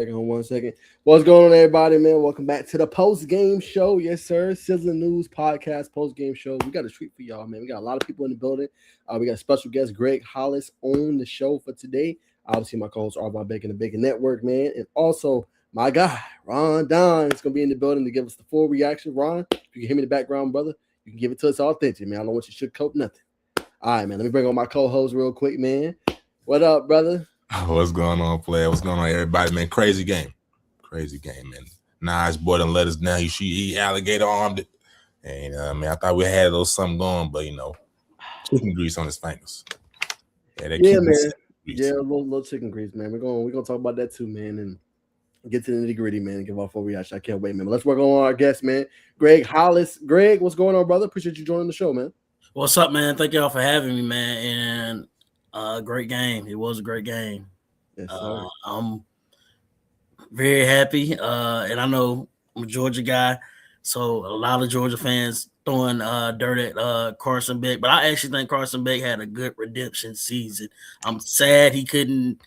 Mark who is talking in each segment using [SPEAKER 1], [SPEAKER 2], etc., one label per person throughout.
[SPEAKER 1] One second. What's going on, everybody, man? Welcome back to the post game show. Yes, sir. Sizzling News Podcast post game show. We got a treat for y'all, man. We got a lot of people in the building. We got a special guest, Greg Hollis, on the show for today. Obviously, my co-host, Arbon Bacon, the Bacon Network, man. And also, my guy, Ron Don, is going to be in the building to give us the full reaction. Ron, if you can hear me in the background, brother, you can give it to us authentic, man. I don't want you to sugarcoat nothing. All right, man. Let me bring on my co-host real quick, man. What up, brother?
[SPEAKER 2] What's going on, player? What's going on, everybody, man? Crazy game, man. Nas boy done let us down. He alligator armed it, and man, I thought we had a little something going, but chicken grease on his fingers.
[SPEAKER 1] Yeah, man. Yeah, a little chicken grease, man. We're gonna talk about that too, man, and get to the nitty gritty, man. And give our full reaction. I can't wait, man. But let's work on our guest, man. Greg Hollis. Greg, what's going on, brother? Appreciate you joining the show, man.
[SPEAKER 3] What's up, man? Thank y'all for having me, man. And great game. It was a great game.
[SPEAKER 1] Yes, sir.
[SPEAKER 3] I'm very happy. And I know I'm a Georgia guy, so a lot of Georgia fans throwing dirt at Carson Beck. But I actually think Carson Beck had a good redemption season. I'm sad he couldn't,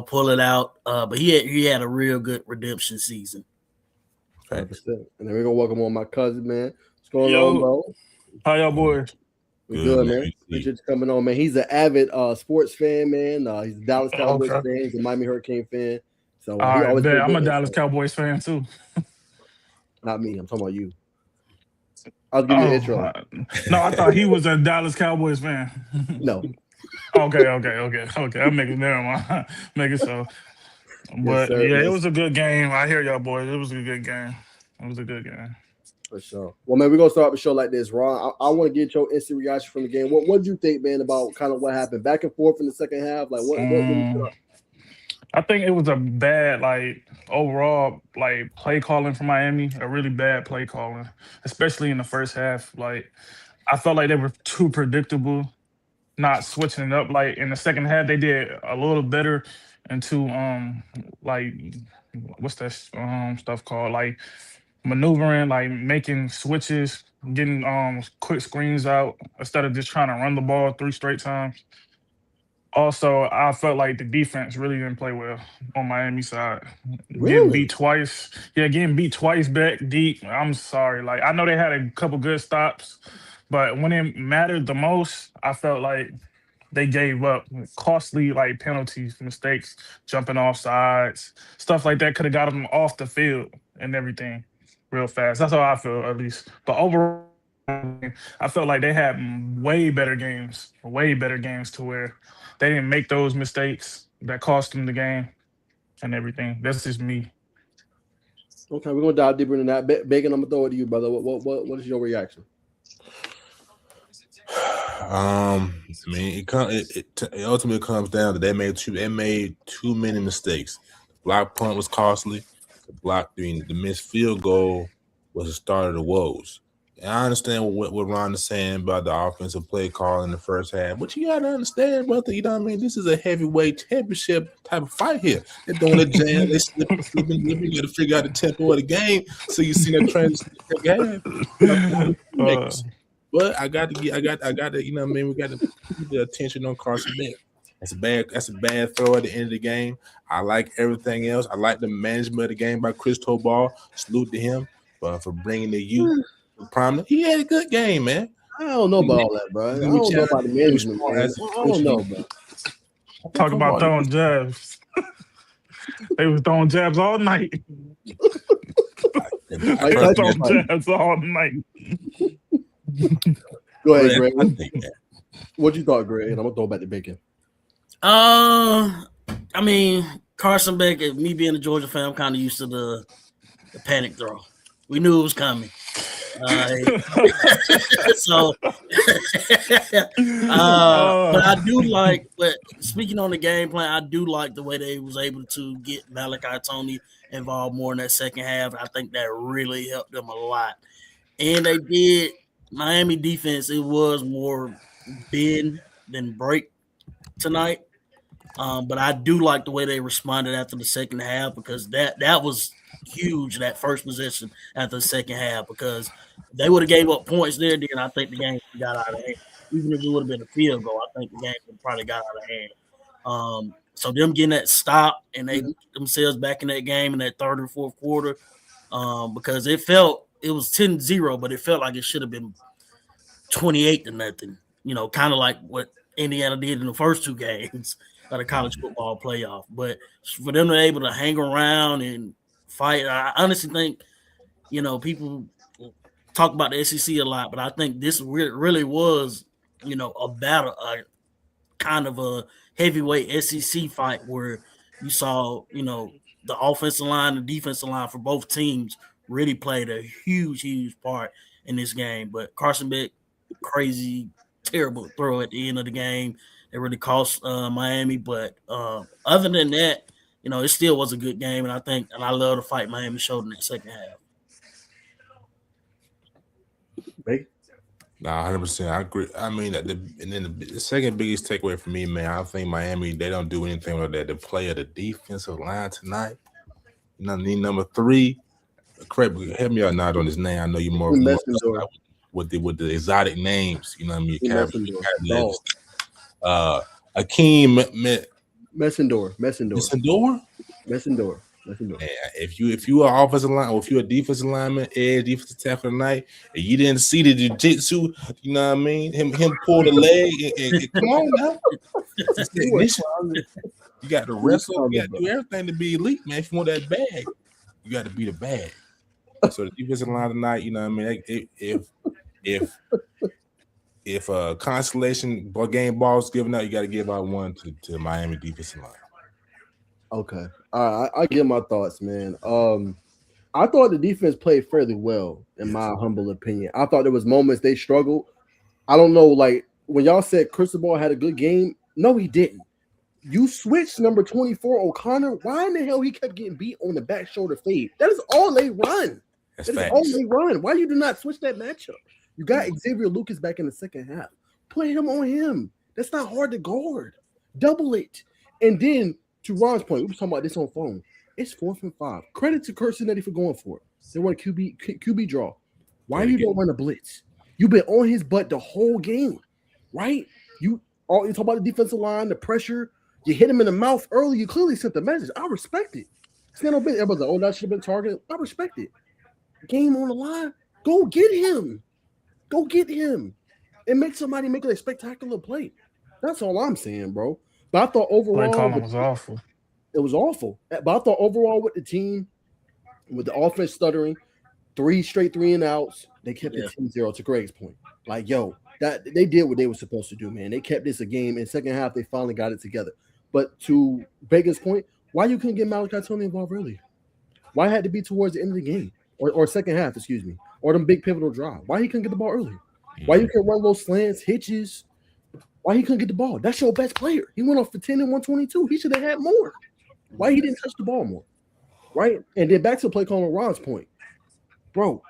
[SPEAKER 3] pull it out. But he had a real good redemption season.
[SPEAKER 1] 100%. And then we're gonna welcome on my cousin, man. What's going on, bro?
[SPEAKER 4] How y'all boys?
[SPEAKER 1] We're good, man. Appreciate you coming on, man. He's an avid sports fan, man. He's a Dallas Cowboys fan. He's a Miami Hurricane fan. So
[SPEAKER 4] I'm a Dallas Cowboys fan too.
[SPEAKER 1] Not me. I'm talking about you. I'll give you an intro.
[SPEAKER 4] No, I thought he was a Dallas Cowboys fan.
[SPEAKER 1] No.
[SPEAKER 4] Okay. I'm making making so. But
[SPEAKER 1] yes,
[SPEAKER 4] it was a good game. I hear y'all boys. It was a good game.
[SPEAKER 1] For sure. Well, man, we're gonna start the show like this, Ron. I want to get your instant reaction from the game. What do you think, man, about kind of what happened back and forth in the second half? Like, what
[SPEAKER 4] I think it was a bad, overall, play calling for Miami. A really bad play calling, especially in the first half. I felt like they were too predictable, not switching it up. In the second half, they did a little better into what's that stuff called? Maneuvering, making switches, getting quick screens out instead of just trying to run the ball 3 straight times. Also, I felt like the defense really didn't play well on Miami side.
[SPEAKER 1] Really?
[SPEAKER 4] Getting beat twice. Yeah, getting beat twice back deep. I'm sorry. I know they had a couple good stops, but when it mattered the most, I felt like they gave up costly penalties, mistakes, jumping off sides, stuff like that could have got them off the field and everything real fast. That's how I feel, at least. But overall, I felt like they had way better games to where they didn't make those mistakes that cost them the game and everything. That's just me.
[SPEAKER 1] Okay, we're gonna dive deeper into that. Bacon, I'm gonna throw it to you, brother. What is your reaction?
[SPEAKER 2] It ultimately comes down to they made too many mistakes. The block punt was costly. The missed field goal was the start of the woes. And I understand what Ron is saying about the offensive play call in the first half, but you got to understand, brother, this is a heavyweight championship type of fight here. They're doing a jam, they slipping. You got to figure out the tempo of the game so you see that transition half. But I got to, we got to keep the attention on Carson Beck. That's a bad throw at the end of the game. I like everything else. I like the management of the game by Chris Tobal. Salute to him for bringing the youth prominent. He had a good game, man.
[SPEAKER 1] I don't know about all that, bro. I don't know about the management. I don't know, bro.
[SPEAKER 4] Talk about throwing jabs. They was throwing jabs all night. Throwing jabs all night.
[SPEAKER 1] Go ahead, Greg. What you thought, Greg? And I'm gonna throw back to Bacon.
[SPEAKER 3] Carson Beck, me being a Georgia fan, I'm kind of used to the panic throw. We knew it was coming. But I do but speaking on the game plan, I do like the way they was able to get Malachi Tony involved more in that second half. I think that really helped them a lot. And they did, Miami defense, it was more bend than break tonight. But I do like the way they responded after the second half, because that was huge, that first possession after the second half, because they would have gave up points there, then I think the game got out of hand. Even if it would have been a field goal, I think the game probably got out of hand. So them getting that stop and they themselves back in that game in that third and fourth quarter, because it was 10-0, but it felt like it should have been 28-0. Kind of like what Indiana did in the first two games of the college football playoff. But for them to be able to hang around and fight, I honestly think, people talk about the SEC a lot, but I think this really was, a battle, kind of a heavyweight SEC fight where you saw, the offensive line and defensive line for both teams really played a huge, huge part in this game. But Carson Beck, crazy, terrible throw at the end of the game. It really cost Miami. But other than that, it still was a good game. And I love the fight Miami showed in that second half.
[SPEAKER 2] Nah, 100%. I agree. I mean, the second biggest takeaway for me, man, I think Miami, they don't do anything with that. The play of the defensive line tonight. Need number 3. Correct, help me out now on his name. I know you're more with the exotic names. You know what I mean? Akeem
[SPEAKER 1] Messendor.
[SPEAKER 2] Yeah, if you are offensive line or if you're a defensive lineman, defensive tackle tonight, and you didn't see the jiu-jitsu, you know what I mean? Him pull the leg and come on now. You got to wrestle, you got to do everything to be elite, man. If you want that bag, you got to be the bag. So the defensive line tonight, you know what I mean? If a constellation game ball is given out, you got to give out one to the Miami defensive line.
[SPEAKER 1] Okay. All right. I give my thoughts, man. I thought the defense played fairly well, in my humble opinion. I thought there was moments they struggled. I don't know, like when y'all said Cristobal had a good game. No, he didn't. You switched number 24, O'Connor. Why in the hell he kept getting beat on the back shoulder fade? That is all they run. Why you do not switch that matchup? You got Xavier Lucas back in the second half. Play him on him. That's not hard to guard. Double it. And then, to Ron's point, we were talking about this on phone. It's 4th and 5. Credit to Cincinnati for going for it. They want a QB draw. Why you don't run a blitz? You've been on his butt the whole game, right? You talk about the defensive line, the pressure. You hit him in the mouth early. You clearly sent the message. I respect it. Everybody's like, oh, that should have been targeted. I respect it. Game on the line. Go get him. And make somebody make a spectacular play. That's all I'm saying, bro. But I thought overall
[SPEAKER 4] it was awful.
[SPEAKER 1] It was awful. But I thought overall with the team, with the offense stuttering, 3 straight 3-and-outs, they kept it 10-0 to Greg's point. Like, that they did what they were supposed to do, man. They kept this a game. In second half, they finally got it together. But to Baker's point, why you couldn't get Malachi Tony involved earlier? Why it had to be towards the end of the game? Or second half, excuse me. Or them big pivotal drive. Why he couldn't get the ball earlier? Why you can't run those slants, hitches? Why he couldn't get the ball? That's your best player. He went off for 10 and 122. He should have had more. Why he didn't touch the ball more? Right? And then back to play calling Ron's point. Bro,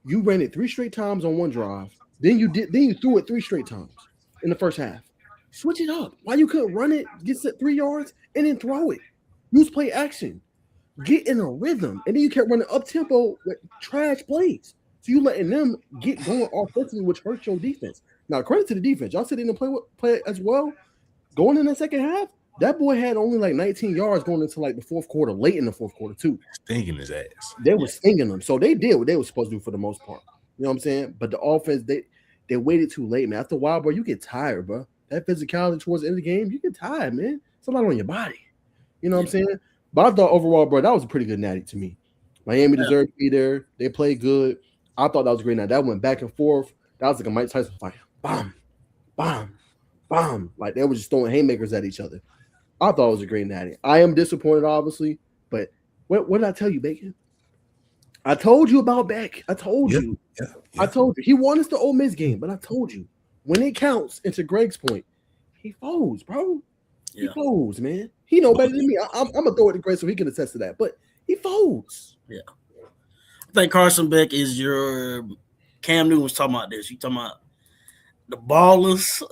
[SPEAKER 1] you ran it 3 straight times on one drive. Then you threw it 3 straight times in the first half. Switch it up. Why you couldn't run it, get set 3 yards, and then throw it? Use play action. Get in a rhythm. And then you kept running up tempo with trash plays. So you letting them get going offensively, which hurts your defense. Now, credit to the defense. Y'all said they didn't play as well. Going in the second half, that boy had only like 19 yards going into like the fourth quarter, late in the fourth quarter, too.
[SPEAKER 2] Stinging his ass.
[SPEAKER 1] They were stinging them. So they did what they were supposed to do for the most part. You know what I'm saying? But the offense, they waited too late, man. After a while, bro, you get tired, bro. That physicality towards the end of the game, you get tired, man. It's a lot on your body. You know what I'm saying? But I thought overall, bro, that was a pretty good natty to me. Miami deserved to be there. They played good. I thought that was a great night. That went back and forth. That was like a Mike Tyson fight. Bomb, bomb, bomb. Like they were just throwing haymakers at each other. I thought it was a great natty. I am disappointed, obviously, but what did I tell you, Bacon? I told you about Beck. I told you. Yeah. I told you. He won us the Ole Miss game, but I told you. When it counts, and to Greg's point, he folds, bro. He folds, man. He know better than me. I'm going to throw it to Greg so he can attest to that, but he folds.
[SPEAKER 3] Yeah. I think Carson Beck is your Cam Newton was talking about this. You talking about the ballers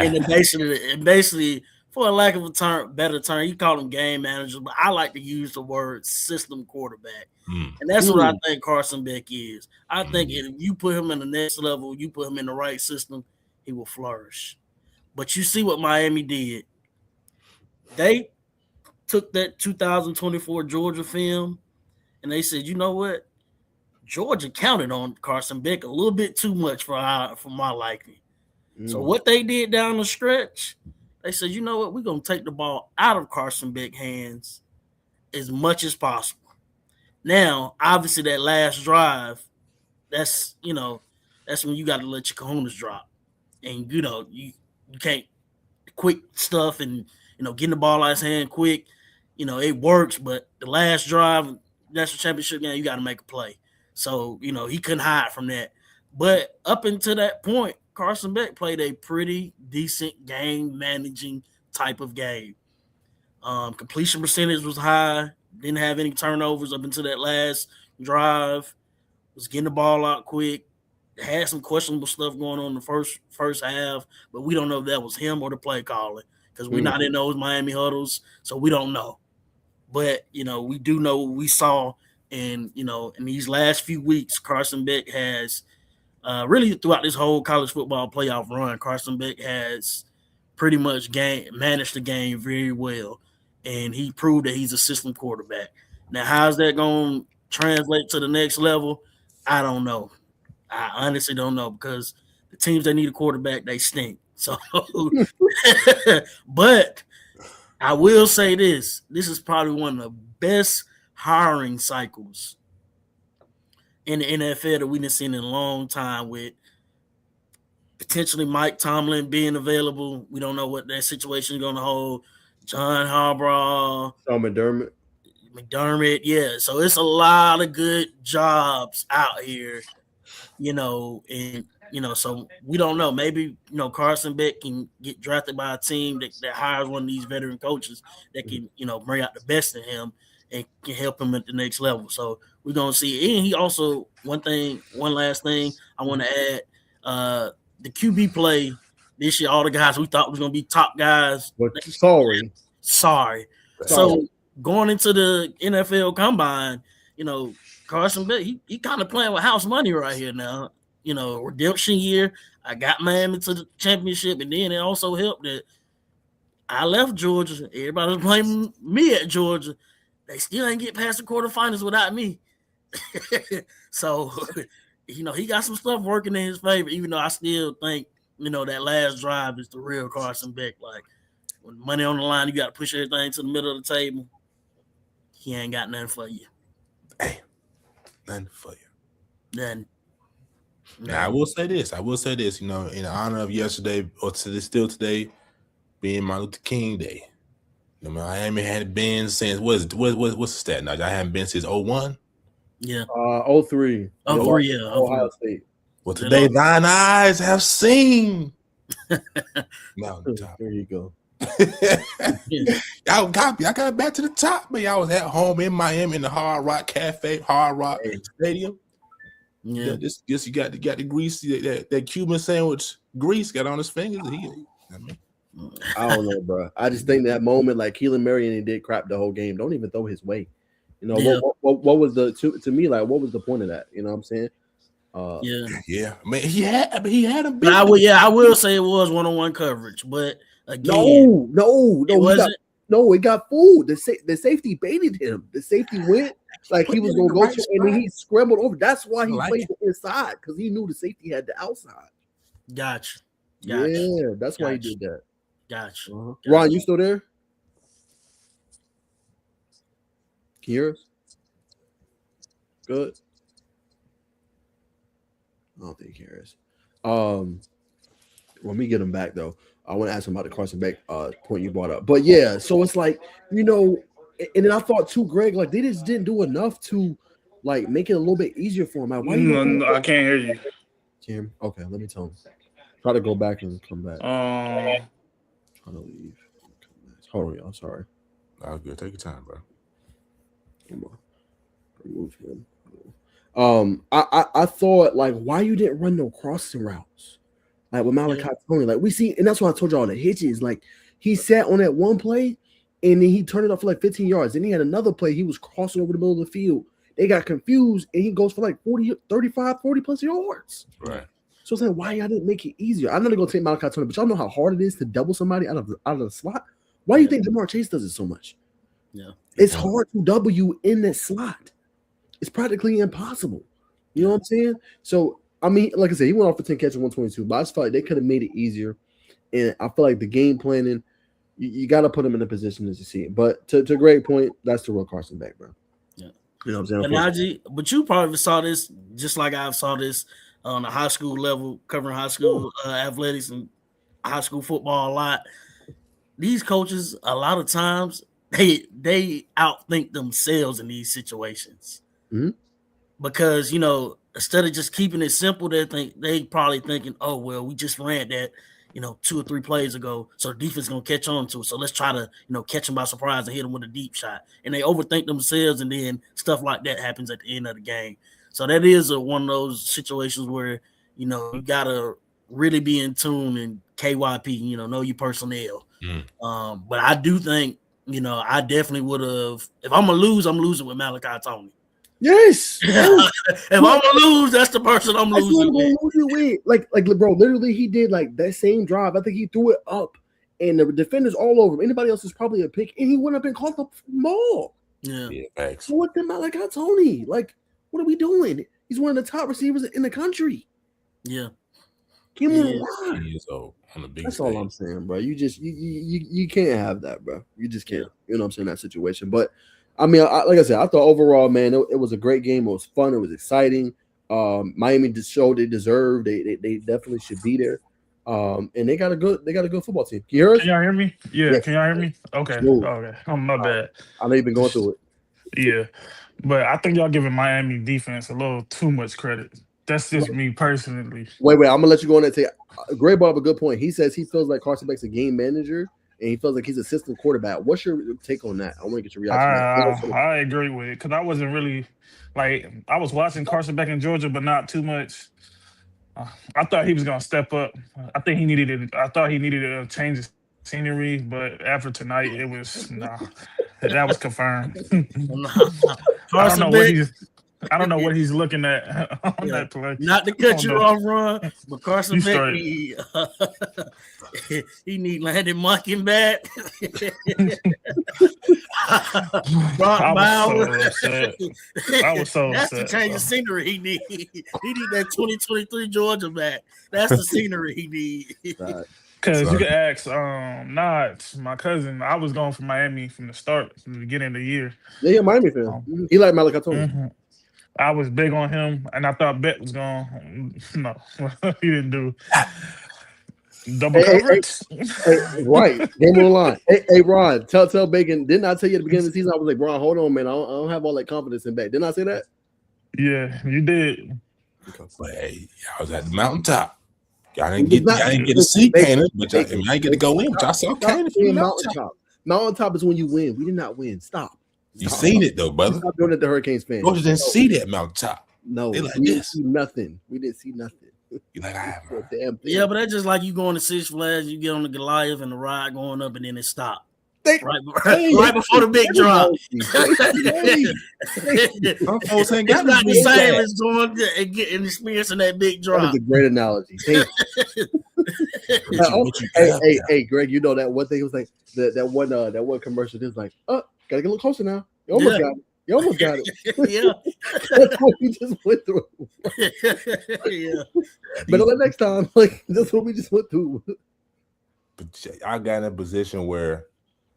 [SPEAKER 3] and basically for a lack of a better term, you call them game managers, but I like to use the word system quarterback. And that's what I think Carson Beck is. I think if you put him in the next level, you put him in the right system, he will flourish. But you see what Miami did. They took that 2024 Georgia film and they said, you know what? Georgia counted on Carson Beck a little bit too much for my liking. So what they did down the stretch, they said, you know what? We're going to take the ball out of Carson Beck's hands as much as possible. Now, obviously, that last drive, that's when you got to let your cojones drop. And, you can't quick stuff and, getting the ball out of his hand quick, it works. But the last drive, national championship game, you got to make a play. So, he couldn't hide from that. But up until that point, Carson Beck played a pretty decent game managing type of game. Completion percentage was high. Didn't have any turnovers up until that last drive. Was getting the ball out quick. Had some questionable stuff going on in the first half, but we don't know if that was him or the play calling because we're not in those Miami huddles, so we don't know. But we do know what we saw, and in these last few weeks, Carson Beck has really throughout this whole college football playoff run, Carson Beck has pretty much managed the game very well, and he proved that he's a system quarterback. Now, how's that going to translate to the next level? I don't know. I honestly don't know because the teams that need a quarterback, they stink. So, but I will say this. This is probably one of the best hiring cycles in the NFL that we've seen in a long time with potentially Mike Tomlin being available. We don't know what that situation is going to hold. John Harbaugh. McDermott, yeah. So it's a lot of good jobs out here, and so we don't know. Maybe Carson Beck can get drafted by a team that hires one of these veteran coaches that can bring out the best in him and can help him at the next level. So we're gonna see. And he also one last thing I want to add. The QB play this year, all the guys we thought was gonna be top guys. Sorry. So going into the NFL Combine, Carson Beck, he kind of playing with house money right here now. Redemption year. I got Miami to the championship, and then it also helped that I left Georgia. Everybody was blaming me at Georgia. They still ain't get past the quarterfinals without me. So, he got some stuff working in his favor, even though I still think, that last drive is the real Carson Beck. Like, when money on the line, you got to push everything to the middle of the table. He ain't got nothing for you.
[SPEAKER 2] Hey, nothing for you.
[SPEAKER 3] Nothing.
[SPEAKER 2] Now, I will say this, in honor of yesterday or still today being Martin Luther King Day. Miami hadn't been since what's the stat now? I haven't been since 01?
[SPEAKER 3] Yeah.
[SPEAKER 1] 03.
[SPEAKER 3] 03, yeah.
[SPEAKER 1] Ohio State.
[SPEAKER 2] Well, today thine eyes have seen.
[SPEAKER 1] Mountain top. There you go.
[SPEAKER 2] Y'all got me. I got back to the top, man. Y'all was at home in Miami in the Hard Rock Cafe, Hard Rock Stadium.
[SPEAKER 3] Yeah,
[SPEAKER 2] this you got the grease, that Cuban sandwich grease got on his fingers.
[SPEAKER 1] I don't know, bro. I just think that moment, like Keelan Marion did crap the whole game. Don't even throw his way. What was to me, like, what was the point of that? You know what I'm saying?
[SPEAKER 2] Yeah. I mean, he had a big.
[SPEAKER 3] I will say it was one-on-one coverage, but again,
[SPEAKER 1] no, it wasn't. It got fooled. The safety baited him. The safety went like he was gonna go to, and then he scrambled over. That's why he played the inside, because he knew the safety had the outside.
[SPEAKER 3] Gotcha.
[SPEAKER 1] Yeah, that's why he did that.
[SPEAKER 3] Gotcha.
[SPEAKER 1] Ron, you still there? Can you hear us? Good. I don't think he hears us. When we get him back, though, I want to ask him about the Carson Beck point you brought up. But yeah, so it's like, and then I thought too, Greg, like they just didn't do enough to like make it a little bit easier for him. Like, why
[SPEAKER 4] no, I can't hear you.
[SPEAKER 1] Tim, okay, let me tell him. Try to go back and come back. Try to leave. Hold on, y'all. Sorry.
[SPEAKER 2] That's good. Take your time, bro.
[SPEAKER 1] Come on. Remove him. I thought, like, why you didn't run no crossing routes, like with Malachi Tony, like we see, and that's why I told y'all the hitches. Like he sat on that one play, and then he turned it up for like 15 yards. Then he had another play. He was crossing over the middle of the field. They got confused, and he goes for like 40 plus yards.
[SPEAKER 2] Right.
[SPEAKER 1] So it's like, why y'all didn't make it easier? I know they're gonna take Malachi Tony, but y'all know how hard it is to double somebody out of the slot. Why do you think Jamar Chase does it so much?
[SPEAKER 3] Yeah.
[SPEAKER 1] It's hard to W in that slot. It's practically impossible. You know what I'm saying? So, I mean, like I said, he went off for 10 catches, 122, but I just felt like they could have made it easier. And I feel like the game planning, you got to put him in a position as you see it. But to a great point, that's the real Carson back, bro.
[SPEAKER 3] Yeah.
[SPEAKER 1] You know what I'm saying?
[SPEAKER 3] Najee, but you probably saw this just like I saw this on the high school level, covering high school athletics and high school football a lot. These coaches, a lot of times, they outthink themselves in these situations.
[SPEAKER 1] Mm-hmm.
[SPEAKER 3] Because, instead of just keeping it simple, they probably thinking, oh, well, we just ran that, 2 or 3 plays ago, so the defense is going to catch on to it. So let's try to, catch them by surprise and hit them with a deep shot. And they overthink themselves, and then stuff like that happens at the end of the game. So that is one of those situations where, you got to really be in tune and KYP, know your personnel. But I do think, I definitely would have, if I'm going to lose, I'm losing with Malachi Tony.
[SPEAKER 1] Yes.
[SPEAKER 3] If I'm gonna lose, that's the person I'm losing
[SPEAKER 1] with. Like, bro, literally, he did like that same drive. I think he threw it up, and the defenders all over him. Anybody else is probably a pick, and he went up and caught the ball.
[SPEAKER 3] Yeah,
[SPEAKER 2] thanks.
[SPEAKER 1] So what the Malachi Tony? Like, what are we doing? He's one of the top receivers in the country.
[SPEAKER 3] Yeah,
[SPEAKER 1] give him
[SPEAKER 2] a lot. That's
[SPEAKER 1] all I'm saying, bro. You just you can't have that, bro. You just can't. You know what I'm saying? That situation, but. I mean, like I said, I thought overall, man, it was a great game. It was fun. It was exciting. Miami just showed they deserved. They definitely should be there. And they got a good football team. Can you hear us?
[SPEAKER 4] Can y'all hear me? Yeah. Can y'all hear me? Okay.
[SPEAKER 1] Smooth.
[SPEAKER 4] Okay. Oh, my bad.
[SPEAKER 1] I know you've been going through it.
[SPEAKER 4] Yeah, but I think y'all giving Miami defense a little too much credit. That's just me personally.
[SPEAKER 1] Wait. I'm gonna let you go on and say. Gray brought up a good point. He says he feels like Carson Beck's a game manager. And he feels like he's assistant quarterback. What's your take on that? I want to get your reaction.
[SPEAKER 4] I agree with it because I wasn't really I was watching Carson Beck in Georgia, but not too much. I thought he was gonna step up. I thought he needed to change his scenery, but after tonight, it was that was confirmed. I don't know what he's looking at on that play.
[SPEAKER 3] Not to cut you off, Ron, but Carson Beck, he need Landon Munkin back.
[SPEAKER 4] I was so
[SPEAKER 3] That's
[SPEAKER 4] upset.
[SPEAKER 3] the change of scenery he need. He need that 2023 Georgia back. That's the scenery he need.
[SPEAKER 4] Because you can ask Nods, my cousin. I was going for Miami from the beginning of the year.
[SPEAKER 1] Yeah, Miami fan. He liked Malachi Tony.
[SPEAKER 4] Mm-hmm. I was big on him, and I thought Bet was going. No, he didn't do double coverage.
[SPEAKER 1] Right, game on the line. Hey, Ron, tell Bacon. Didn't I tell you at the beginning of the season? I was like, Ron, hold on, man. I don't have all that confidence in Beck. Didn't I say that?
[SPEAKER 4] Yeah, you did.
[SPEAKER 2] But hey, I was at the mountaintop. Y'all didn't get a seat, Cannon, but y'all ain't get to go in. But y'all saw Cannon from the mountaintop.
[SPEAKER 1] Mountaintop is when you win. We did not win. Stop.
[SPEAKER 2] You seen it though, brother.
[SPEAKER 1] Stop doing it to Hurricanes fans.
[SPEAKER 2] Georgia didn't see that mountaintop.
[SPEAKER 1] No,
[SPEAKER 2] they like
[SPEAKER 1] we
[SPEAKER 2] this.
[SPEAKER 1] Didn't see nothing. We didn't see nothing.
[SPEAKER 2] You like I have.
[SPEAKER 3] Yeah, but that's just like you going to Six Flags, you get on the Goliath and the ride going up, and then it stopped. Right before the big drop. It's not the same as going and getting experiencing that big drop.
[SPEAKER 1] That was a great analogy. Hey, Greg, you know that one thing was like that one commercial. Is like, gotta get a little closer now. You almost got it. You almost got it.
[SPEAKER 3] Yeah,
[SPEAKER 1] that's what we just went through.
[SPEAKER 3] Yeah,
[SPEAKER 1] but the next time, like that's what we just went through.
[SPEAKER 2] But I got in a position where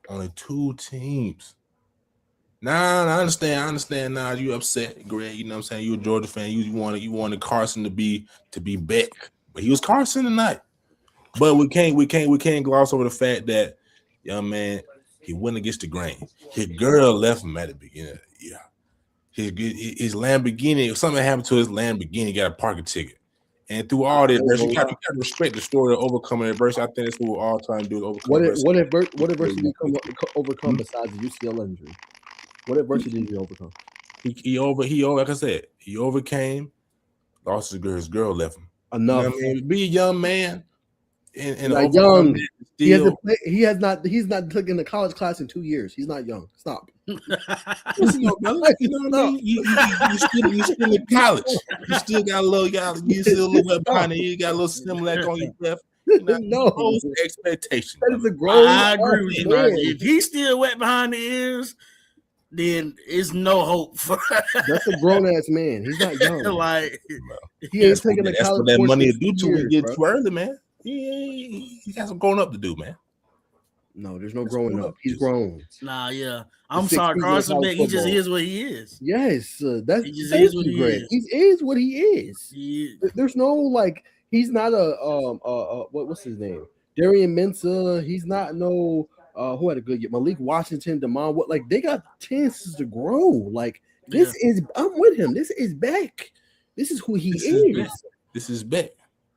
[SPEAKER 2] only 2 teams. Nah, I understand. Nah, you upset, Greg. You know what I'm saying? You a Georgia fan. You wanted Carson to be Beck, but he was Carson tonight. But we can't gloss over the fact that young man, he went against the grain. His girl left him at the beginning. Yeah, his Lamborghini. Something happened to his Lamborghini. He got a parking ticket. And through all that, you got to respect the story of overcoming adversity. I think that's what we're all trying to do.
[SPEAKER 1] What adversity did you overcome besides the UCL injury? What adversity did you overcome?
[SPEAKER 2] He like I said, he overcame. Lost his girl left him.
[SPEAKER 1] Enough.
[SPEAKER 2] You know what I mean? Be a young man. And
[SPEAKER 1] not young. He's not taking a college class in 2 years. He's not young. Stop.
[SPEAKER 2] You know what I mean? You still in college. You still got a little, you still a little bit behind it. You got a little Similac on your left.
[SPEAKER 1] No.
[SPEAKER 2] Expectation.
[SPEAKER 1] That is a grown.
[SPEAKER 3] I agree with you.
[SPEAKER 1] man.
[SPEAKER 3] Right? If he's still wet behind the ears, then it's no hope for.
[SPEAKER 1] That's a grown ass man. He's not young.
[SPEAKER 3] Like
[SPEAKER 1] he ain't taking the
[SPEAKER 2] That's
[SPEAKER 1] college
[SPEAKER 2] what that
[SPEAKER 1] course
[SPEAKER 2] money
[SPEAKER 1] in
[SPEAKER 2] to do
[SPEAKER 1] 2
[SPEAKER 2] till we
[SPEAKER 1] years,
[SPEAKER 2] get
[SPEAKER 1] bro.
[SPEAKER 2] too early, man. He got some growing up to do, man.
[SPEAKER 1] No, there's no growing up. He's grown.
[SPEAKER 3] Nah, yeah. I'm
[SPEAKER 1] The
[SPEAKER 3] sorry,
[SPEAKER 1] 60s
[SPEAKER 3] Carson
[SPEAKER 1] of
[SPEAKER 3] Beck. He just
[SPEAKER 1] football.
[SPEAKER 3] is what he is.
[SPEAKER 1] Yes, that's
[SPEAKER 3] He just
[SPEAKER 1] thank
[SPEAKER 3] is what
[SPEAKER 1] you,
[SPEAKER 3] he
[SPEAKER 1] Greg.
[SPEAKER 3] is.
[SPEAKER 1] He is what he is.
[SPEAKER 3] He,
[SPEAKER 1] There's no like. He's not a what's his name? Darian Mensah. He's not no who had a good year. Malik Washington, Damon. What like they got chances to grow. Like this is. I'm with him. This is Beck. This is who he is.
[SPEAKER 2] This is Beck.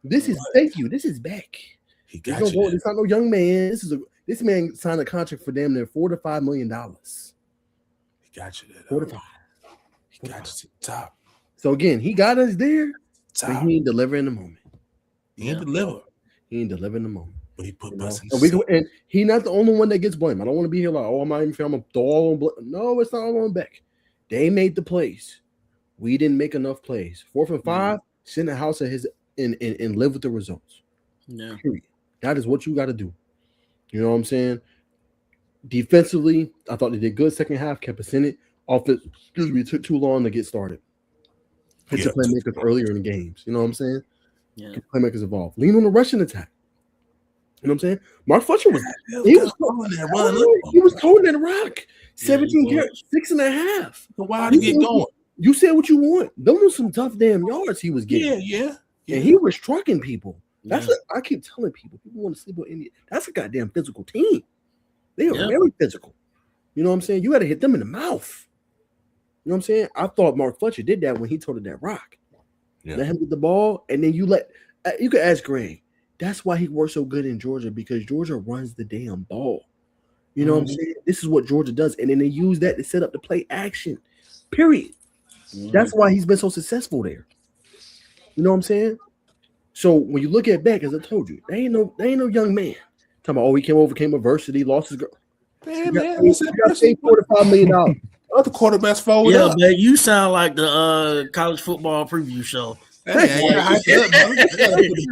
[SPEAKER 1] This is thank you. This is Beck.
[SPEAKER 2] He got you.
[SPEAKER 1] It's not no young man. This man signed a contract for damn near $4 to $5 million.
[SPEAKER 2] He got you there.
[SPEAKER 1] 4 to 5.
[SPEAKER 2] He got you to the top.
[SPEAKER 1] So again, he got us there,
[SPEAKER 2] Top.
[SPEAKER 1] but he ain't delivering in the moment.
[SPEAKER 2] He ain't deliver.
[SPEAKER 1] He ain't delivering in the moment.
[SPEAKER 2] But he put
[SPEAKER 1] You know?
[SPEAKER 2] us in
[SPEAKER 1] And he not the only one that gets blamed. I don't want to be here like, oh, I'm not even I'm gonna throw all on blame. No, it's not all on Beck. They made the plays. We didn't make enough plays. 4th and 5, sit in the house of his and live with the results.
[SPEAKER 3] yeah.
[SPEAKER 1] Period. That is what you got to do. You know what I'm saying? Defensively, I thought they did good second half, kept us in it. Offense, it took too long to get started. Hit the playmakers earlier in the games. You know what I'm saying?
[SPEAKER 3] Yeah.
[SPEAKER 1] Get playmakers involved. Lean on the rushing attack. You know what I'm saying? Mark Fletcher was throwing that rock. 17 carries, 6.5.
[SPEAKER 2] So why did he get going?
[SPEAKER 1] You said what you want. Those were some tough damn yards he was getting.
[SPEAKER 2] Yeah.
[SPEAKER 1] And he was trucking people. That's what I keep telling people. People want to sleep on India. That's a goddamn physical team. They are very physical. You know what I'm saying? You got to hit them in the mouth. You know what I'm saying? I thought Mark Fletcher did that when he toted that rock.
[SPEAKER 2] Yeah.
[SPEAKER 1] Let him get the ball, and then you could ask Greg. That's why he works so good in Georgia, because Georgia runs the damn ball. You know what I'm saying? This is what Georgia does. And then they use that to set up the play action. Period. That's why he's been so successful there. You know what I'm saying? So when you look at Beck, as I told you, they ain't no young man. Talking about, he overcame adversity, lost his girl.
[SPEAKER 2] Man,
[SPEAKER 1] he got paid $4 to $5 million.
[SPEAKER 2] Other quarterbacks forward up.
[SPEAKER 3] Man, you sound like the college football preview show.
[SPEAKER 2] Hey,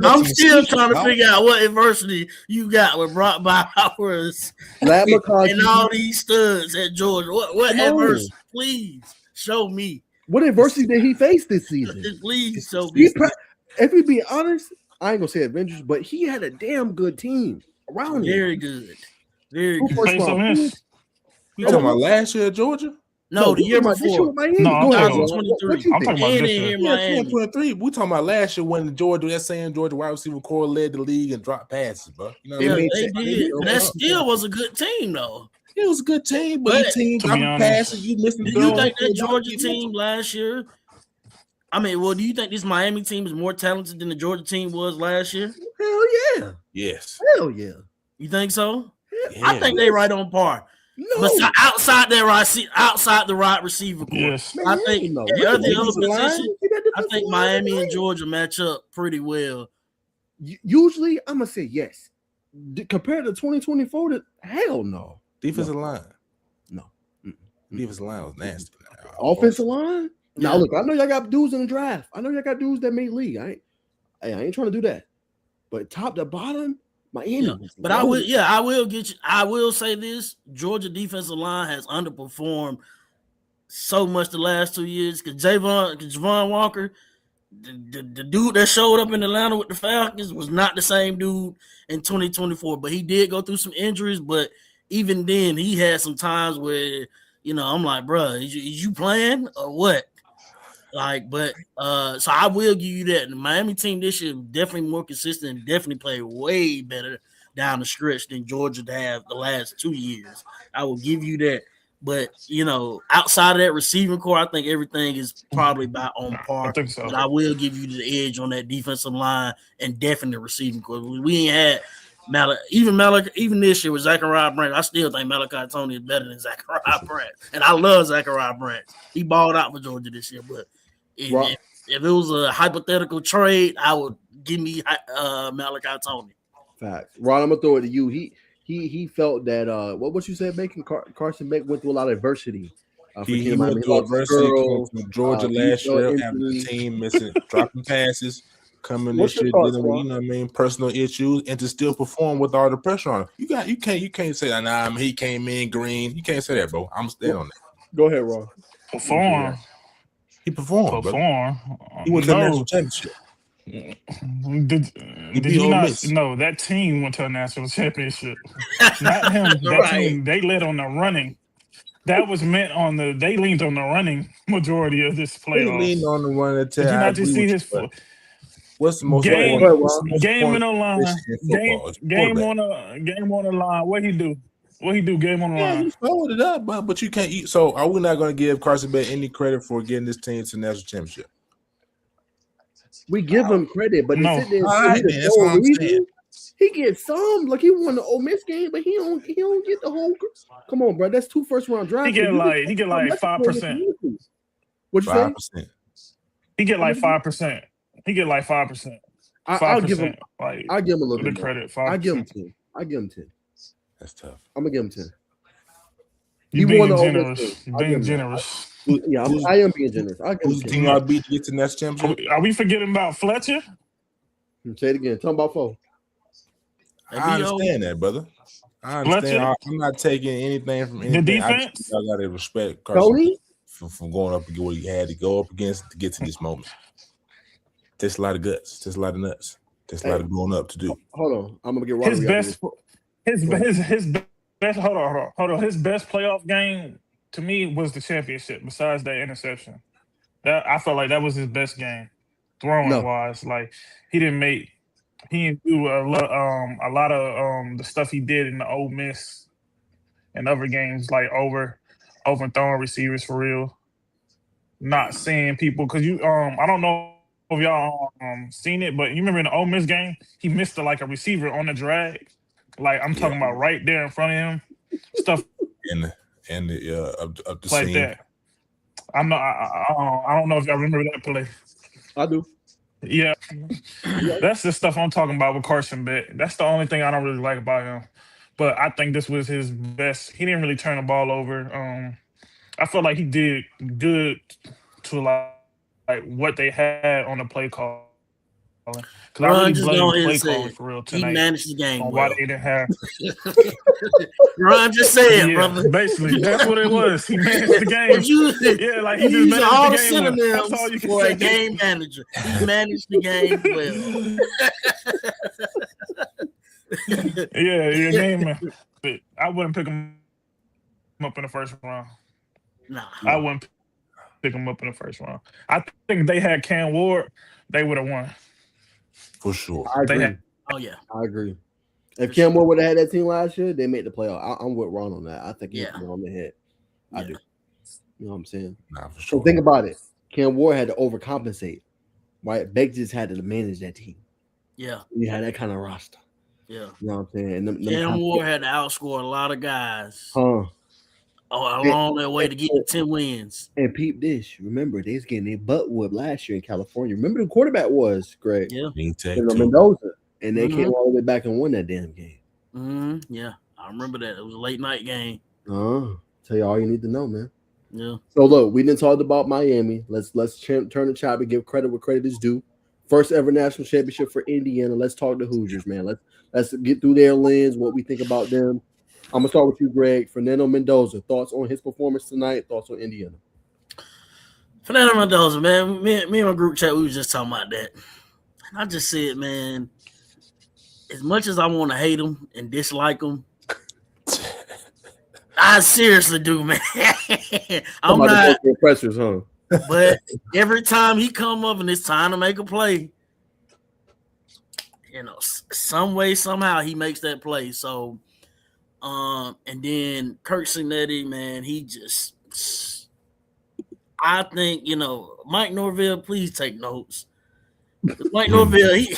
[SPEAKER 3] I'm still trying to figure out what adversity you got with Brock Bowers and all these studs at Georgia. What adversity? Please show me.
[SPEAKER 1] What adversity did he face this season?
[SPEAKER 3] Please show me.
[SPEAKER 1] If we be honest, I ain't gonna say Avengers, but he had a damn good team around him.
[SPEAKER 3] Very good. Very good.
[SPEAKER 2] You talking about last year at Georgia?
[SPEAKER 3] No, the year before.
[SPEAKER 4] No, I'm
[SPEAKER 3] 2023.
[SPEAKER 4] I'm talking about this year.
[SPEAKER 2] 2023. We talking about last year when Georgia wide receiver core led the league and dropped passes, bro. You know what I mean?
[SPEAKER 3] They did. That still was a good team, though.
[SPEAKER 2] It was a good team, but the team dropping passes. You listen.
[SPEAKER 3] Do you think that Georgia team last year? I mean, well, do you think this Miami team is more talented than the Georgia team was last year?
[SPEAKER 1] Hell yeah.
[SPEAKER 2] Yes.
[SPEAKER 1] Hell yeah.
[SPEAKER 3] You think so?
[SPEAKER 2] Yeah.
[SPEAKER 3] I think they right on par.
[SPEAKER 1] No.
[SPEAKER 3] But outside the right receiver core.
[SPEAKER 4] Yes.
[SPEAKER 3] I think the other position, I think Miami and Georgia match up pretty well.
[SPEAKER 1] Usually, I'm gonna say yes. Compared to 2024, hell no.
[SPEAKER 2] Defensive line.
[SPEAKER 1] No.
[SPEAKER 2] Defensive line was nasty.
[SPEAKER 1] Offensive line? Now look, I know y'all got dudes in the draft. I know y'all got dudes that made league. I ain't trying to do that. But top to bottom, Miami.
[SPEAKER 3] But I will get you. I will say this: Georgia defensive line has underperformed so much the last 2 years because Javon Walker, the dude that showed up in Atlanta with the Falcons, was not the same dude in 2024. But he did go through some injuries. But even then, he had some times where I'm like, bro, is you playing or what? So I will give you that. The Miami team this year definitely more consistent and definitely played way better down the stretch than Georgia have the last 2 years. I will give you that. But, outside of that receiving core, I think everything is probably about on par.
[SPEAKER 4] I think so.
[SPEAKER 3] But I will give you the edge on that defensive line and definitely the receiving core. We ain't had even this year with Zachariah Brandt, I still think Malachi Tony is better than Zachariah Brandt. And I love Zachariah Brandt. He balled out for Georgia this year, but if it was a hypothetical trade, I would give me Malachi Tony.
[SPEAKER 1] Facts. Ron, I'm gonna throw it to you. He felt that what you said, Bacon Carson Beck went through a lot of adversity.
[SPEAKER 2] He went through adversity from Georgia last year, having the team missing, dropping passes. coming
[SPEAKER 1] What's
[SPEAKER 2] this
[SPEAKER 1] your
[SPEAKER 2] year
[SPEAKER 1] thoughts,
[SPEAKER 2] dealing with,
[SPEAKER 1] Ron?
[SPEAKER 2] you know what I mean, personal issues, and to still perform with all the pressure on him. You can't say that. Nah, he came in green. You can't say that, bro. I'm staying on that.
[SPEAKER 1] Go ahead, Ron.
[SPEAKER 4] Perform.
[SPEAKER 2] He performed, bro.
[SPEAKER 4] Perform.
[SPEAKER 2] He went to the national
[SPEAKER 4] No.
[SPEAKER 2] championship.
[SPEAKER 4] Did
[SPEAKER 2] beat
[SPEAKER 4] you
[SPEAKER 2] Ole
[SPEAKER 4] not?
[SPEAKER 2] Miss.
[SPEAKER 4] No, that team went to a national championship. Not him. That
[SPEAKER 3] Right.
[SPEAKER 4] team, they led on the running. That was meant on the. They leaned on the running majority of this
[SPEAKER 2] He leaned
[SPEAKER 4] playoffs.
[SPEAKER 2] on the one that
[SPEAKER 4] Did you
[SPEAKER 2] I
[SPEAKER 4] not just
[SPEAKER 2] agree
[SPEAKER 4] see
[SPEAKER 2] with
[SPEAKER 4] his
[SPEAKER 2] you, but what's the most
[SPEAKER 4] game?
[SPEAKER 1] Go ahead,
[SPEAKER 2] important? What's the most
[SPEAKER 4] Game in
[SPEAKER 2] important
[SPEAKER 4] the line.
[SPEAKER 2] position in football? It's
[SPEAKER 4] Game
[SPEAKER 2] quarterback.
[SPEAKER 4] on the line. What he do? What he do? Game on the
[SPEAKER 2] Yeah,
[SPEAKER 4] line.
[SPEAKER 2] he followed it up, but you can't eat. So are we not going to give Carson Beck any credit for getting this team to the national championship?
[SPEAKER 1] We give him credit, but
[SPEAKER 4] No.
[SPEAKER 1] to sit there and
[SPEAKER 2] All
[SPEAKER 1] say
[SPEAKER 2] right,
[SPEAKER 1] he the
[SPEAKER 2] then. That's
[SPEAKER 1] sole
[SPEAKER 2] what I'm
[SPEAKER 1] reason,
[SPEAKER 2] saying.
[SPEAKER 1] he gets some. Like he won the Ole Miss game, but he don't get the whole. Come on, bro. That's 2 first-round draft.
[SPEAKER 4] He get like 5%.
[SPEAKER 1] What'd you say?
[SPEAKER 2] 5%.
[SPEAKER 4] He get like 5%. He get like 5%.
[SPEAKER 1] I'll give him.
[SPEAKER 4] 5%. Like
[SPEAKER 1] I'll give him a little
[SPEAKER 4] the
[SPEAKER 1] bit more.
[SPEAKER 4] credit. 5%.
[SPEAKER 1] I give him 10. I give him 10.
[SPEAKER 2] That's tough.
[SPEAKER 1] I'm gonna give him 10.
[SPEAKER 4] You
[SPEAKER 1] He won
[SPEAKER 4] being
[SPEAKER 1] the Ole Miss
[SPEAKER 4] generous.
[SPEAKER 1] game.
[SPEAKER 4] You
[SPEAKER 1] I'll give
[SPEAKER 4] being
[SPEAKER 1] him that.
[SPEAKER 4] generous.
[SPEAKER 1] Yeah, I am being generous. I'll give him
[SPEAKER 2] Who's the
[SPEAKER 1] 10.
[SPEAKER 2] team y'all beat to get to the national championship?
[SPEAKER 4] Are we forgetting about Fletcher?
[SPEAKER 1] Say it again. Talking about 4.
[SPEAKER 2] I understand that, brother. I understand.
[SPEAKER 4] Fletcher?
[SPEAKER 2] I'm not taking anything from anything.
[SPEAKER 4] The defense?
[SPEAKER 2] I gotta respect Carson
[SPEAKER 1] Tony?
[SPEAKER 2] from going up against what he had to go up against to get to this moment. Takes a lot of guts. Takes a lot of nuts. Takes a lot of growing up to do.
[SPEAKER 1] Hold on. I'm gonna get Ron.
[SPEAKER 4] His best hold on. His best playoff game to me was the championship, besides that interception. That I felt like that was his best game, throwing wise. Like he didn't do a lot of the stuff he did in the Ole Miss and other games, like overthrowing receivers for real. Not seeing people because I don't know if y'all seen it, but you remember in the Ole Miss game, he missed a receiver on the drag. Like I'm talking about right there in front of him, stuff
[SPEAKER 2] and the up the
[SPEAKER 4] like
[SPEAKER 2] seam.
[SPEAKER 4] that. I don't know if y'all remember that play.
[SPEAKER 1] I do.
[SPEAKER 4] Yeah, that's the stuff I'm talking about with Carson Beck. That's the only thing I don't really like about him. But I think this was his best. He didn't really turn the ball over. I felt like he did good to like what they had on the play call. Because I really blame the play calling for real tonight.
[SPEAKER 3] He managed the game
[SPEAKER 4] on
[SPEAKER 3] well.
[SPEAKER 4] why they didn't have.
[SPEAKER 3] Ron just said, brother.
[SPEAKER 4] Basically, that's what it was. He managed the game. Like he just managed
[SPEAKER 3] all
[SPEAKER 4] the
[SPEAKER 3] the
[SPEAKER 4] game.
[SPEAKER 3] synonyms
[SPEAKER 4] That's all you can
[SPEAKER 3] for
[SPEAKER 4] say.
[SPEAKER 3] a game manager. He managed the game well.
[SPEAKER 4] Game man. But I wouldn't pick him up in the first round.
[SPEAKER 3] Nah.
[SPEAKER 4] I wouldn't pick him up in the first round. I think if they had Cam Ward, they would have won.
[SPEAKER 2] For sure.
[SPEAKER 1] I agree. I agree. If Cam Ward would have had that team last year, they made the playoff. I'm with Ron on that. I think he's on the head. I do. You know what I'm saying?
[SPEAKER 2] Nah, for sure.
[SPEAKER 1] So think about it. Cam Ward had to overcompensate, right? Beck just had to manage that team.
[SPEAKER 3] Yeah.
[SPEAKER 1] He had that kind of roster.
[SPEAKER 3] Yeah.
[SPEAKER 1] You know what I'm saying? And
[SPEAKER 3] Cam Ward had to outscore a lot of guys along their way to get the 10 wins.
[SPEAKER 1] And peep this. Remember, they was getting their butt whooped last year in California. Remember the quarterback was, Greg?
[SPEAKER 3] Yeah.
[SPEAKER 1] Mendoza. And they came all the way back and won that damn game.
[SPEAKER 3] Yeah. I remember that. It was a late night game.
[SPEAKER 1] Tell you all you need to know, man.
[SPEAKER 3] Yeah.
[SPEAKER 1] So look, we didn't talk about Miami. Let's turn the chop and give credit where credit is due. First ever national championship for Indiana. Let's talk the Hoosiers, man. Let's get through their lens, what we think about them. I'm gonna start with you, Greg. Fernando Mendoza. Thoughts on his performance tonight? Thoughts on Indiana?
[SPEAKER 3] Fernando Mendoza, man. Me and my group chat, we was just talking about that. And I just said, man, as much as I want to hate him and dislike him, I seriously do, man. I'm not
[SPEAKER 1] pressures, huh?
[SPEAKER 3] But every time he come up and it's time to make a play, some way, somehow he makes that play. So, and then Kirk Cinetti, man, he just, I think, Mike Norvell, please take notes. Mike Norvell, he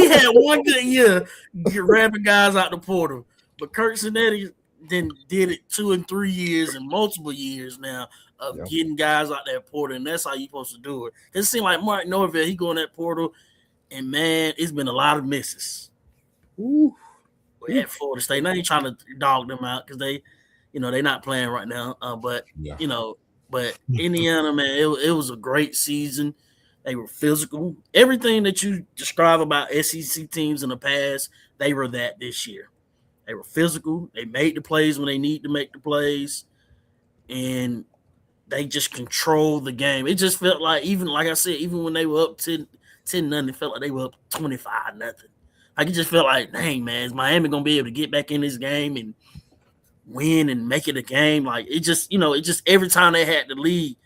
[SPEAKER 3] had one good year grabbing guys out the portal, but Kirk Cinetti then did it 2 and 3 years and multiple years now of getting guys out that portal, and that's how you're supposed to do it. It seemed like Mike Norvell, he go in that portal, and man, it's been a lot of misses. At Florida State, now he's trying to dog them out because they, they're not playing right now. But Indiana, man, it was a great season. They were physical. Everything that you describe about SEC teams in the past, they were that this year. They were physical. They made the plays when they need to make the plays. And they just controlled the game. It just felt like, even like I said, even when they were up 10-0, it felt like they were up 25-0. Like, it just felt like, dang, man, is Miami going to be able to get back in this game and win and make it a game? Like, it just every time they had the lead,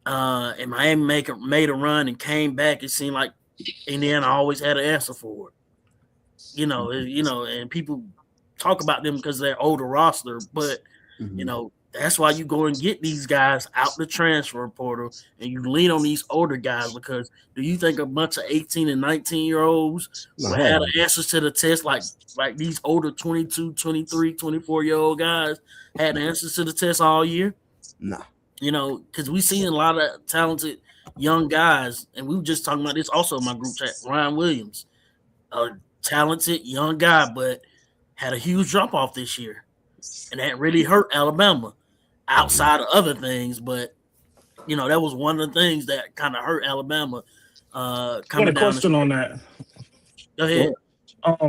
[SPEAKER 3] and Miami made a run and came back, it seemed like Indiana always had an answer for it. And people talk about them because they're older roster, but that's why you go and get these guys out the transfer portal and you lean on these older guys, because do you think a bunch of 18 and 19-year-olds will have the answers to the test like these older 22, 23, 24-year-old guys had the answers to the test all year?
[SPEAKER 1] No.
[SPEAKER 3] Because we seen a lot of talented young guys, and we were just talking about this also in my group chat. Ryan Williams, a talented young guy, but had a huge drop-off this year, and that really hurt Alabama. Outside of other things, but that was one of the things that kind of hurt Alabama.
[SPEAKER 4] Got a question on that.
[SPEAKER 3] Go ahead.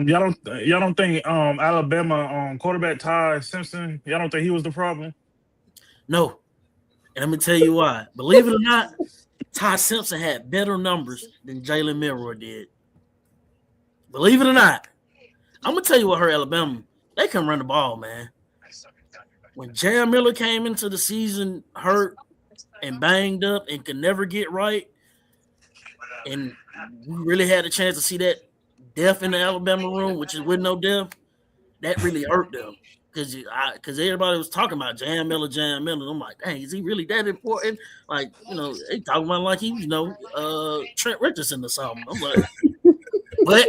[SPEAKER 4] Y'all don't think Alabama quarterback Ty Simpson? Y'all don't think he was the problem?
[SPEAKER 3] No, and let me tell you why. Believe it or not, Ty Simpson had better numbers than Jalen Milroy did. Believe it or not, I'm gonna tell you what hurt Alabama. They couldn't run the ball, man. When J.R. Miller came into the season hurt and banged up and could never get right, and we really had a chance to see that depth in the Alabama room, which is with no depth, that really hurt them. Because everybody was talking about J.R. Miller. I'm like, dang, is he really that important? Like, they talking about like he, Trent Richardson or something. I'm like, but,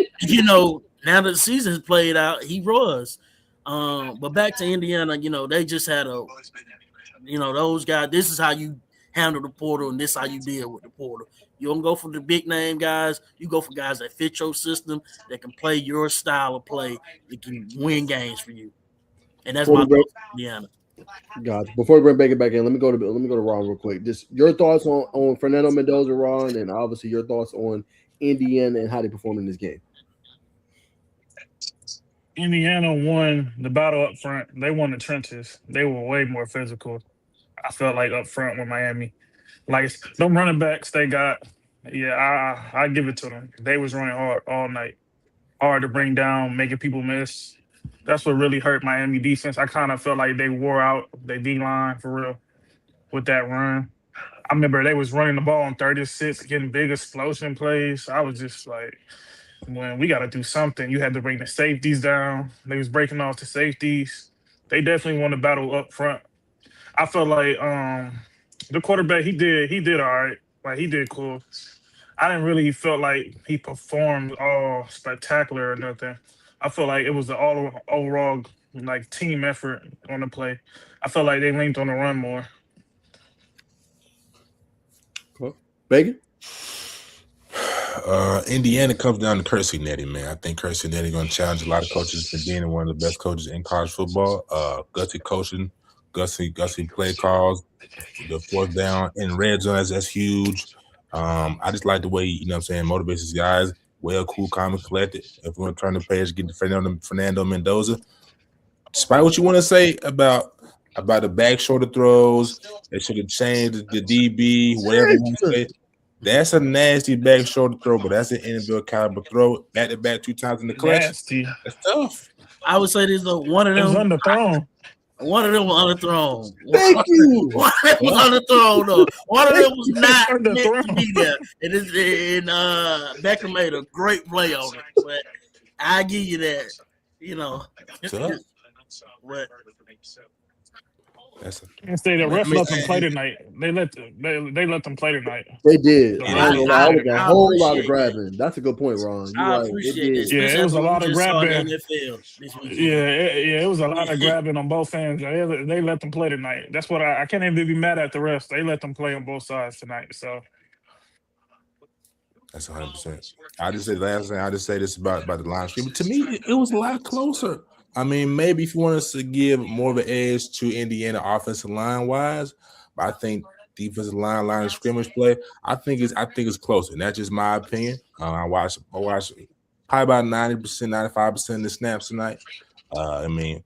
[SPEAKER 3] now that the season's played out, he was. But back to Indiana, they just had those guys. This is how you handle the portal, and this is how you deal with the portal. You don't go for the big name guys. You go for guys that fit your system, that can play your style of play, that can win games for you. And that's my thoughts on Indiana.
[SPEAKER 1] Gotcha. Before we bring Baker back in, let me go to Ron real quick. Just your thoughts on Fernando Mendoza, Ron, and obviously your thoughts on Indiana and how they perform in this game.
[SPEAKER 4] Indiana won the battle up front. They won the trenches. They were way more physical, I felt like, up front with Miami. Like, them running backs they got, I give it to them. They was running hard all night. Hard to bring down, making people miss. That's what really hurt Miami defense. I kind of felt like they wore out their D-line for real with that run. I remember they was running the ball on 36, getting big explosion plays. I was just like, when we got to do something, you had to bring the safeties down. They was breaking off the safeties. They definitely won the battle up front. I felt like the quarterback, he did all right. Like, he did cool. I didn't really feel like he performed all spectacular or nothing. I felt like it was the overall like team effort on the play. I felt like they leaned on the run more.
[SPEAKER 1] Cool. Bacon?
[SPEAKER 2] Indiana comes down to Curt Cignetti, man. I think Curt Cignetti going to challenge a lot of coaches for being one of the best coaches in college football. Gutsy coaching, gutsy play calls, the fourth down in red zone, that's huge. I just like the way, motivates his guys. Well, cool, calm, and collected. If we want to turn the page, get to Fernando Mendoza. Despite what you want to say about the back shoulder throws, they should have changed the DB, whatever you want to say. That's a nasty back shoulder throw, but that's an NFL caliber throw. Back to back 2 times in the clutch.
[SPEAKER 4] Nasty.
[SPEAKER 2] That's tough.
[SPEAKER 3] I would say this is one of them.
[SPEAKER 4] It was underthrown.
[SPEAKER 3] One of them was underthrown.
[SPEAKER 1] Thank you.
[SPEAKER 3] One of them was underthrown, though. One of them was not meant to be there. And Becker made a great play on it. But I give you that.
[SPEAKER 2] Tough.
[SPEAKER 3] But
[SPEAKER 4] And say the refs let them play tonight. They let them play tonight.
[SPEAKER 1] They did.
[SPEAKER 3] Yeah,
[SPEAKER 1] I was a whole lot of
[SPEAKER 3] appreciate
[SPEAKER 1] grabbing. That's a good point, Ron. You're
[SPEAKER 3] I
[SPEAKER 1] right.
[SPEAKER 3] appreciate it.
[SPEAKER 4] Yeah, it was a lot of grabbing.
[SPEAKER 3] Yeah,
[SPEAKER 4] It was a lot of grabbing on both ends. They let them play tonight. That's what I can't even be mad at the refs. They let them play on both sides tonight. So
[SPEAKER 2] that's 100%. I just say last thing. I just say this about the line stream. But to me, it was a lot closer. I mean, maybe if you want us to give more of an edge to Indiana offensive line wise, but I think defensive line of scrimmage play, I think it's close, and that's just my opinion. I watched probably about 90%, 95% of the snaps tonight. I mean,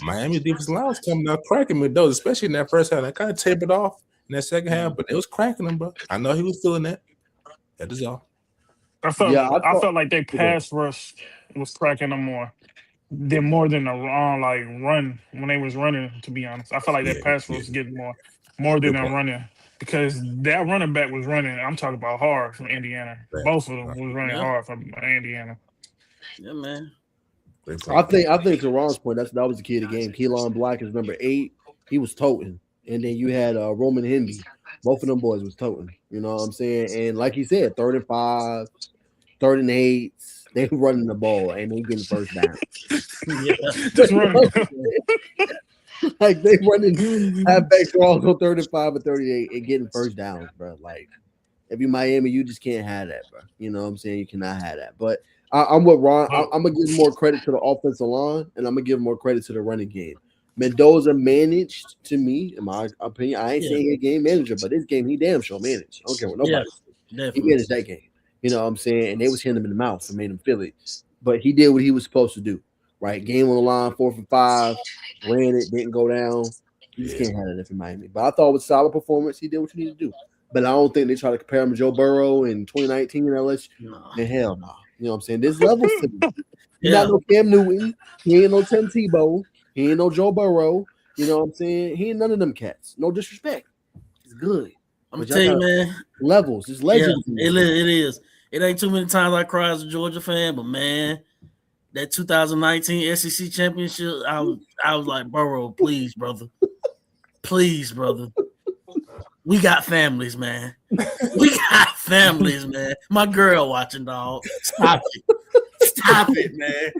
[SPEAKER 2] Miami defensive line was coming out cracking me those, especially in that first half. They kind of tapered off in that second half, but it was cracking them, bro. I know he was feeling that. That is all.
[SPEAKER 4] I felt like they pass rush was cracking them more than the run when they was running. To be honest, I felt like that pass rush was getting more than them running because that running back was running. I'm talking about hard from Indiana. Right. Both of them was running hard from Indiana.
[SPEAKER 3] Yeah, man.
[SPEAKER 1] I think to Ron's point, that was the key of the game. Keelan Black is number 8. He was toting, and then you had Roman Hindy. Both of them boys was toting. You know what I'm saying? And like he said, 3rd and 5, 3rd and 8. They running the ball and they getting first down.
[SPEAKER 4] Just running.
[SPEAKER 1] Like they running halfback draws on 3rd and 5 and 38 and getting first downs, bro. Like if you Miami, you just can't have that, bro. You know what I'm saying? You cannot have that. But I'm with Ron. I'm gonna give more credit to the offensive line, and I'm gonna give more credit to the running game. Mendoza managed, to me, in my opinion. I ain't saying he a game manager, but this game he damn sure managed. I don't care what nobody says. He managed that game. You know what I'm saying? And they was hitting him in the mouth and made him feel it. But he did what he was supposed to do. Right? Game on the line, 4 for 5, ran it, didn't go down. You just can't have that for Miami. But I thought it was a solid performance. He did what you need to do. But I don't think they try to compare him to Joe Burrow in 2019 LSU. And hell no. You know what I'm saying? There's levels to me. He's not no Cam Newton. He ain't no Tim Tebow. He ain't no Joe Burrow. You know what I'm saying? He ain't none of them cats. No disrespect. He's good.
[SPEAKER 3] I'm gonna tell you, man.
[SPEAKER 1] Levels. It's legends.
[SPEAKER 3] Yeah, it is. It ain't too many times I cry as a Georgia fan, but man, that 2019 SEC championship, I was like, Burrow, please, brother. Please, brother. We got families, man. We got families, man. My girl watching, dog. Stop it. Stop it, man.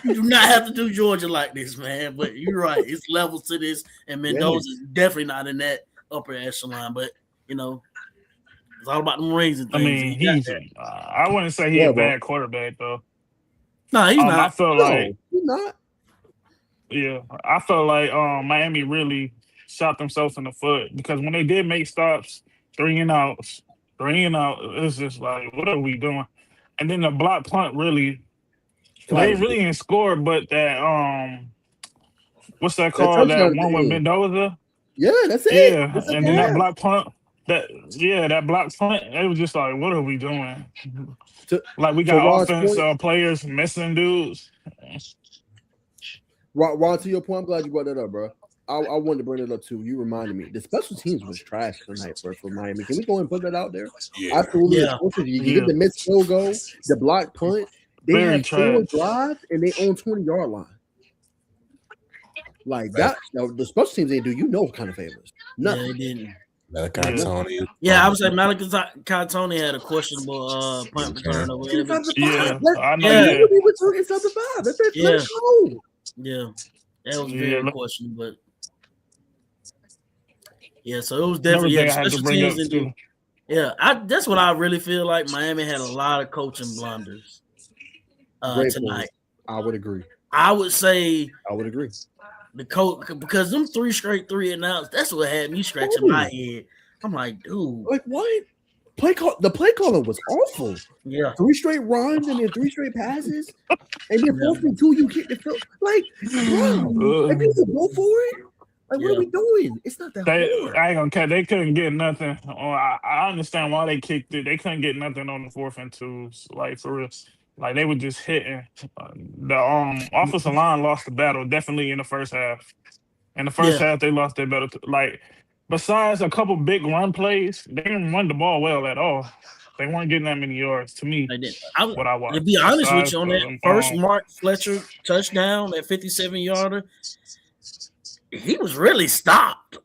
[SPEAKER 3] You do not have to do Georgia like this, man. But you're right. It's levels to this, and Mendoza is definitely not in that upper echelon. But, you know, it's all about the rings and things.
[SPEAKER 4] I mean, I wouldn't say he's a bad quarterback, though.
[SPEAKER 3] No, he's not.
[SPEAKER 4] I feel like
[SPEAKER 1] he's not.
[SPEAKER 4] Yeah, I felt like Miami really shot themselves in the foot because when they did make stops, 3 and outs, it's just like, what are we doing? And then the block punt really, they really didn't score, but that what's that called? That one with Mendoza.
[SPEAKER 1] Yeah, that's it.
[SPEAKER 4] Yeah, and then that block punt. That block punt. It was just like, what are we doing? Like we got offense players missing dudes.
[SPEAKER 1] Ron, to your point, I'm glad you brought that up, bro. I wanted to bring it up too. You reminded me. The special teams was trash tonight for Miami. Can we go and put that out there?
[SPEAKER 2] Yeah.
[SPEAKER 1] Absolutely. Yeah. You get the missed field goal, the block punt. They had 4 drives and they own 20-yard line. Like that. Now, the special teams ain't do what kind of favors. Nothing.
[SPEAKER 3] Yeah, they didn't.
[SPEAKER 2] Malachi Tony.
[SPEAKER 3] Yeah, I would say Malachi Tony had a questionable punt return over there.
[SPEAKER 4] Yeah, I know.
[SPEAKER 1] Yeah. He returned inside the 5. That's it. Let's go.
[SPEAKER 3] Yeah, that was very questionable, but yeah, so it was definitely special teams and do. Yeah, that's what I really feel like. Miami had a lot of coaching blunders tonight.
[SPEAKER 1] I would agree.
[SPEAKER 3] I would
[SPEAKER 1] agree.
[SPEAKER 3] The coach, because them 3 straight 3 and outs, that's what had me scratching my head. I'm like, dude,
[SPEAKER 1] like what? The play calling was awful.
[SPEAKER 3] Yeah,
[SPEAKER 1] 3 straight runs and then 3 straight passes, and then 4th and 2 you kick the field. Like, bro, if you go for it, like what are we doing? It's not that hard.
[SPEAKER 4] I ain't gonna catch. They couldn't get nothing. I understand why they kicked it. They couldn't get nothing on the 4th and 2s. Like for real. Like they were just hitting. The offensive line lost the battle definitely in the first half. In the first half, they lost their battle. Like besides a couple big run plays, they didn't run the ball well at all. They weren't getting that many yards to me. What I watched.
[SPEAKER 3] To be honest with you, on that first Mark Fletcher touchdown, that 57-yarder, he was really stopped,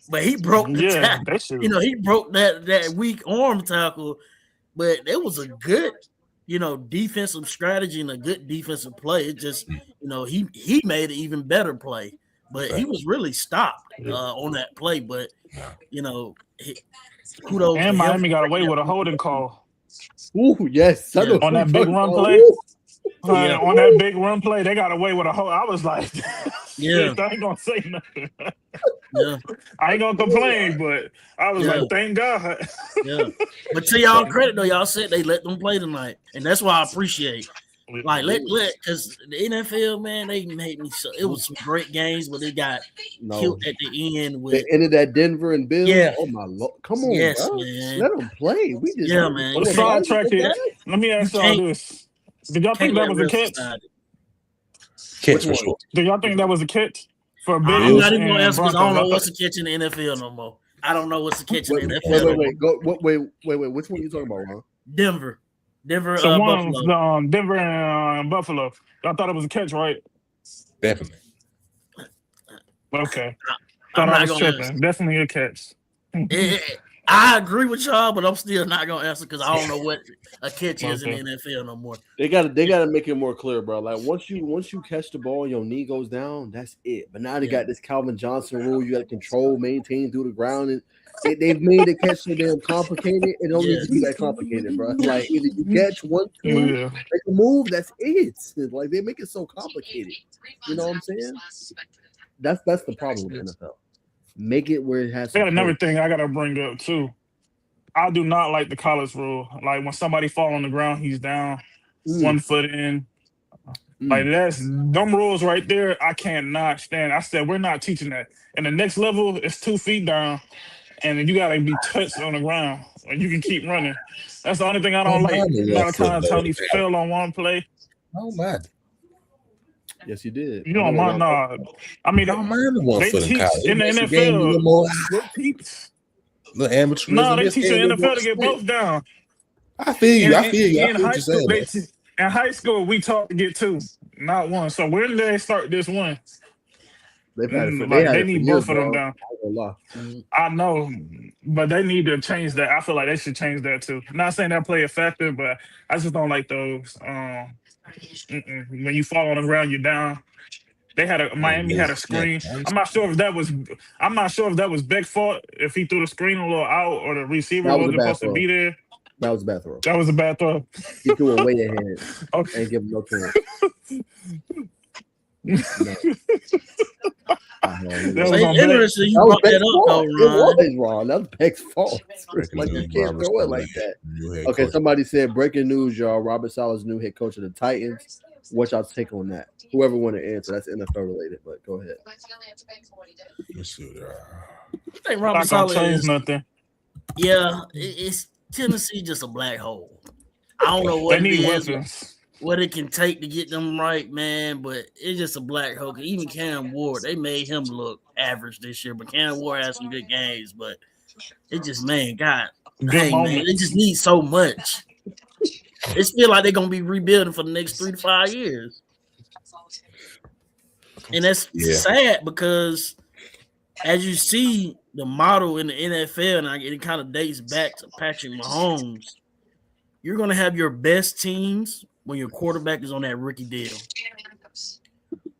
[SPEAKER 3] but he broke the tackle. He broke that weak arm tackle, but it was a good. Defensive strategy and a good defensive play. It just, he made an even better play, but he was really stopped on that play. But, kudos.
[SPEAKER 4] And Miami got away with a holding call.
[SPEAKER 1] Ooh, yes.
[SPEAKER 4] On that big run play. On that big run play, they got away with a hold. I was like,
[SPEAKER 3] Yeah.
[SPEAKER 4] I ain't gonna say nothing.
[SPEAKER 3] Yeah.
[SPEAKER 4] I ain't gonna complain, but I was
[SPEAKER 3] Yeah.
[SPEAKER 4] like, thank God.
[SPEAKER 3] Yeah. But to y'all credit though, y'all said they let them play tonight. And that's why I appreciate. Like let because the NFL, man, they made me so it was some great games, but they got killed at the end with
[SPEAKER 1] the end of that Denver and Bills.
[SPEAKER 3] Yeah.
[SPEAKER 1] Oh my Lord. Come on,
[SPEAKER 3] Yes,
[SPEAKER 1] bro.
[SPEAKER 3] man.
[SPEAKER 1] Let them play. We just
[SPEAKER 3] man.
[SPEAKER 4] To sidetrack it, let me ask y'all this. Did y'all think that was a catch?
[SPEAKER 2] Catch for sure.
[SPEAKER 4] Do y'all think that was a catch for
[SPEAKER 3] I'm
[SPEAKER 4] Bills
[SPEAKER 3] not even gonna
[SPEAKER 4] and
[SPEAKER 3] answer because I don't know
[SPEAKER 4] Broncos?
[SPEAKER 3] what's a catch in the NFL no more. I don't know what's a catch in the NFL.
[SPEAKER 1] Wait. Which one are you talking about, Ron?
[SPEAKER 3] Denver,
[SPEAKER 4] So one,
[SPEAKER 3] Buffalo.
[SPEAKER 4] Denver and Buffalo. Y'all thought it was a catch, right?
[SPEAKER 2] Definitely.
[SPEAKER 4] Okay.
[SPEAKER 3] I'm
[SPEAKER 4] Thought I
[SPEAKER 3] not
[SPEAKER 4] was
[SPEAKER 3] gonna
[SPEAKER 4] tripping.
[SPEAKER 3] answer.
[SPEAKER 4] Definitely a catch.
[SPEAKER 3] I agree with y'all, but I'm still not gonna answer because I don't know what a catch is in the NFL no more.
[SPEAKER 1] They gotta make it more clear, bro. Like once you catch the ball, your knee goes down, that's it. But now they got this Calvin Johnson rule. You got to control, maintain through the ground, and they've made the catch so damn complicated. It don't need to be that complicated, bro. Like either you catch 1, 2, make a move. That's it. Like they make it so complicated. You know what I'm saying? That's the problem with NFL. Make it where it has.
[SPEAKER 4] I got another thing I gotta bring up too. I do not like the college rule. Like when somebody fall on the ground, he's down, 1 foot in. Like that's them rules right there. I cannot stand. I said we're not teaching that. And the next level is 2 feet down, and then you gotta be touched on the ground, and you can keep running. That's the only thing I don't like. Malachi Tony fell on one play.
[SPEAKER 2] Oh my.
[SPEAKER 1] Yes, you did.
[SPEAKER 4] You don't mind? Nah, I mean they teach in the NFL. They teach.
[SPEAKER 2] The amateurism.
[SPEAKER 4] No, they teach in the NFL to get both down.
[SPEAKER 2] I feel you. I feel you.
[SPEAKER 4] In high school, in high school, we taught to get 2, not 1. So when did they start this one? They need both of them down. I know, but they need to change that. I feel like they should change that too. Not saying that play effective, but I just don't like those. When you fall on the ground, you're down. They had Miami had a screen. I'm not sure if that was Beck's fault if he threw the screen a little out or the receiver wasn't supposed to be there.
[SPEAKER 1] That was a bad throw.
[SPEAKER 4] That was a bad throw.
[SPEAKER 1] He threw it way ahead and give him no chance.
[SPEAKER 3] That was interesting. You brought that up, though, Ron.
[SPEAKER 1] It was wrong. That was Beck's fault. Like you can't throw it like that. Okay, somebody said breaking news, y'all. Robert Saleh's new head coach of the Titans. What's y'all take on that? Whoever want to answer, that's NFL related, but go ahead.
[SPEAKER 3] I think Robert Saleh is nothing. Yeah, it's Tennessee just a black hole. I don't know what it is, what it can take to get them right, man, but it's just a black hole. Even Cam Ward, they made him look average this year, but Cam Ward had some good games, but it just, man, God, dang, man, they just need so much. It feel like they're gonna be rebuilding for the next 3 to 5 years, and that's sad because, as you see, the model in the NFL, and it kind of dates back to Patrick Mahomes. You're gonna have your best teams when your quarterback is on that rookie deal.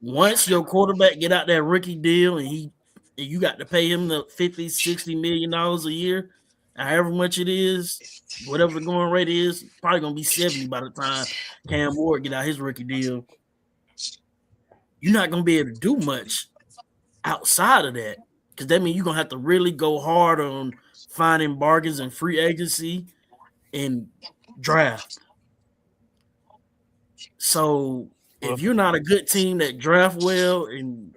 [SPEAKER 3] Once your quarterback get out that rookie deal, and you got to pay him the $50-60 million a year. However much it is, whatever the going rate is, probably gonna be 70 by the time Cam Ward get out his rookie deal. You're not gonna be able to do much outside of that, because that means you're gonna have to really go hard on finding bargains in free agency and draft. So if you're not a good team that draft well and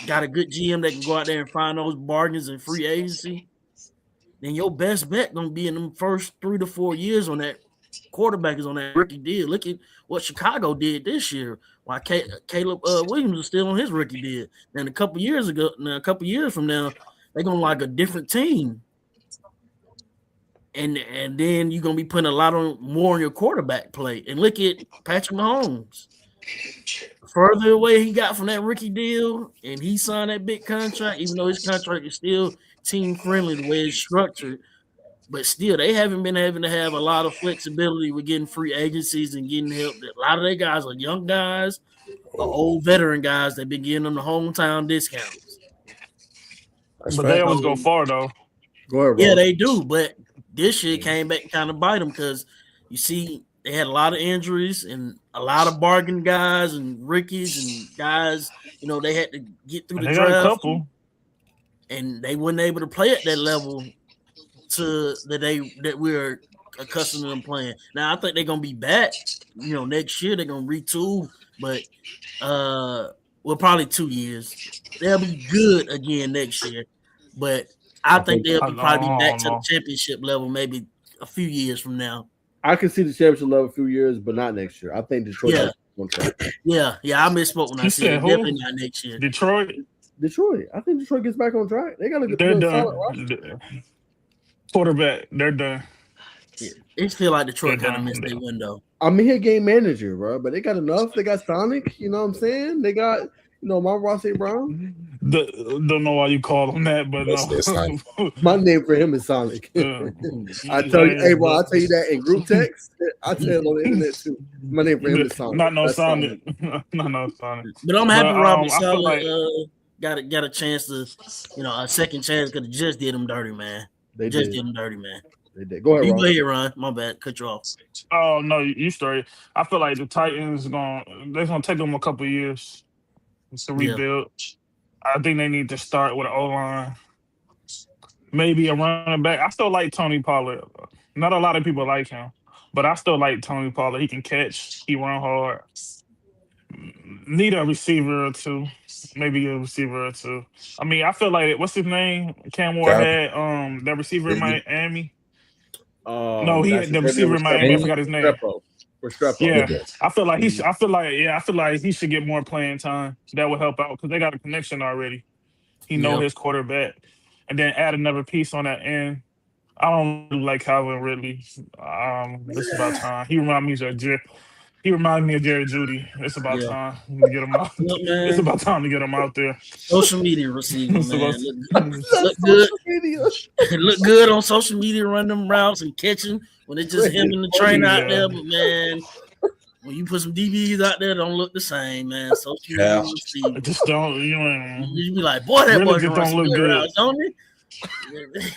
[SPEAKER 3] got a good GM that can go out there and find those bargains in free agency, then your best bet gonna be in them first 3 to 4 years on that quarterback is on that rookie deal. Look at what Chicago did this year. Why Caleb Williams is still on his rookie deal. Then a couple years from now, they're gonna like a different team. And then you're gonna be putting a lot more on your quarterback play. And look at Patrick Mahomes. Further away he got from that rookie deal, and he signed that big contract, even though his contract is still team friendly the way it's structured, but still they haven't been having to have a lot of flexibility with getting free agencies and getting help. A lot of their guys are young guys or old veteran guys that been getting them the hometown discounts.
[SPEAKER 4] But they always go far though.
[SPEAKER 1] Go ahead,
[SPEAKER 3] yeah, they do, but this shit came back and kind of bite them because you see they had a lot of injuries and a lot of bargain guys and rookies and guys. They had to get through the
[SPEAKER 4] They got a
[SPEAKER 3] draft,
[SPEAKER 4] couple.
[SPEAKER 3] and they weren't able to play at that level that we're accustomed to them playing. Now I think they're gonna be back. Next year they're gonna retool, but probably 2 years. They'll be good again next year, but I think they'll probably be back to the championship level maybe a few years from now.
[SPEAKER 1] I can see the championship level a few years, but not next year. I think Detroit has one track.
[SPEAKER 3] Yeah. I misspoke when I said definitely not next year.
[SPEAKER 4] Detroit.
[SPEAKER 1] I think Detroit gets back on track. They got a good
[SPEAKER 4] done. Quarterback, they're done.
[SPEAKER 3] Yeah. It feel like Detroit kind of missed their window.
[SPEAKER 1] I'm here game manager, bro, but they got enough. They got Sonic, you know what I'm saying? They got, my Ross A. Brown.
[SPEAKER 4] Don't know why you call him that, but no.
[SPEAKER 1] My name for him is Sonic. I tell you, hey, bro, I tell you that in group text. I tell you on the internet too. My name for him is Sonic.
[SPEAKER 4] Not no Sonic. No Sonic.
[SPEAKER 3] But I'm happy Robert Saleh got a chance to, a second chance because they just did him dirty, man. They did him dirty, man.
[SPEAKER 1] They did. Go ahead,
[SPEAKER 3] you go ahead, Ron. My bad. Cut you off.
[SPEAKER 4] Oh no, you straight. I feel like the Titans they're gonna take them a couple of years to rebuild. Yeah. I think they need to start with an O-line, maybe a running back. I still like Tony Pollard. Not a lot of people like him, but I still like Tony Pollard. He can catch. He run hard. Need a receiver or two. Maybe a receiver or two. I mean, I feel like what's his name? Cam Ward had that receiver in Miami. No, he had the receiver in Miami. I forgot his name.
[SPEAKER 1] Restrepo.
[SPEAKER 4] Yeah, I feel like he should get more playing time. That would help out because they got a connection already. He know his quarterback, and then add another piece on that end. I don't really like Calvin Ridley. It's about time. He reminds me of Jerry Jeudy. It's about time to get him out. It's about time to get him out there.
[SPEAKER 3] Social media receiver, man. Look good. Look good on social media, run them routes and catching when it's just him and the train out there. But man, when you put some DBs out there, don't look the same, man. Social media receiver.
[SPEAKER 4] Just don't.
[SPEAKER 3] You be like, boy, that
[SPEAKER 4] really
[SPEAKER 3] boy can run some good routes, don't he?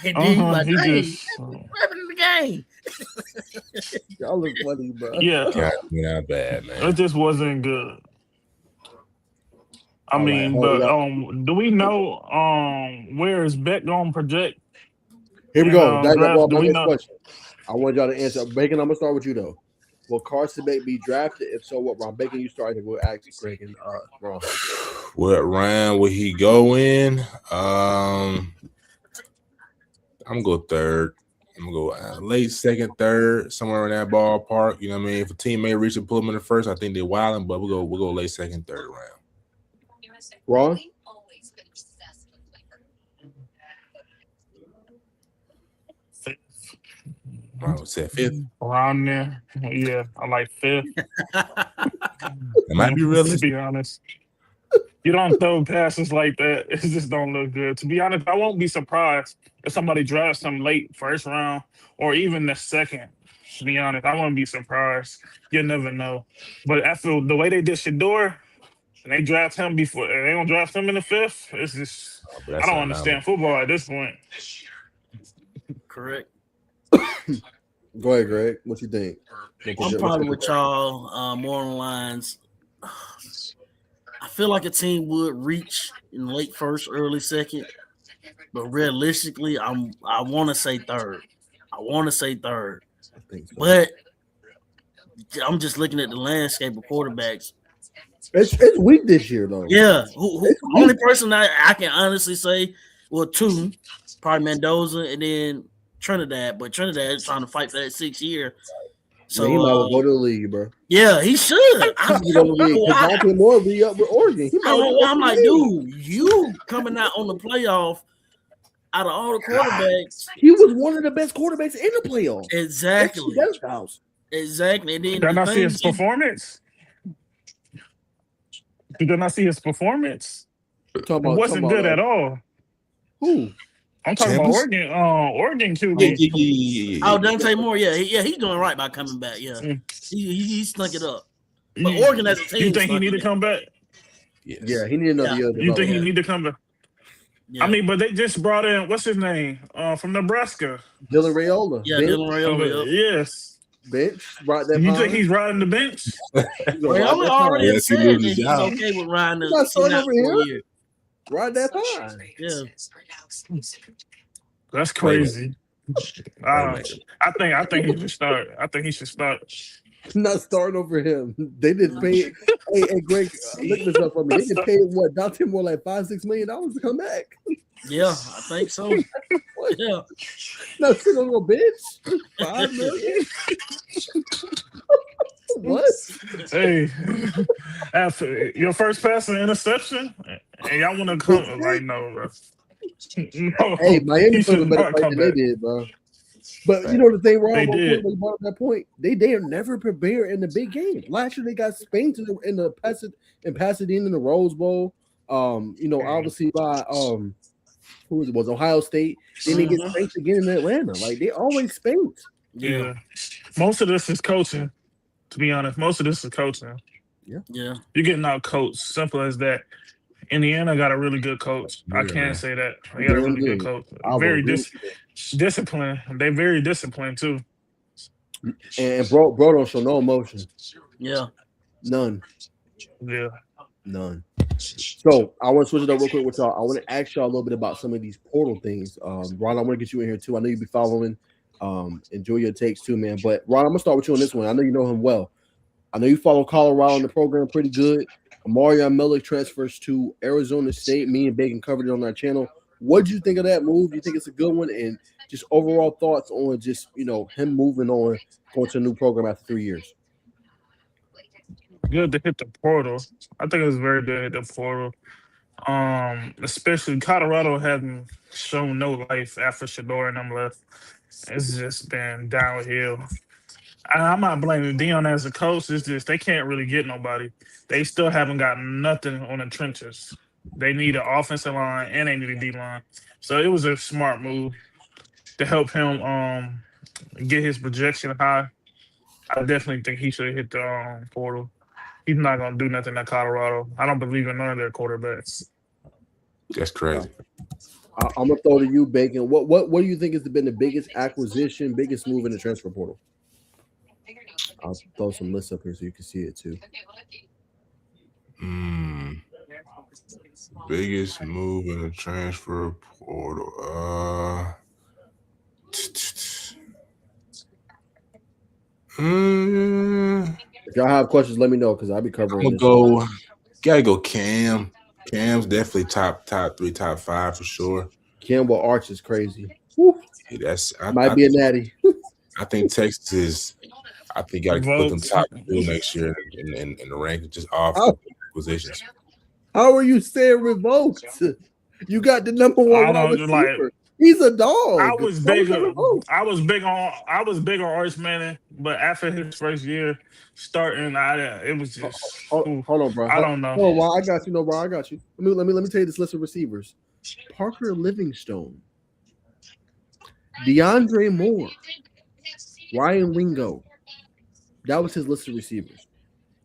[SPEAKER 3] And then you like, hey, what happened in the game?
[SPEAKER 1] Y'all look funny, bro.
[SPEAKER 4] Yeah,
[SPEAKER 2] not bad, man.
[SPEAKER 4] It just wasn't good. I mean, do we know where is Beck gonna project?
[SPEAKER 1] Here we go. That's my next question. I want y'all to answer. Bacon, I'm gonna start with you though. Will Carson Beck be drafted? If so, what round? Bacon, you started. We'll ask Greg and Ron.
[SPEAKER 2] What round will he go in? I'm gonna go third. I'm gonna go late second, third, somewhere in that ballpark. You know what I mean? If a team may reach and pull him in the first, I think they're wilding, but we'll go late second, third round.
[SPEAKER 1] Ron?
[SPEAKER 2] I would say fifth.
[SPEAKER 4] Around there. Yeah, I like fifth.
[SPEAKER 2] It might be realistic.
[SPEAKER 4] To be honest. You don't throw passes like that. It just don't look good. To be honest, I won't be surprised if somebody drafts him late first round or even the second. To be honest, I wouldn't be surprised. You never know. But I feel the way they did Shador, and they draft him before they don't draft him in the fifth. It's just I don't understand football at this point.
[SPEAKER 3] Correct.
[SPEAKER 1] Go ahead, Greg. What you think?
[SPEAKER 3] I'm probably with y'all more on the lines. I feel like a team would reach in late first, early second, but realistically, I want to say third. I think so. But I'm just looking at the landscape of quarterbacks.
[SPEAKER 1] It's weak this year, though.
[SPEAKER 3] Yeah, only person I can honestly say, well, two, probably Mendoza and then Trinidad. But Trinidad is trying to fight for that 6th year. So
[SPEAKER 1] he might well go to the league, bro.
[SPEAKER 3] Yeah, he should.
[SPEAKER 1] Dante Moore be up with Oregon.
[SPEAKER 3] I'm like, dude, you coming out on the playoff out of all the quarterbacks.
[SPEAKER 1] He was one of the best quarterbacks in the playoff.
[SPEAKER 3] Exactly. Exactly. And then
[SPEAKER 4] did I not see his performance? Did I not see his perforance? It wasn't good at all.
[SPEAKER 1] Who?
[SPEAKER 4] I'm talking about Oregon QB.
[SPEAKER 3] Oh, Dante Moore, he's doing right by coming back. Yeah, he snuck it up. But Oregon as a team,
[SPEAKER 4] you think he need to come back?
[SPEAKER 1] Yes. Yeah, he need another year.
[SPEAKER 4] You think he need to come back? Yeah. I mean, but they just brought in what's his name from Nebraska,
[SPEAKER 1] Dylan Raiola.
[SPEAKER 3] Yeah, Dylan Raiola.
[SPEAKER 4] Yes.
[SPEAKER 1] Bench, right there.
[SPEAKER 4] You think he's riding the bench?
[SPEAKER 3] Well, he already
[SPEAKER 2] Yes, he
[SPEAKER 3] said
[SPEAKER 2] loses
[SPEAKER 3] that
[SPEAKER 2] his
[SPEAKER 3] he's
[SPEAKER 2] job.
[SPEAKER 3] okay with riding
[SPEAKER 1] He's not
[SPEAKER 3] the
[SPEAKER 1] starting
[SPEAKER 3] out
[SPEAKER 1] over
[SPEAKER 3] for a
[SPEAKER 1] here.
[SPEAKER 3] year.
[SPEAKER 1] Right that pine.
[SPEAKER 3] Yeah.
[SPEAKER 4] That's crazy. I think he should start. I think he should start.
[SPEAKER 1] Not starting over him. They did pay. Hey, Greg, look this up for me. They did pay what? Dante more like $5-6 million to come back.
[SPEAKER 3] Yeah, I think so.
[SPEAKER 1] What?
[SPEAKER 3] Yeah.
[SPEAKER 1] No, sit on a bitch. $5 million. What?
[SPEAKER 4] Hey, after your first pass and interception, and y'all want to come like no, bro. No,
[SPEAKER 1] Hey, Miami
[SPEAKER 4] he
[SPEAKER 1] put
[SPEAKER 4] should
[SPEAKER 1] a better
[SPEAKER 4] not
[SPEAKER 1] fight
[SPEAKER 4] come
[SPEAKER 1] than they
[SPEAKER 4] back.
[SPEAKER 1] did, bro. But you know the thing, Ron,
[SPEAKER 4] They
[SPEAKER 1] real quick,
[SPEAKER 4] did.
[SPEAKER 1] when you brought up that point, they are never prepared in the big game. Last year they got spanked in Pasadena in the Rose Bowl. Obviously by who was Ohio State. Then they get spanked again in Atlanta. Like they always spanked.
[SPEAKER 4] Yeah. Most of this is coaching. To be honest, most of this is coaching.
[SPEAKER 3] Yeah.
[SPEAKER 4] You're getting out coached. Simple as that. Indiana got a really good coach. I can say that. They got a really good coach. Very disciplined. They're very disciplined too.
[SPEAKER 1] And bro don't show no emotion.
[SPEAKER 3] Yeah.
[SPEAKER 1] None.
[SPEAKER 4] Yeah.
[SPEAKER 1] None. So I want to switch it up real quick with y'all. I want to ask y'all a little bit about some of these portal things. Ron, I want to get you in here too. I know you be following. Enjoy your takes too, man. But Ron, I'm gonna start with you on this one. I know you know him well. I know you follow Colorado in the program pretty good. Amarion Miller transfers to Arizona State. Me and Bacon covered it on our channel. What do you think of that move? Do you think it's a good one? And just overall thoughts on just him moving on, going to a new program after 3 years.
[SPEAKER 4] Good to hit the portal. I think it was very good to hit the portal. Especially Colorado hasn't shown no life after Shador and them left. It's just been downhill. I'm not blaming Dion as a coach. It's just they can't really get nobody. They still haven't got nothing on the trenches. They need an offensive line and they need a D line. So it was a smart move to help him get his projection high. I definitely think he should hit the portal. He's not gonna do nothing at Colorado. I don't believe in none of their quarterbacks.
[SPEAKER 2] That's crazy.
[SPEAKER 1] I'm gonna throw to you, Bacon. What do you think has been the biggest acquisition, biggest move in the transfer portal? I'll throw some lists up here so you can see it too.
[SPEAKER 2] Biggest move in the transfer portal.
[SPEAKER 1] If y'all have questions, let me know because I'll be covering.
[SPEAKER 2] I'm gonna gotta go Cam. Cam's definitely top 3, top 5 for sure.
[SPEAKER 1] Campbell Arch is crazy. Woo.
[SPEAKER 2] Might
[SPEAKER 1] be a natty.
[SPEAKER 2] I think Texas is. I think got to put them top 2 next year in the rank, just off acquisitions.
[SPEAKER 1] How are you saying revoked? You got the number 1 wide receiver. He's a dog.
[SPEAKER 4] I was big on Arch Manning, but after his first year starting, it was just.
[SPEAKER 1] Hold on, bro.
[SPEAKER 4] I don't know.
[SPEAKER 1] Oh, well, I got you. No, bro, I got you. Let me tell you this list of receivers: Parker Livingstone, DeAndre Moore, Ryan Wingo. That was his list of receivers.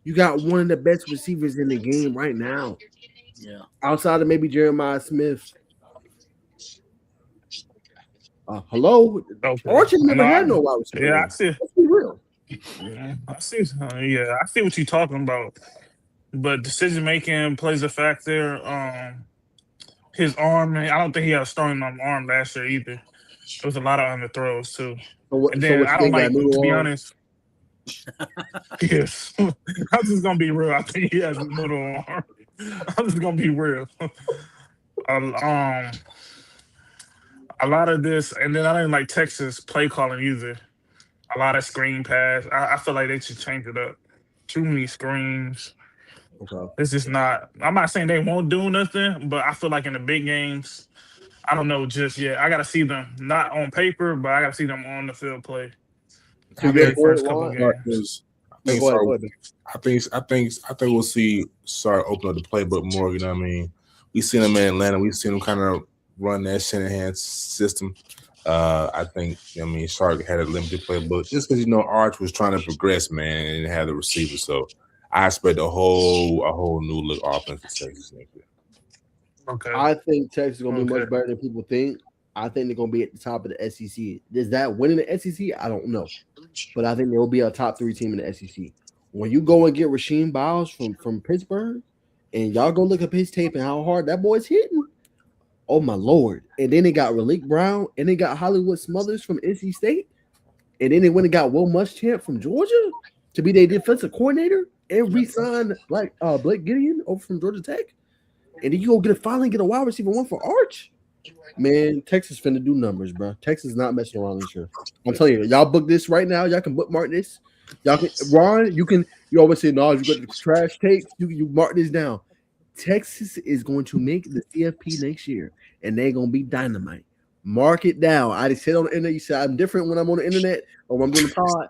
[SPEAKER 1] You got one of the best receivers in the game right now.
[SPEAKER 3] Yeah.
[SPEAKER 1] Outside of maybe Jeremiah Smith. Hello?
[SPEAKER 4] Okay.
[SPEAKER 1] Archie never had no wide receiver.
[SPEAKER 4] Yeah, I see.
[SPEAKER 1] Let's be real.
[SPEAKER 4] I see. Yeah, I see what you're talking about. But decision making plays a factor. His arm, I don't think he had a strong arm last year either. There was a lot of underthrows too. And then I don't like, to be honest. Yes, I'm just gonna be real. I think he has a little arm. I'm just gonna be real. A lot of this, and then I didn't like Texas play calling either. A lot of screen pass. I feel like they should change it up. Too many screens.
[SPEAKER 1] Okay.
[SPEAKER 4] It's just not. I'm not saying they won't do nothing, but I feel like in the big games, I don't know just yet. I gotta see them not on paper, but I gotta see them on the field play.
[SPEAKER 1] So
[SPEAKER 4] first couple games.
[SPEAKER 2] I think we'll see start open up the playbook more. You know what I mean? We seen them in Atlanta. We seen them kind of run that Shanahan system. I think Sark had a limited playbook just because Arch was trying to progress, man, and had the receiver. So I expect a whole new look offense for Texas next year.
[SPEAKER 4] Okay.
[SPEAKER 1] I think Texas is gonna be much better than people think. I think they're gonna be at the top of the SEC. Is that winning the SEC? I don't know. but I think they'll be a top 3 team in the SEC. When you go and get Rasheem Biles from Pittsburgh, and y'all go look up his tape and how hard that boy's hitting, oh my lord! And then they got Raleek Brown, and they got Hollywood Smothers from NC State, and then they went and got Will Muschamp from Georgia to be their defensive coordinator, and re-signed like Blake Gideon over from Georgia Tech, and then you go finally get a wide receiver one for Arch. Man, Texas finna do numbers, bro. Texas is not messing around this year. I'm telling you, y'all book this right now. Y'all can bookmark this. Y'all can, Ron, you always say, no, you got the trash tapes. You mark this down. Texas is going to make the CFP next year, and they're going to be dynamite. Mark it down. I just said on the internet, you said I'm different when I'm on the internet or when I'm doing the pod.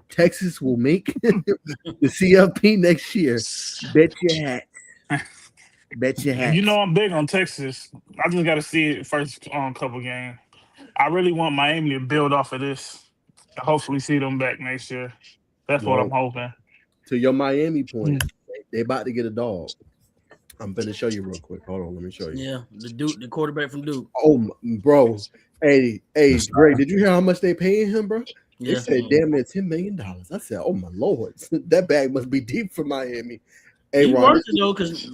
[SPEAKER 1] Texas will make the CFP next year. Bet your hat. Bet your hat.
[SPEAKER 4] You know I'm big on Texas. I just got to see it first on couple games. I really want Miami to build off of this. Hopefully see them back next year. That's what I'm hoping.
[SPEAKER 1] To your Miami point, they about to get a dog. I'm going to show you real quick. Hold on, let me show you.
[SPEAKER 3] Yeah, the quarterback from Duke.
[SPEAKER 1] Oh, bro. Hey, Greg, did you hear how much they paying him, bro? They said, damn near $10 million. I said, oh, my Lord. That bag must be deep for Miami. Hey,
[SPEAKER 3] he
[SPEAKER 1] Ron,
[SPEAKER 3] worked it, though, because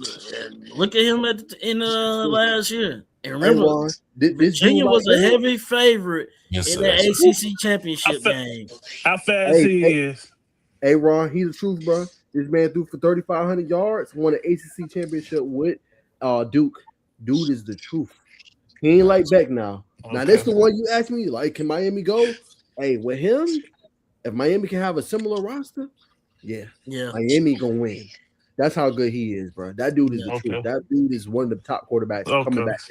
[SPEAKER 3] look at him in last year. And remember,
[SPEAKER 1] Ron,
[SPEAKER 3] Virginia was a heavy favorite in the ACC championship game.
[SPEAKER 4] How fast he is.
[SPEAKER 1] Hey, Ron, he's the truth, bro. This man threw for 3,500 yards, won an ACC championship with Duke. Dude is the truth. He ain't like Beck now. Okay. Now, that's the one you asked me, like, can Miami go? Hey, with him, if Miami can have a similar roster, yeah. Miami gonna win. That's how good he is, bro. That dude is the truth. That dude is one of the top quarterbacks coming back next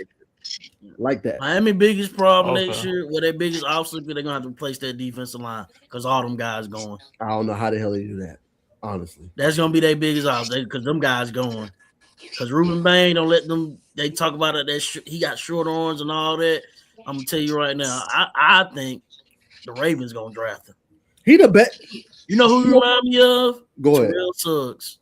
[SPEAKER 1] year. Like that.
[SPEAKER 3] Miami biggest problem next year, their biggest obstacle, they're gonna have to replace their defensive line because all them guys going.
[SPEAKER 1] I don't know how the hell they do that, honestly.
[SPEAKER 3] That's gonna be their biggest obstacle because them guys going. Because Ruben Bain don't let them. They talk about it that he got short arms and all that. I'm gonna tell you right now. I think the Ravens gonna draft him.
[SPEAKER 1] He the best.
[SPEAKER 3] You know who he remind me of?
[SPEAKER 1] Go ahead.
[SPEAKER 3] Terrell Suggs.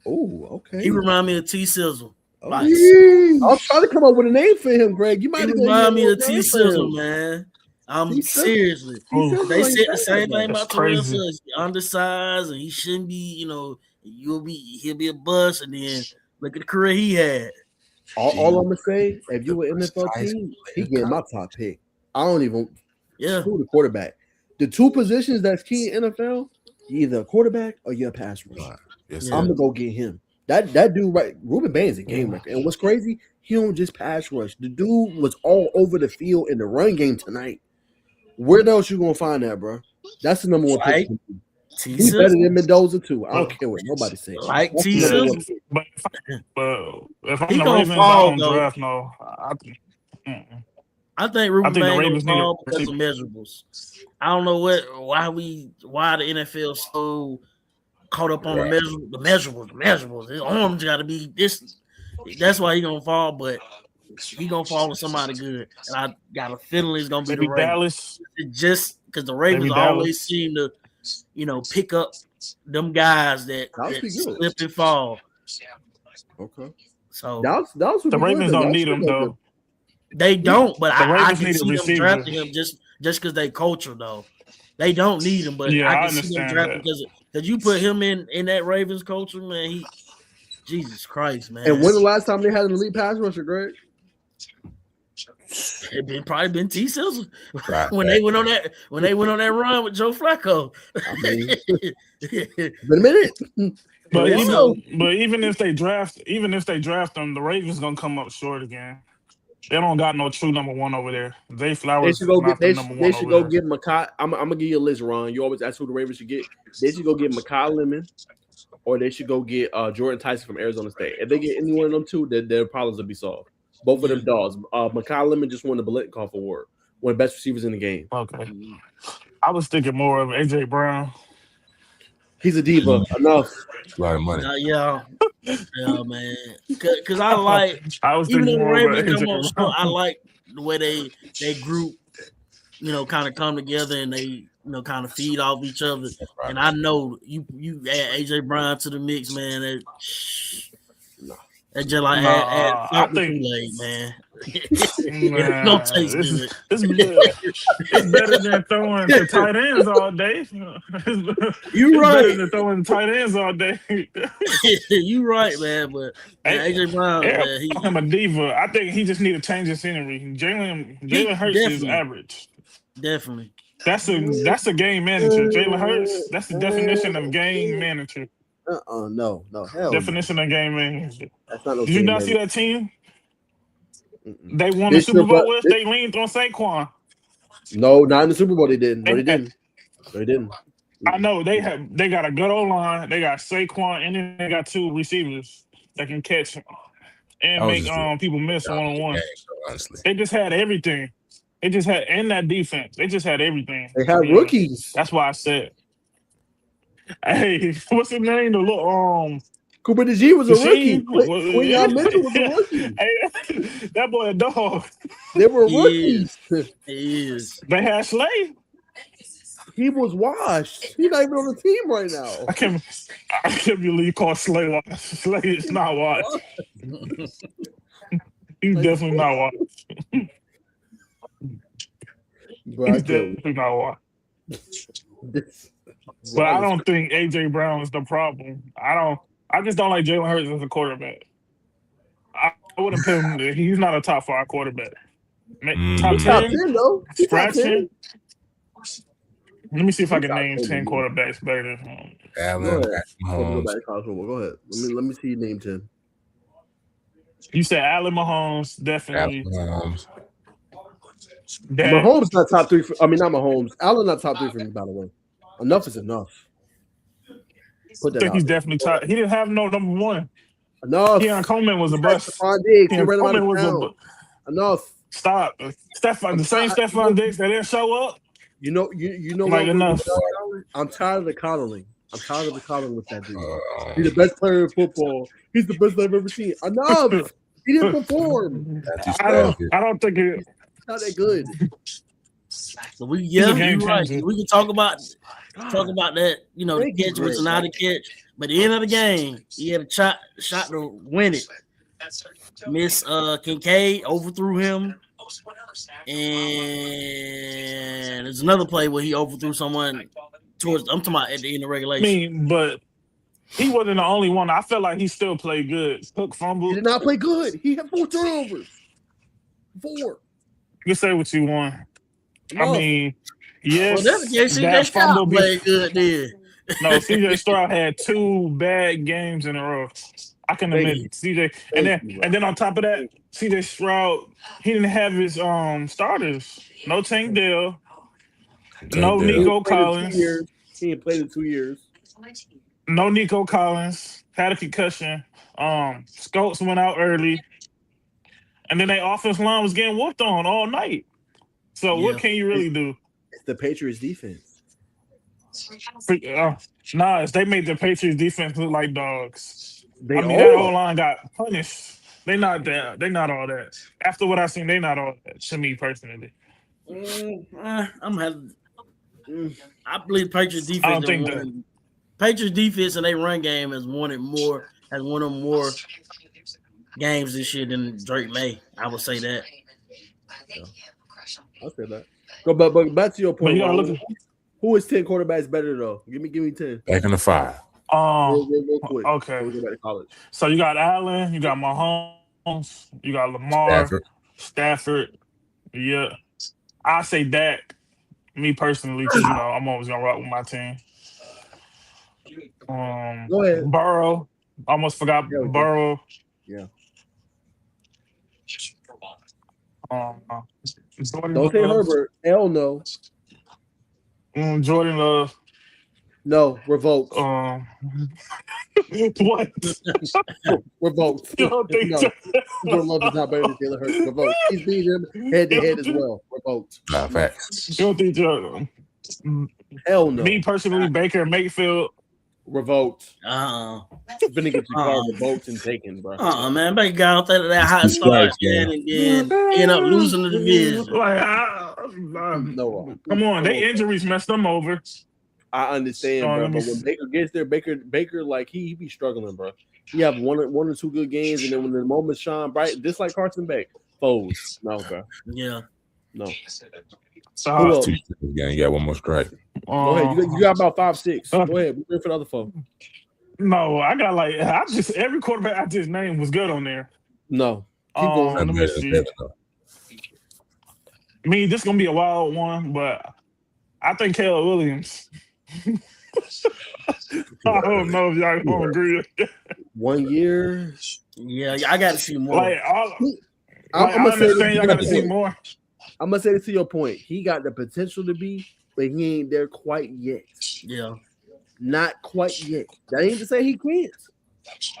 [SPEAKER 1] Oh, okay.
[SPEAKER 3] He remind me of T Sizzle.
[SPEAKER 1] Oh, I was trying to come up with a name for him, Greg. You might
[SPEAKER 3] remind me of T Sizzle, man. I'm seriously. They said the same thing about Terrell Suggs. He undersized and he shouldn't be. He'll be a bust, and then look at the career he had.
[SPEAKER 1] All I'm gonna say, if you were NFL team, he getting my top pick. I don't even. Who the quarterback? The two positions that's key in NFL, you're either a quarterback or you're a pass rusher. Yes, I'm gonna go get him. That dude, right? Ruben Bain's a game record. And what's crazy, he don't just pass rush. The dude was all over the field in the run game tonight. Where else you gonna find that, bro? That's the number one pick. He's better than Mendoza too. I don't care what nobody says.
[SPEAKER 3] Like T-Sizzle.
[SPEAKER 4] But if I'm the Ravens, I don't draft no.
[SPEAKER 3] I think Ruben Bain gonna fall because of measurables. I don't know why the NFL so caught up on the measurables. His arms got to be this. That's why he gonna fall, but he gonna fall with somebody good. And I got a feeling it's gonna be the Ravens. Just because the Ravens always seem to, pick up them guys that slip and fall.
[SPEAKER 1] Okay.
[SPEAKER 3] So
[SPEAKER 4] the Ravens don't need them though.
[SPEAKER 3] They don't, but I can see them drafting him just because they culture though. They don't need him, but I can see them drafting because you put him in that Ravens culture, man. Jesus Christ, man.
[SPEAKER 1] And when the last time they had an elite pass rusher, Greg?
[SPEAKER 3] It probably been T Sizzle when they went on that run with Joe Flacco.
[SPEAKER 1] I mean, it's been a minute.
[SPEAKER 4] But even if they draft them, the Ravens gonna come up short again. They don't got no true number one over there. Zay Flowers.
[SPEAKER 1] They should go get Makai. I'm gonna give you a list, Ron. You always ask who the Ravens should get. They should go get Makai Lemon, or they should go get Jordan Tyson from Arizona State. If they get any one of them two, their problems will be solved. Both of them dogs. Makai Lemon just won the Biletnikoff Award, one of the best receivers in the game.
[SPEAKER 4] Okay. I was thinking more of AJ Brown.
[SPEAKER 1] He's a diva. Enough.
[SPEAKER 2] A lot of money.
[SPEAKER 3] Yeah, man. Because I like, even though the Ravens, I like the way they group, kind of come together and they, kind of feed off each other. Right. And I know you add AJ Brown to the mix, man. That's just like add Kool-Aid, man. It don't taste good.
[SPEAKER 4] It's better than throwing to tight ends all day.
[SPEAKER 3] You
[SPEAKER 4] It's better
[SPEAKER 3] right.
[SPEAKER 4] than throwing tight ends all day.
[SPEAKER 3] You right, man. But man, AJ Brown, man,
[SPEAKER 4] call him a diva. I think he just need to change his scenery. Jalen Hurts is average.
[SPEAKER 3] Definitely.
[SPEAKER 4] That's a game manager. Jalen Hurts, that's the definition of game manager.
[SPEAKER 1] No, hell
[SPEAKER 4] definition
[SPEAKER 1] no.
[SPEAKER 4] of game manager.
[SPEAKER 1] That's not no.
[SPEAKER 4] Did you not see that team? They won the Super Bowl with. They leaned on Saquon.
[SPEAKER 1] No, not in the Super Bowl. They didn't. No, they didn't.
[SPEAKER 4] I know they got a good O line. They got Saquon, and then they got 2 receivers that can catch and make people miss one-on-one.
[SPEAKER 2] Honestly,
[SPEAKER 4] They just had everything. They just had in that defense. They just had everything.
[SPEAKER 1] They had rookies.
[SPEAKER 4] That's why I said, "Hey, what's his name? The little
[SPEAKER 1] Cooper DeG was a rookie. Quinyon Mitchell was a rookie.
[SPEAKER 4] Hey, that boy a dog.
[SPEAKER 1] They were rookies.
[SPEAKER 3] He is.
[SPEAKER 4] They had Slay.
[SPEAKER 1] He was washed. He's not even on the team right now.
[SPEAKER 4] I can't believe you call Slay washed. Slay is not washed. He's definitely not washed.
[SPEAKER 1] Bro,
[SPEAKER 4] He's definitely not washed. But I don't think AJ Brown is the problem. I just don't like Jalen Hurts as a quarterback. I wouldn't put him. He's not a top 5 quarterback. Top 10
[SPEAKER 1] though.
[SPEAKER 4] Scratch him. Let me see if I can name 10 quarterbacks better than him.
[SPEAKER 2] Allen,
[SPEAKER 1] Go ahead. Let me see you name 10.
[SPEAKER 4] You said Allen, Mahomes, definitely.
[SPEAKER 2] Mahomes.
[SPEAKER 1] Mahomes not top 3. Not Mahomes. Allen not top 3 for me, by the way. Enough is enough.
[SPEAKER 4] I think he's definitely top. He didn't have no number 1.
[SPEAKER 1] Enough.
[SPEAKER 4] Keon Coleman was a bust.
[SPEAKER 1] Keon Coleman was a enough.
[SPEAKER 4] Stop. The same Stephon Diggs that didn't show up.
[SPEAKER 1] You know
[SPEAKER 4] like
[SPEAKER 1] what?
[SPEAKER 4] Enough.
[SPEAKER 1] I'm tired of the coddling. I'm tired of the coddling with that dude. He's the best player in football. He's the best I've ever seen. Enough. He didn't perform.
[SPEAKER 4] I don't think
[SPEAKER 1] it's not that good.
[SPEAKER 3] So you're right. We can talk about that. The catch was not a catch, but at the end of the game, he had a shot to win it. Miss Kincaid overthrew him, and there's another play where he overthrew someone I'm talking about at the end of regulation.
[SPEAKER 4] But he wasn't the only one. I felt like he still played good. Hook fumble.
[SPEAKER 1] He did not play good. He had 4 turnovers. 4.
[SPEAKER 4] You can say what you want.
[SPEAKER 1] No.
[SPEAKER 4] Yes.
[SPEAKER 3] Well, that fumble played good then.
[SPEAKER 4] No, CJ Stroud had 2 bad games in a row. I can admit it. CJ, and then on top of that, CJ Stroud, he didn't have his starters. No Tank Dell. No Nico Collins.
[SPEAKER 1] He ain't played in 2 years.
[SPEAKER 4] No Nico Collins. Had a concussion. Scopes went out early. And then their offensive line was getting whooped on all night. So what can you really do?
[SPEAKER 1] It's the Patriots defense.
[SPEAKER 4] They made the Patriots defense look like dogs.
[SPEAKER 1] That
[SPEAKER 4] whole line got punished. They not that. They not all that. After what I seen, they not all that. To me personally,
[SPEAKER 3] I believe Patriots defense. I don't think that Patriots defense and they run game has won more games this year than Drake May. I would say that.
[SPEAKER 1] Yeah. I'll say that. But back to your point. Who is 10 quarterbacks better though? Give me 10.
[SPEAKER 2] Back in the 5.
[SPEAKER 1] Real quick.
[SPEAKER 4] Okay.
[SPEAKER 1] We'll go back to college.
[SPEAKER 4] So you got Allen, you got Mahomes, you got Lamar, Stafford. Yeah, I say Dak. Me personally, because I'm always gonna rock with my team.
[SPEAKER 1] Go ahead.
[SPEAKER 4] Burrow. Almost forgot Burrow.
[SPEAKER 1] Yeah.
[SPEAKER 4] Don't
[SPEAKER 1] say Herbert. Hell no.
[SPEAKER 4] Jordan Love.
[SPEAKER 1] No, revoked.
[SPEAKER 4] What?
[SPEAKER 1] Revoked.
[SPEAKER 4] You don't think
[SPEAKER 1] no. Jordan Love is not better than Jalen Hurts. Revoked. He's beat him head to head as well. Revoked.
[SPEAKER 2] Nah, facts.
[SPEAKER 4] You don't think Jordan?
[SPEAKER 1] Hell no.
[SPEAKER 4] Me personally, Baker Mayfield.
[SPEAKER 1] Revoked. Finna get your car revoked and taken, bro.
[SPEAKER 3] Man, Baker got out there that hot start and then end up losing the division.
[SPEAKER 1] No.
[SPEAKER 4] Come on, they injuries messed them over.
[SPEAKER 1] I understand, bro. But when Baker gets there, Baker like he be struggling, bro. He have one or 2 good games, and then when the moments shine bright, just like Carson Beck, Foles. No, bro.
[SPEAKER 3] Yeah.
[SPEAKER 1] No.
[SPEAKER 4] So,
[SPEAKER 1] Who else?
[SPEAKER 2] You got one more strike.
[SPEAKER 1] Go ahead. You got about 5, 6. Go ahead. We're waiting for the other 4.
[SPEAKER 4] No, I got every quarterback I just named was good on there.
[SPEAKER 1] No. Keep going.
[SPEAKER 4] Let me see. I mean, this is gonna be a wild one, but I think Caleb Williams. I don't know if y'all gonna agree.
[SPEAKER 1] 1 year.
[SPEAKER 3] Yeah, I got to see more.
[SPEAKER 4] Like,
[SPEAKER 1] I'm gonna say
[SPEAKER 4] y'all got to see more.
[SPEAKER 1] I'm gonna say this to your point. He got the potential to be, but he ain't there quite yet.
[SPEAKER 3] Yeah,
[SPEAKER 1] not quite yet. That ain't to say he can't,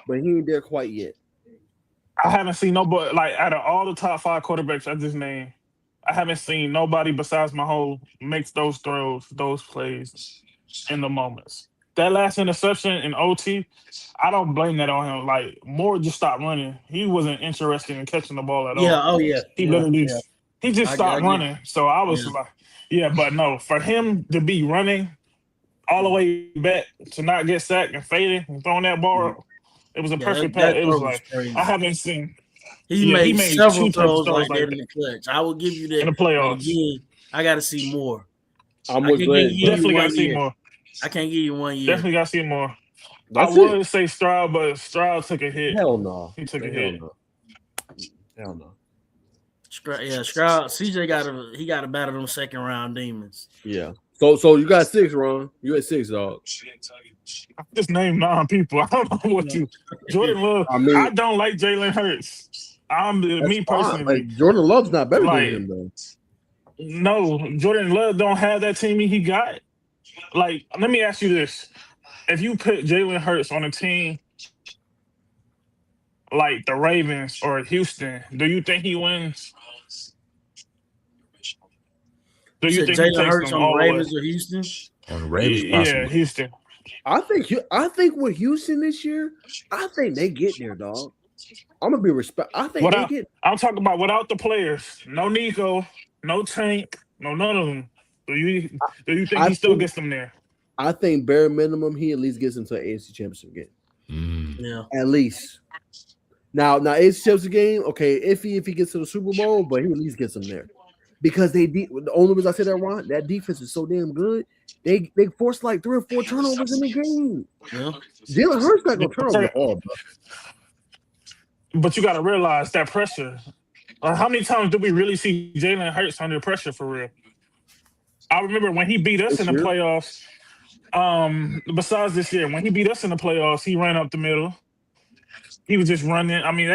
[SPEAKER 1] but he ain't there quite yet.
[SPEAKER 4] I haven't seen nobody like out of all the top 5 quarterbacks I just named. I haven't seen nobody besides Mahomes makes those throws, those plays in the moments. That last interception in OT, I don't blame that on him. Like, Moore just stopped running. He wasn't interested in catching the ball at all.
[SPEAKER 3] Yeah, oh yeah.
[SPEAKER 4] He literally he just stopped running. So I was like, but no, for him to be running all the way back to not get sacked and fading and throwing that ball, it was a perfect pass. It was like
[SPEAKER 3] crazy.
[SPEAKER 4] I haven't seen.
[SPEAKER 3] He made several
[SPEAKER 4] 2
[SPEAKER 3] throws
[SPEAKER 4] touch
[SPEAKER 3] like that in the clutch. I will give you that
[SPEAKER 4] in the playoffs.
[SPEAKER 3] Again, I got to see more.
[SPEAKER 1] I'm with Glenn.
[SPEAKER 4] Definitely got to see more.
[SPEAKER 3] I can't give you 1 year.
[SPEAKER 4] Definitely got to see more.
[SPEAKER 1] That's
[SPEAKER 4] I would say Stroud, but Stroud took a hit.
[SPEAKER 1] Hell no.
[SPEAKER 4] He took a hit.
[SPEAKER 1] No. Hell no.
[SPEAKER 3] Stroud. CJ got to battle them second round demons.
[SPEAKER 1] Yeah. So you got 6, Ron. You at 6, dog.
[SPEAKER 4] I just named 9 people. I don't know what you. Jordan Love. I don't like Jalen Hurts. Me personally.
[SPEAKER 1] Like, Jordan Love's not better than him though.
[SPEAKER 4] No, Jordan Love don't have that team he got. Like, let me ask you this: if you put Jalen Hurts on a team like the Ravens or Houston, do you think he wins? Do you think
[SPEAKER 3] Jalen Hurts on the Ravens or Houston?
[SPEAKER 2] On the Ravens, possibly.
[SPEAKER 4] Yeah, Houston.
[SPEAKER 1] I think with Houston this year, I think they get there, dog. I'm gonna be respect. I think they get.
[SPEAKER 4] I'm talking about without the players. No Nico, no Tank, no none of them. Do you think he still gets them there?
[SPEAKER 1] I think bare minimum he at least gets into an AFC Championship game.
[SPEAKER 3] Yeah,
[SPEAKER 1] at least. Now AFC Championship game, okay, if he gets to the Super Bowl, but he at least gets them there. Because the only reason I say that, Ron, that defense is so damn good. They forced like 3 or 4 turnovers in the game.
[SPEAKER 3] Yeah.
[SPEAKER 1] Jalen Hurts not gonna turn over the ball, bro.
[SPEAKER 4] But you got to realize that pressure. How many times do we really see Jalen Hurts under pressure for real? I remember when he beat us in the playoffs. Besides this year, when he beat us in the playoffs, he ran up the middle. He was just running. I mean,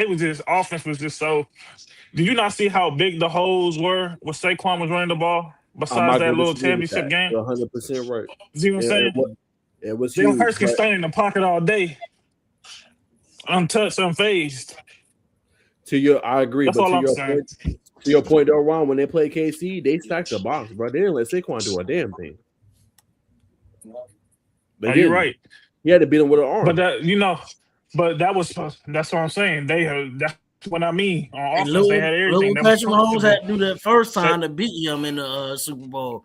[SPEAKER 4] offense was just so. Did you not see how big the holes were when Saquon was running the ball? Besides that little championship game,
[SPEAKER 1] 100% right.
[SPEAKER 4] See what I'm saying?
[SPEAKER 1] It was
[SPEAKER 4] Jalen Hurts can stay in the pocket all day, untouched, unfazed.
[SPEAKER 1] I agree.
[SPEAKER 4] That's all I'm saying.
[SPEAKER 1] To your point, though, Ron, when they played KC, they stacked the box, bro. They didn't let Saquon do a damn thing.
[SPEAKER 4] You're right.
[SPEAKER 1] He had to beat him with an arm.
[SPEAKER 4] But that's what I'm saying. That's what I mean. On offense, they had everything.
[SPEAKER 3] Patrick Mahomes had to do that first time to beat him in the Super Bowl.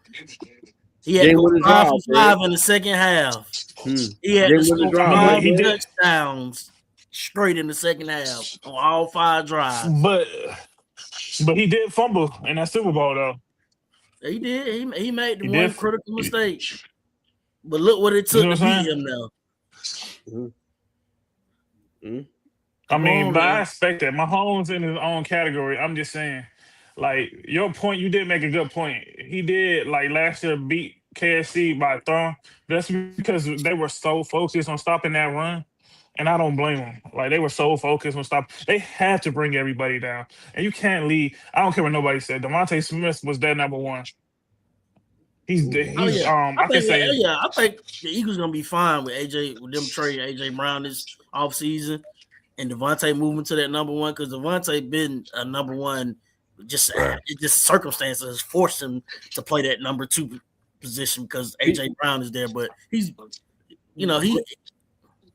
[SPEAKER 3] He had to go 5 for 5 in the second half. He had to score 5 touchdowns straight in the second half on all 5 drives.
[SPEAKER 4] But he did fumble in that Super Bowl, though.
[SPEAKER 3] He did. He made the one critical mistake. But look what it took to beat him now.
[SPEAKER 4] I mean, but I expect that. Mahomes in his own category. I'm just saying, like, your point, you did make a good point. He did, like, last year beat KSC by throwing. That's because they were so focused on stopping that run. And I don't blame them. Like, they were so focused on stopping. They had to bring everybody down. And you can't leave. I don't care what nobody said. Devontae Smith was their number 1. I think
[SPEAKER 3] the Eagles gonna be fine with them trading AJ Brown this offseason and Devontae moving to that number 1 because Devontae been a number 1. Just circumstances forced him to play that number 2 position because AJ Brown is there. But he's,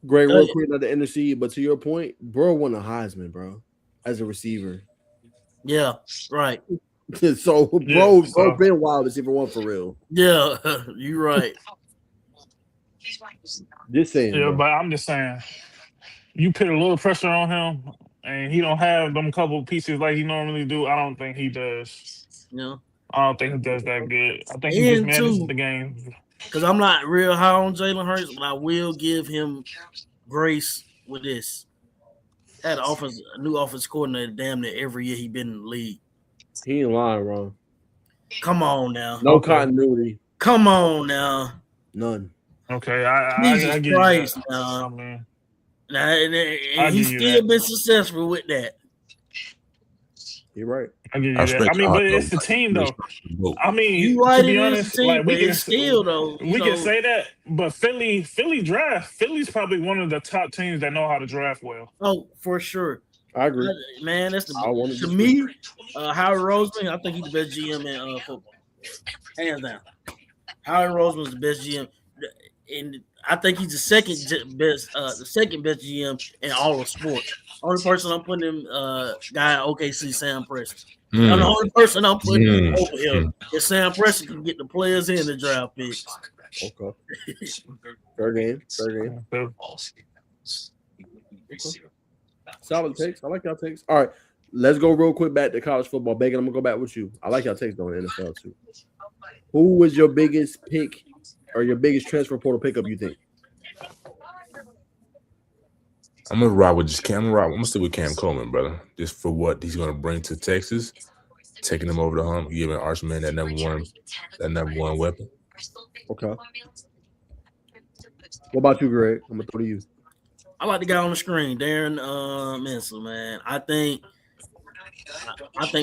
[SPEAKER 1] Great, real quick, not the NFC, but to your point, bro won a Heisman, bro, as a receiver.
[SPEAKER 3] Yeah, right.
[SPEAKER 1] So, bro been wild receiver 1 for real.
[SPEAKER 3] Yeah, you're right.
[SPEAKER 1] Just saying.
[SPEAKER 4] Yeah,
[SPEAKER 1] bro.
[SPEAKER 4] but I'm just saying, you put a little pressure on him. and he don't have them couple pieces like he normally do, I don't think he does.
[SPEAKER 3] Yeah.
[SPEAKER 4] I don't think he does that good. I think he just
[SPEAKER 3] And
[SPEAKER 4] manages
[SPEAKER 3] too,
[SPEAKER 4] the game.
[SPEAKER 3] because I'm not real high on Jalen Hurts, but I will give him grace with this. Had a new offense coordinator damn near every year he been in the league.
[SPEAKER 1] He ain't lying, Ron.
[SPEAKER 3] Come on now.
[SPEAKER 1] No
[SPEAKER 4] Okay.
[SPEAKER 1] continuity.
[SPEAKER 3] Come on now.
[SPEAKER 1] None.
[SPEAKER 4] Okay, I
[SPEAKER 3] Jesus
[SPEAKER 4] give you
[SPEAKER 3] Christ,
[SPEAKER 4] that.
[SPEAKER 3] now.
[SPEAKER 4] I mean,
[SPEAKER 3] Now,
[SPEAKER 4] I
[SPEAKER 3] and he's
[SPEAKER 4] give you
[SPEAKER 3] still
[SPEAKER 4] that.
[SPEAKER 3] been successful with that.
[SPEAKER 1] You're right.
[SPEAKER 4] I give
[SPEAKER 2] I
[SPEAKER 4] you that. I
[SPEAKER 2] respect
[SPEAKER 4] mean,
[SPEAKER 2] y'all,
[SPEAKER 4] but it's
[SPEAKER 2] though.
[SPEAKER 4] the team
[SPEAKER 2] I
[SPEAKER 4] though.
[SPEAKER 2] respect the vote.
[SPEAKER 4] I mean,
[SPEAKER 3] You
[SPEAKER 4] to
[SPEAKER 3] right,
[SPEAKER 4] be
[SPEAKER 3] it is
[SPEAKER 4] honest,
[SPEAKER 3] the team,
[SPEAKER 4] like
[SPEAKER 3] but it's still though.
[SPEAKER 4] we can say that, but Philly draft. Philly's probably one of the top teams that know how to draft well.
[SPEAKER 3] Oh, for sure.
[SPEAKER 1] I agree.
[SPEAKER 3] Man, that's
[SPEAKER 1] I want to
[SPEAKER 3] to
[SPEAKER 1] disagree.
[SPEAKER 3] me, Howard Roseman, I think he's the best GM in football. Hands down. Howard Roseman's the best GM. And I think he's the second best GM in all of sports. Only person I'm putting him guy at OKC, Sam Preston. And the only person I'm putting over here is Sam Preston can get the players in the draft picks.
[SPEAKER 1] Okay. Fair game. Solid takes. I like y'all takes. All right. Let's go real quick back to college football. Bacon, I'm gonna go back with you. I like y'all takes on the NFL too. Who was your biggest pick or your biggest transfer portal pickup, you think?
[SPEAKER 2] I'm gonna ride with just Cam. I'm gonna stick with Cam Coleman, brother. Just for what he's gonna bring to Texas, taking them over the hump, giving Archman that number one weapon.
[SPEAKER 1] Okay. What about you, Greg? I'm gonna throw to you.
[SPEAKER 3] I like the guy on the screen, Darren Menzel, man. I think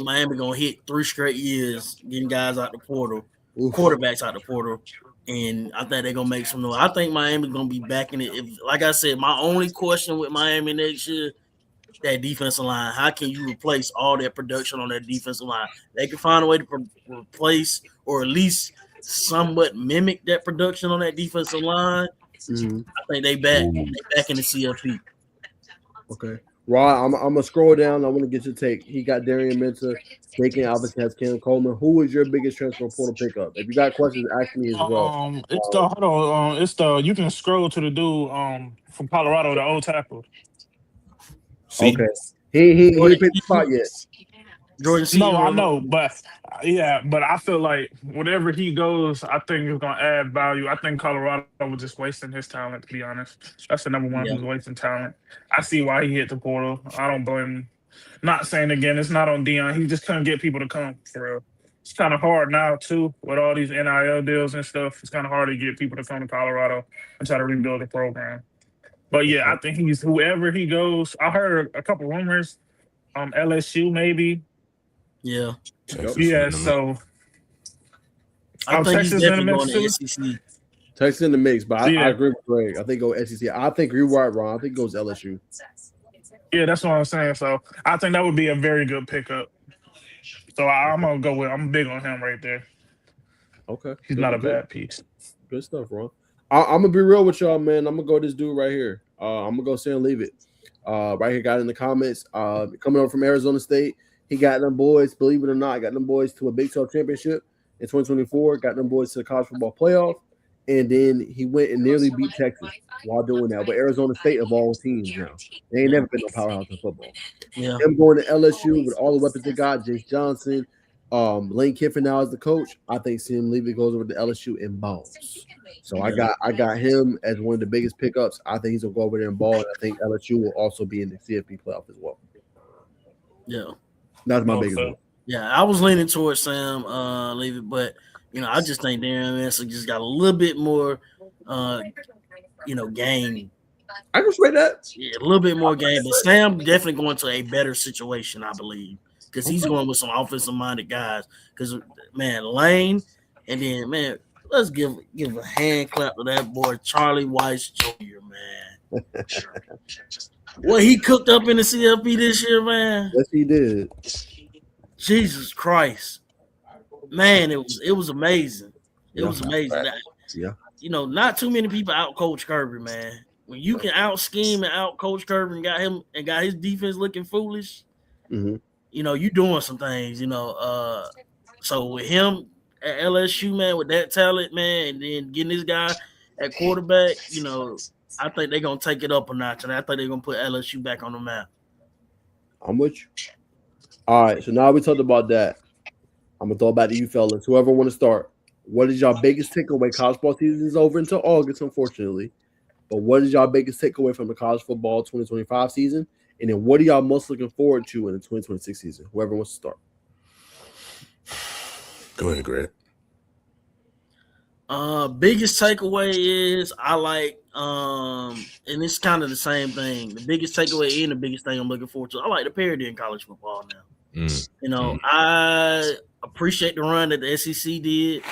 [SPEAKER 3] Miami gonna hit 3 straight years getting guys out the portal, quarterbacks out the portal, and I think they're gonna make some noise. I think Miami's gonna be back in it. Like I said, my only question with Miami next year, that defensive line. How can you replace all that production on that defensive line? They can find a way to replace or at least somewhat mimic that production on that defensive line.
[SPEAKER 1] Mm-hmm.
[SPEAKER 3] I think they back in the CFP.
[SPEAKER 1] Okay. Rod, I'm gonna scroll down. I want to get your take. He got Darian Minter, Bacon Alvarez has Cam Coleman. Who was your biggest transfer portal pickup? If you got questions, ask me as well.
[SPEAKER 4] It's the you can scroll to the dude from Colorado, the old tackle.
[SPEAKER 2] See?
[SPEAKER 1] Okay. He picked the spot yet.
[SPEAKER 3] Jordan C.
[SPEAKER 4] No, I know, but I feel like whatever he goes, I think is gonna add value. I think Colorado was just wasting his talent, to be honest. That's the number one who's wasting talent. I see why he hit the portal. I don't blame him. Not saying again, it's not on Dion. He just couldn't get people to come for real. It's kind of hard now too with all these NIL deals and stuff. It's kind of hard to get people to come to Colorado and try to rebuild the program. But yeah, I think he's whoever he goes. I heard a couple rumors, LSU maybe.
[SPEAKER 3] Yeah.
[SPEAKER 4] So
[SPEAKER 3] I think he's definitely going to SEC.
[SPEAKER 1] Texas in the mix, but I agree with Greg. I think go SEC. I think you're right, Ron. I think it goes LSU.
[SPEAKER 4] Yeah, that's what I'm saying. So I think that would be a very good pickup. So I'm big on him right there.
[SPEAKER 1] Okay.
[SPEAKER 4] He's not a bad piece.
[SPEAKER 1] Good stuff, Ron. I'm gonna be real with y'all, man. I'm gonna go this dude right here. I'm gonna go say and leave it. Right here, got in the comments. Coming over from Arizona State. He got them boys, believe it or not, got them boys to a Big 12 championship in 2024, got them boys to the college football playoff, and then he went and nearly beat Texas while doing that. But Arizona State of all teams now. They ain't never been no powerhouse in football.
[SPEAKER 3] Yeah.
[SPEAKER 1] Him going to LSU with all the weapons they got, Jace Johnson, Lane Kiffin now as the coach. I think Sam Levy goes over to LSU and balls. So I got him as one of the biggest pickups. I think he's gonna go over there and ball, and I think LSU will also be in the CFP playoff as well.
[SPEAKER 3] Yeah.
[SPEAKER 1] That's my biggest one.
[SPEAKER 3] Yeah, I was leaning towards Sam Levy, but I just think Darren Manson just got a little bit more game.
[SPEAKER 1] I can respect that.
[SPEAKER 3] Yeah, a little bit more game. But Sam definitely going to a better situation, I believe. Because he's going with some offensive minded guys. Because Lane, and then let's give a hand clap to that boy, Charlie Weiss Jr., man. What he cooked up in the CFP this year, man.
[SPEAKER 1] Yes, he did.
[SPEAKER 3] Jesus Christ, man! It was amazing. It was amazing.
[SPEAKER 1] Yeah.
[SPEAKER 3] Not too many people out coach Kirby, man. When you can out scheme and out coach Kirby and got his defense looking foolish, you doing some things. So with him at LSU, man, with that talent, man, and then getting this guy at quarterback, I think they're gonna take it up a notch, and I think they're gonna put LSU back on the map.
[SPEAKER 1] I'm with you. All right, so now we talked about that. I'm gonna throw it back to you fellas. Whoever want to start. What is y'all biggest takeaway? College football season is over until August, unfortunately. But what is y'all biggest takeaway from the college football 2025 season? And then what are y'all most looking forward to in the 2026 season? Whoever wants to start.
[SPEAKER 2] Go ahead, Greg.
[SPEAKER 3] Biggest takeaway is I like, and it's kind of the same thing. The biggest takeaway and the biggest thing I'm looking forward to. I like the parity in college football now. You know, I appreciate the run that the SEC did,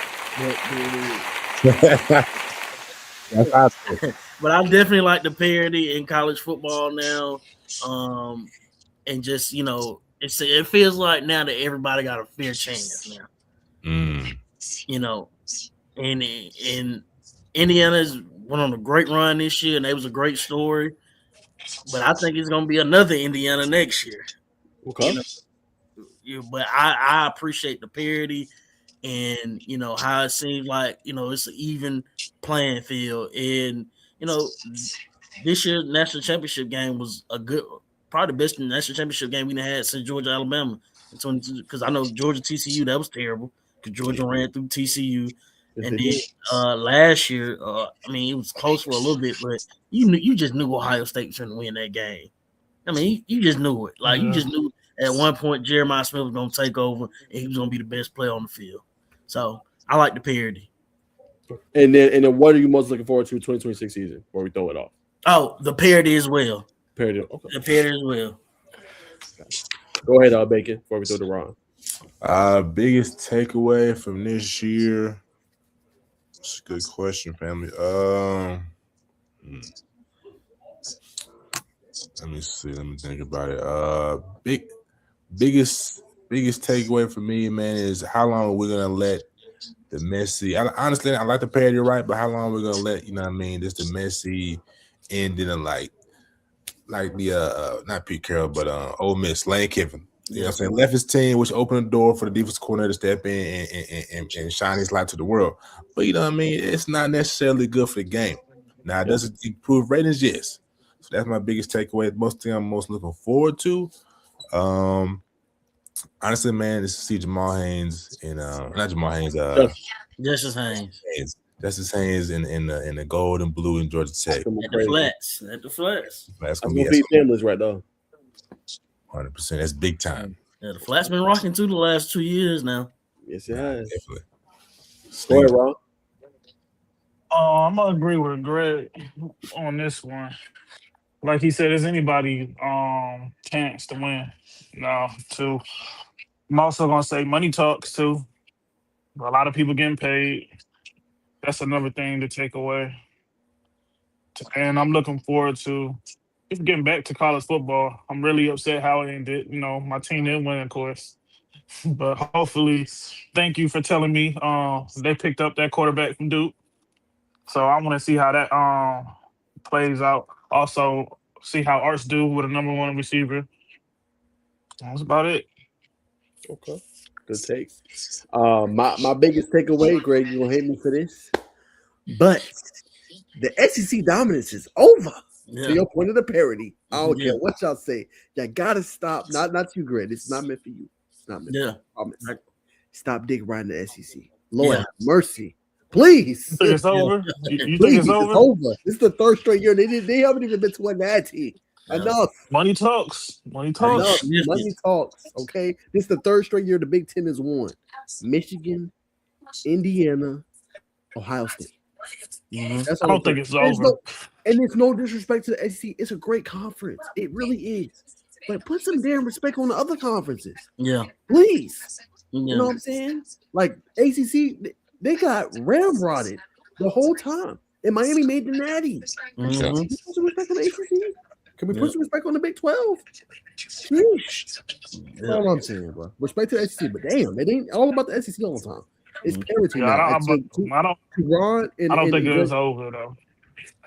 [SPEAKER 3] but I definitely like the parity in college football now. And just, you know, it feels like now that everybody got a fair chance now. You know. And Indiana's went on a great run this year, and it was a great story. But I think it's going to be another Indiana next year.
[SPEAKER 1] Okay.
[SPEAKER 3] But I appreciate the parity and, you know, how it seems like, you know, it's an even playing field. And, you know, this year's national championship game was probably the best national championship game we had since Georgia, Alabama. Because I know Georgia, TCU, that was terrible because Georgia ran through TCU. And then last year, I mean, it was close for a little bit, but you just knew Ohio State was going to win that game. I mean, you just knew it. Like, you just knew at one point Jeremiah Smith was going to take over, and he was going to be the best player on the field. So, I like the parity.
[SPEAKER 1] And then what are you most looking forward to 2026 season before we throw it off?
[SPEAKER 3] Oh, the parity as well.
[SPEAKER 1] Parity. Okay.
[SPEAKER 3] The parity as well.
[SPEAKER 1] Go ahead, Bacon, before we throw the Ron.
[SPEAKER 2] Biggest takeaway from this year. That's a good question, family. Let me see. Let me think about it. Biggest takeaway for me, man, is how long we're gonna let the messy. Honestly, I like the parody, right? But how long we're gonna let, you know what I mean, just the messy ending of like the not Pete Carroll, but Ole Miss, Lane Kiffin. You know what I'm saying? Left his team, which opened the door for the defensive coordinator to step in and shine his light to the world. But you know what I mean? It's not necessarily good for the game. Now, does it improve ratings? Yes. So that's my biggest takeaway. Most thing I'm most looking forward to. Honestly, man, is to see Jamal Haynes and not Jamal Haynes,
[SPEAKER 3] Justice Haynes.
[SPEAKER 2] Justice Haynes in the gold and blue in Georgia Tech.
[SPEAKER 3] At the flats.
[SPEAKER 2] That's
[SPEAKER 1] gonna be families right now.
[SPEAKER 2] 100%. That's big time.
[SPEAKER 3] Yeah, the Flats been rocking too the last 2 years now.
[SPEAKER 1] Yes, it has.
[SPEAKER 2] Definitely.
[SPEAKER 1] Go ahead, Ron.
[SPEAKER 4] I'm gonna agree with Greg on this one. Like he said, is anybody chance to win? No, too. I'm also gonna say money talks too. A lot of people getting paid. That's another thing to take away. And I'm looking forward to just getting back to college football. I'm really upset how it ended. You know, my team didn't win, of course. But hopefully, thank you for telling me they picked up that quarterback from Duke. So I want to see how that plays out. Also, see how Arts do with a number one receiver. That's about it.
[SPEAKER 1] Okay. Good take. My biggest takeaway, Greg, you're gonna hate me for this, but the SEC dominance is over. Yeah. To your point of the parody, I don't care what y'all say. You gotta stop. Not you, Greg. It's not meant for you. It's not meant for you. Stop dick riding the SEC. Lord have mercy. Please.
[SPEAKER 4] You think it's over? You
[SPEAKER 1] Please,
[SPEAKER 4] think it's over?
[SPEAKER 1] It's over. This is the third straight year. They haven't even been to a natty. Enough.
[SPEAKER 4] Money talks. Money talks.
[SPEAKER 1] Enough. Money talks. Okay. This is the third straight year the Big Ten has won. Michigan, Indiana, Ohio State.
[SPEAKER 4] I don't think it's over.
[SPEAKER 1] And it's no disrespect to the SEC. It's a great conference. It really is. But put some damn respect on the other conferences.
[SPEAKER 3] Yeah. Please.
[SPEAKER 1] Yeah. You know what I'm saying? Like ACC, they got ramrodded the whole time. And Miami made the natty. Can we put some respect on the ACC? Can we put some respect on the Big 12? That's all I'm saying, bro. Respect to the SEC, but damn, it ain't all about the SEC all the time. It's parity now.
[SPEAKER 4] I don't think it's over though.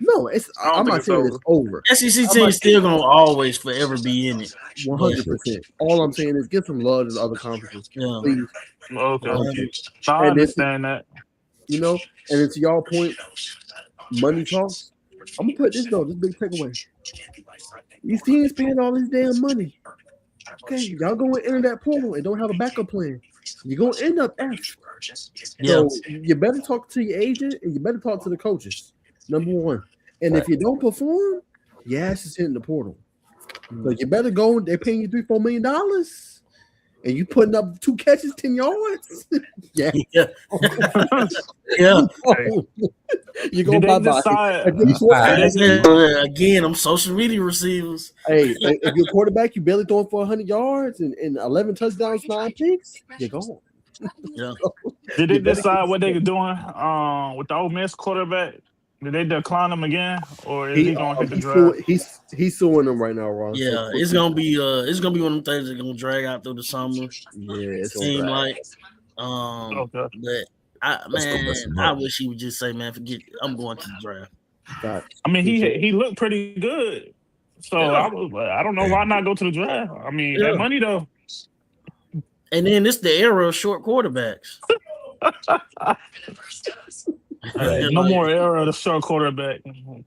[SPEAKER 1] No, I'm not saying it's over.
[SPEAKER 3] SEC team still gonna always forever be in it.
[SPEAKER 1] 100%. All I'm saying is give some love to the other conferences, please.
[SPEAKER 4] Okay. I understand that.
[SPEAKER 1] You know, and it's y'all point. Money talks. I'm gonna put this big takeaway. These teams paying all this damn money. Okay, y'all going to enter that portal and don't have a backup plan. You're going to end up F.
[SPEAKER 3] Yeah.
[SPEAKER 1] So you better talk to your agent and you better talk to the coaches. Number one. And if you don't perform, your ass is hitting the portal. So you better go. They're paying you $3-4 million, and you putting up 2 catches, 10 yards. Yeah.
[SPEAKER 3] Yeah.
[SPEAKER 1] You go bye bye.
[SPEAKER 3] Again, I'm social media receivers.
[SPEAKER 1] Hey, if you're a quarterback, you barely throwing for 100 yards and 11 touchdowns, 9 picks. You're gone.
[SPEAKER 3] Yeah.
[SPEAKER 4] Did they decide what they were doing with the Ole Miss quarterback? Did they decline him again, or is he gonna hit the draft?
[SPEAKER 1] He's suing them right now, Ron.
[SPEAKER 3] Yeah, so it's gonna be one of them things that's gonna drag out through the summer.
[SPEAKER 1] Yeah, it
[SPEAKER 3] seems like. But I wish he would just say, "Man, forget. I'm going to the draft."
[SPEAKER 4] I mean, he looked pretty good, so I don't know why not go to the draft. I mean, that money though.
[SPEAKER 3] And then it's the era of short quarterbacks.
[SPEAKER 4] No more era of the short quarterback.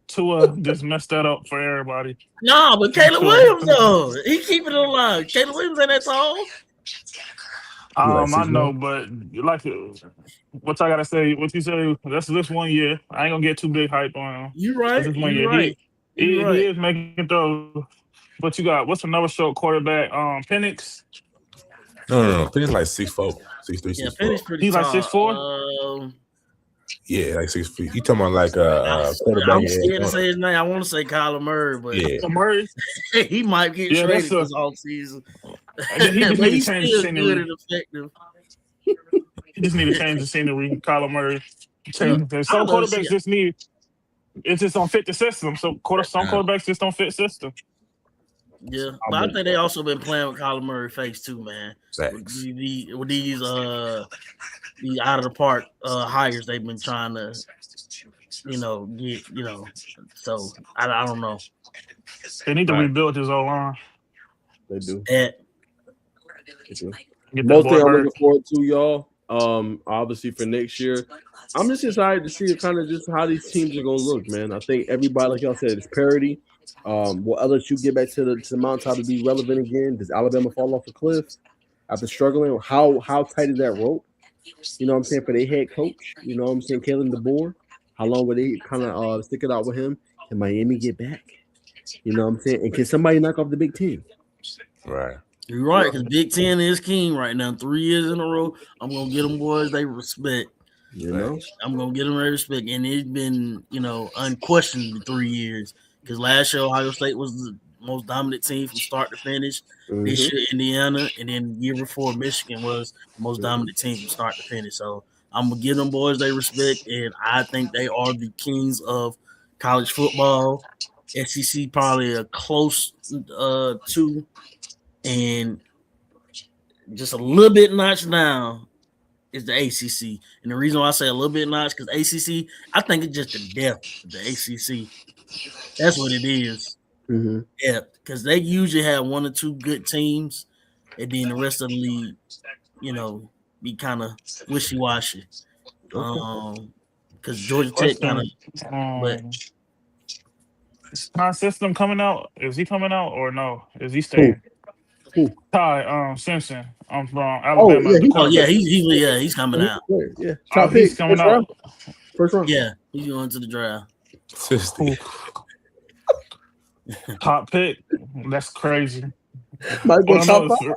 [SPEAKER 4] Tua just messed that up for everybody.
[SPEAKER 3] No, but Caleb Williams though, he keeping it alive. Caleb Williams ain't that tall.
[SPEAKER 4] I know, but like what I gotta say, what you say, that's this 1 year. I ain't gonna get too big hype on him.
[SPEAKER 3] You right.
[SPEAKER 4] This 1 year.
[SPEAKER 3] Right.
[SPEAKER 4] He is making throws. But you got what's another short quarterback? Penix.
[SPEAKER 2] No. Penix like 6'4", 6'3",
[SPEAKER 3] Yeah, Penix pretty
[SPEAKER 4] he's
[SPEAKER 3] tall.
[SPEAKER 4] Like 6'4".
[SPEAKER 2] Yeah, like 6 feet. You talking about like quarterback?
[SPEAKER 3] I'm scared to say his name. I want to say Kyler Murray, but
[SPEAKER 4] Murray,
[SPEAKER 3] he might get traded this offseason.
[SPEAKER 4] He just need to change the
[SPEAKER 3] scenery. Good and effective.
[SPEAKER 4] He just need to change the scenery. Kyler Murray. Some quarterbacks just need. It just don't fit the system. So some quarterbacks just don't fit system.
[SPEAKER 3] Yeah, but I think they also been playing with Kyler Murray face too, man. With these out of the park hires they've been trying to, get, So I don't know.
[SPEAKER 4] They need to rebuild his O-line.
[SPEAKER 1] They do.
[SPEAKER 4] Most
[SPEAKER 1] thing I'm looking forward to, y'all. Obviously for next year, I'm just excited to see kind of just how these teams are gonna look, man. I think everybody, like y'all said, is parity. Will LSU get back to the mountaintop to be relevant again? Does Alabama fall off a cliff after struggling? How tight is that rope? You know what I'm saying, for their head coach? You know what I'm saying, Kalen DeBoer? How long will they kind of stick it out with him? Can Miami get back? You know what I'm saying? And can somebody knock off the Big Ten?
[SPEAKER 2] Right.
[SPEAKER 3] You're right, because Big Ten is king right now. 3 years in a row, I'm going to get them boys they respect.
[SPEAKER 1] You know?
[SPEAKER 3] I'm going to get them their respect. And it's been, unquestionably 3 years. Because last year, Ohio State was the most dominant team from start to finish. Mm-hmm. This year, Indiana, and then the year before, Michigan was the most dominant team from start to finish. So I'm going to give them boys they respect, and I think they are the kings of college football. SEC probably a close two, and just a little bit notch down is the ACC. And the reason why I say a little bit notch, because ACC, I think it's just the depth of the ACC. That's what it is.
[SPEAKER 1] Mm-hmm.
[SPEAKER 3] Yeah, because they usually have 1 or 2 good teams, and then the rest of the league, be kind of wishy-washy. Because Georgia Tech kind of.
[SPEAKER 4] Is my system coming out? Is he coming out or no? Is he staying?
[SPEAKER 1] Who?
[SPEAKER 4] Ty Simpson. I'm from Alabama.
[SPEAKER 3] He's coming out.
[SPEAKER 1] Yeah,
[SPEAKER 4] he's coming out.
[SPEAKER 1] First round.
[SPEAKER 3] Yeah, he's going to the draft.
[SPEAKER 4] Top pick. That's crazy.
[SPEAKER 1] Might go top 5.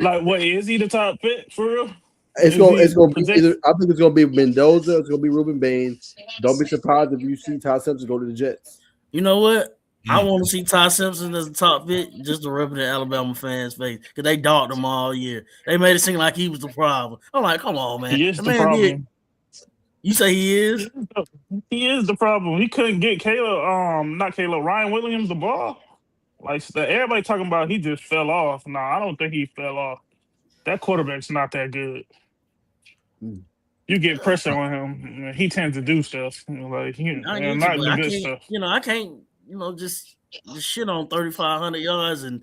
[SPEAKER 4] Like, what is he the top pick for real?
[SPEAKER 1] It's gonna be either, I think it's gonna be Mendoza. It's gonna be Ruben Bain. Don't be surprised if you see Ty Simpson go to the Jets.
[SPEAKER 3] You know what? I want to see Ty Simpson as a top pick just to rub it in Alabama fans' face because they dogged him all year. They made it seem like he was the problem. I'm like, come on, man.
[SPEAKER 4] He is the problem.
[SPEAKER 3] You say he is?
[SPEAKER 4] He is the problem. He couldn't get Ryan Williams the ball. Like everybody talking about he just fell off. No, I don't think he fell off. That quarterback's not that good. You get pressure on him, he tends to do stuff like not the good stuff.
[SPEAKER 3] I can't, just shit on 3,500 yards and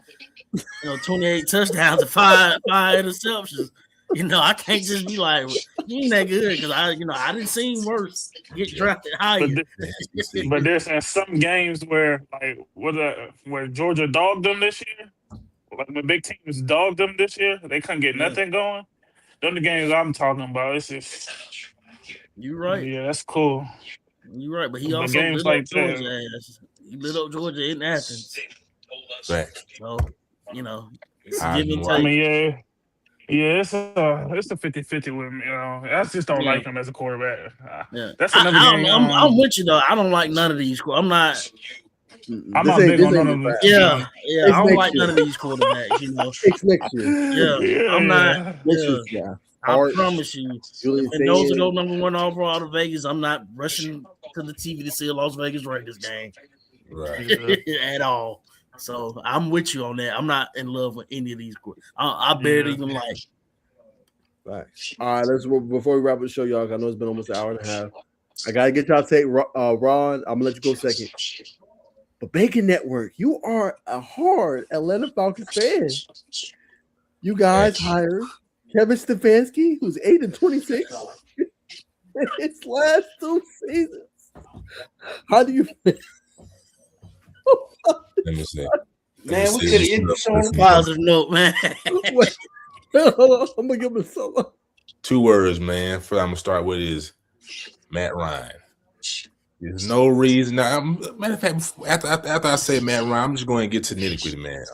[SPEAKER 3] 28 touchdowns and five interceptions. I can't just be like, he ain't that good because I didn't see him worse get drafted higher.
[SPEAKER 4] But there's some games where Georgia dogged them this year. Like when big teams dogged them this year, they couldn't get nothing going. Them the games I'm talking about. It's just,
[SPEAKER 3] You right.
[SPEAKER 4] yeah, that's cool.
[SPEAKER 3] You right, but he
[SPEAKER 4] But
[SPEAKER 3] also
[SPEAKER 4] games
[SPEAKER 3] lit up
[SPEAKER 4] like
[SPEAKER 3] Georgia
[SPEAKER 4] that,
[SPEAKER 3] ass. He lit up Georgia in Athens.
[SPEAKER 2] Facts.
[SPEAKER 3] So, it's
[SPEAKER 2] I
[SPEAKER 3] give and
[SPEAKER 2] know.
[SPEAKER 4] I
[SPEAKER 3] take.
[SPEAKER 4] mean, yeah, it's a 50-50 with me. I just don't
[SPEAKER 3] Yeah.
[SPEAKER 4] like him as a quarterback.
[SPEAKER 3] Yeah.
[SPEAKER 4] That's another game.
[SPEAKER 3] I'm with you though. I don't like none of these. I'm not.
[SPEAKER 4] I'm
[SPEAKER 1] This
[SPEAKER 4] not
[SPEAKER 1] ain't
[SPEAKER 4] big on
[SPEAKER 1] the
[SPEAKER 4] none of them.
[SPEAKER 1] draft.
[SPEAKER 3] Yeah.
[SPEAKER 1] It's
[SPEAKER 3] I don't
[SPEAKER 1] next
[SPEAKER 3] like
[SPEAKER 1] year.
[SPEAKER 3] none of these quarterbacks.
[SPEAKER 1] It's next year.
[SPEAKER 3] Yeah. I'm not.
[SPEAKER 1] Next
[SPEAKER 3] Yeah.
[SPEAKER 1] year's draft.
[SPEAKER 3] I
[SPEAKER 1] Hart,
[SPEAKER 3] promise you.
[SPEAKER 1] Julian
[SPEAKER 3] If Mendoza
[SPEAKER 1] Sand.
[SPEAKER 3] go number 1 overall out of Vegas, I'm not rushing to the TV to see a Las Vegas Raiders game
[SPEAKER 2] Right.
[SPEAKER 3] at all. So I'm with you on that. I'm not in love with any of these. I barely even like.
[SPEAKER 1] Right. All right, before we wrap up the show, y'all. I know it's been almost an hour and a half. I gotta get y'all to take Ron. I'm gonna let you go second. But Bacon Network, you are a hard Atlanta Falcons fan. You guys hired Kevin Stefanski, who's 8-26 in his last 2 seasons. How do you feel?
[SPEAKER 2] Let me see.
[SPEAKER 5] Man, we could have ended this on a
[SPEAKER 3] Positive note, man.
[SPEAKER 1] Wait, hold on. I'm gonna give him a solo.
[SPEAKER 2] 2 words, man. First, I'm gonna start with is Matt Ryan. There's no reason. Now, matter of fact, after I say Matt Ryan, I'm just going to get to nitty-gritty, man.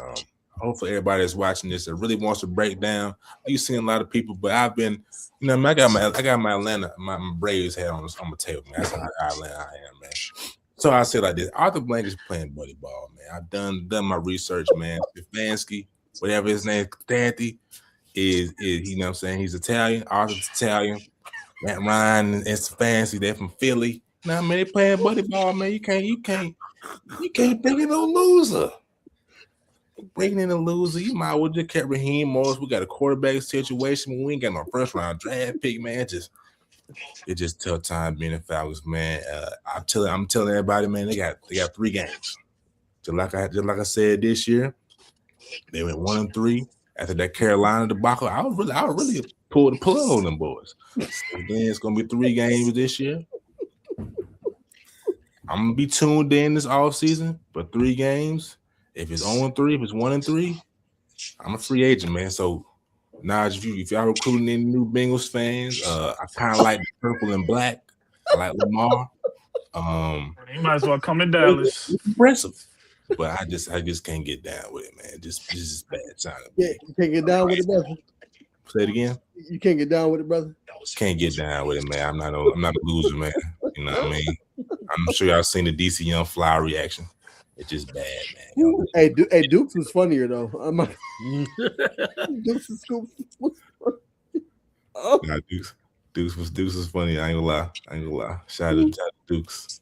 [SPEAKER 2] Hopefully, everybody that's watching this that really wants to break down. You've seen a lot of people, but I've been, I got my Atlanta, my Braves hat on my table, man. That's how Atlanta I am, man. So I say like this: Arthur Blank is playing buddy ball, man. I've done my research, man. Stefanski, whatever his name, Stanty, is you know what I'm saying? He's Italian. Arthur's Italian. Matt Ryan and Stefanski, they're from Philly. Now, man, they playing buddy ball, man. You can't bring in no loser. Bringing in a loser, you might well just kept Raheem Morris. We got a quarterback situation. We ain't got no first round draft pick, man. It's just tough time being in Falcons, man. I'm telling everybody, man, they got 3 games. Just like I said this year, they went 1-3 after that Carolina debacle. I would really pull the plug on them boys. So again, it's gonna be 3 games this year. I'm gonna be tuned in this offseason for 3 games. If it's 0-3, if it's 1-3, I'm a free agent, man. So now if y'all recruiting any new Bengals fans, I kind of like the purple and black. I like Lamar.
[SPEAKER 4] You might as well come to Dallas.
[SPEAKER 2] It's impressive, but I just can't get down with it, man. This is bad time.
[SPEAKER 1] Yeah, you can't get down with it, brother.
[SPEAKER 2] Say it again.
[SPEAKER 1] You can't get down with it, brother.
[SPEAKER 2] Can't get down with it, man. I'm not a loser, man. You know what I mean? I'm sure y'all seen the DC Young Fly reaction. It's just bad, man.
[SPEAKER 1] Hey, Dukes was funnier though. Dukes was cool.
[SPEAKER 2] Oh. Nah, Dukes was funny. I ain't gonna lie. Shout out to Dukes.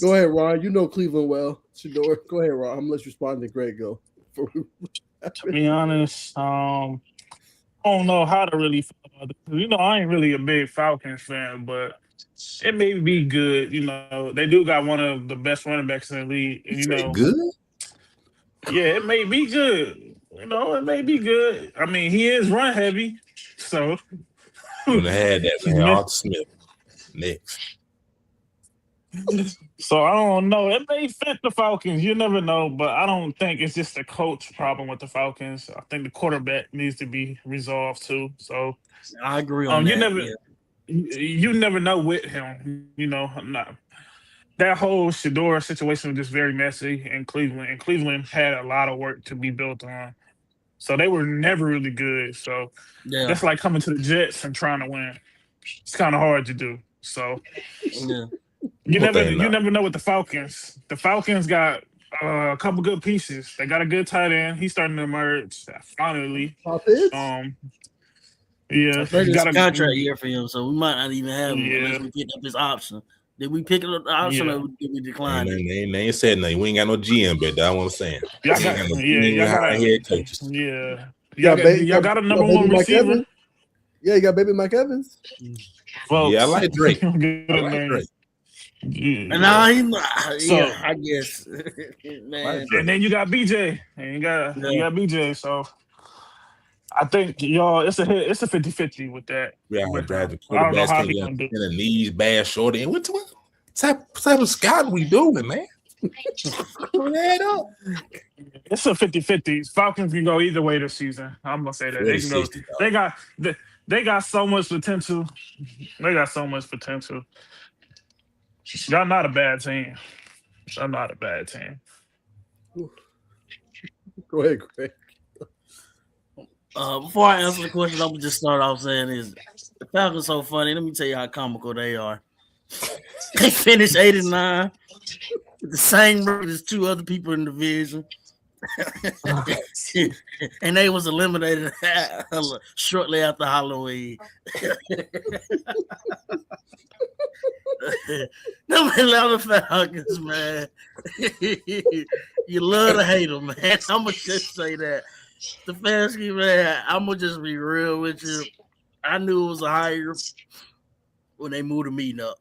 [SPEAKER 1] Go ahead, Ron. You know Cleveland well. Shador. Go ahead, Ron. I'm gonna let you respond to Greg go.
[SPEAKER 4] To be honest, I don't know how to really feel about it. I ain't really a big Falcons fan, but it may be good. They do got one of the best running backs in the league.
[SPEAKER 2] Good?
[SPEAKER 4] Yeah, it may be good. It may be good. I mean, he is run heavy, so.
[SPEAKER 2] Would have had that, man. Arthur Smith next.
[SPEAKER 4] So I don't know. It may fit the Falcons. You never know, but I don't think it's just a coach problem with the Falcons. I think the quarterback needs to be resolved too. So
[SPEAKER 3] I agree on that.
[SPEAKER 4] You never know with him. That whole Shador situation was just very messy in Cleveland, and Cleveland had a lot of work to be built on. So they were never really good. So that's like coming to the Jets and trying to win. It's kind of hard to do. So you never know with the Falcons. The Falcons got a couple good pieces. They got a good tight end. He's starting to emerge finally. Yeah,
[SPEAKER 3] it's got a contract year for him, so we might not even have him unless we pick up his option. Did we pick up the option or did we decline it?
[SPEAKER 2] They ain't said nothing. We ain't got no GM, but that's what I'm saying.
[SPEAKER 4] Y'all got a number 1 receiver.
[SPEAKER 1] Yeah, you got baby Mike Evans.
[SPEAKER 2] Well, yeah, I like Drake.
[SPEAKER 3] And now I guess. Man.
[SPEAKER 4] And then you got BJ. And you got BJ. So I think it's a 50-50 with that.
[SPEAKER 2] Yeah,
[SPEAKER 4] I don't know how he gonna do.
[SPEAKER 2] And the knees bad, short end. What type of scouting we doing, man?
[SPEAKER 1] Head up.
[SPEAKER 4] It's a 50-50. Falcons can go either way this season. I'm gonna say that they can go.
[SPEAKER 2] 60,
[SPEAKER 4] They got so much potential. They got so much potential. Y'all not a bad team. Y'all not a bad team.
[SPEAKER 1] Go ahead, Greg.
[SPEAKER 3] Before I answer the question, I'm gonna just start off saying is the Falcons so funny. Let me tell you how comical they are. They finished 8-9 with the same record as two other people in the division. And they was eliminated shortly after Halloween. Them Atlanta Falcons, man. You love to hate them, man. I'm gonna just say that. Stefanski, man, I'm gonna just be real with you. I knew it was a hire when they moved the meeting up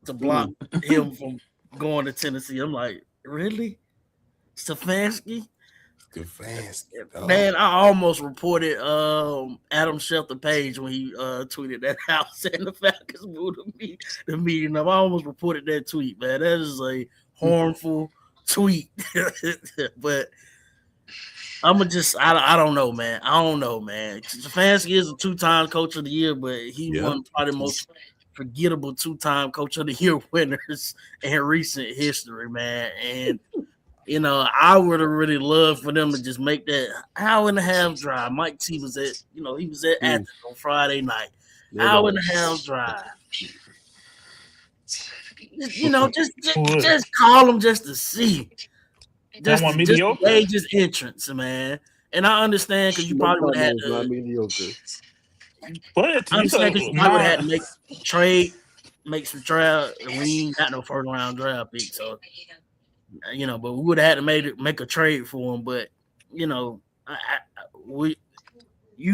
[SPEAKER 3] to block him from going to Tennessee. I'm like, really? Stefanski? Man, I almost reported Adam Schefter page when he tweeted that out saying the Falcons moved the meeting up. I almost reported that tweet, man. That is a harmful tweet. But I'm gonna just I don't know, man. Stefanski is a 2-time coach of the year, but he won probably the most forgettable 2-time coach of the year winners in recent history, man. And you know, I would have really loved for them to just make that hour and a half drive. Mike T was at, he was at Athens on Friday night. Hour and a half drive. Just call them just to see. Just to gauge his entrance, man. And I understand because you probably would have had to.
[SPEAKER 1] Not mediocre.
[SPEAKER 4] What?
[SPEAKER 3] I understand because you probably would have had to make a trade, make some draft. We ain't got no first round draft pick, so but we would have had to make a trade for him. But you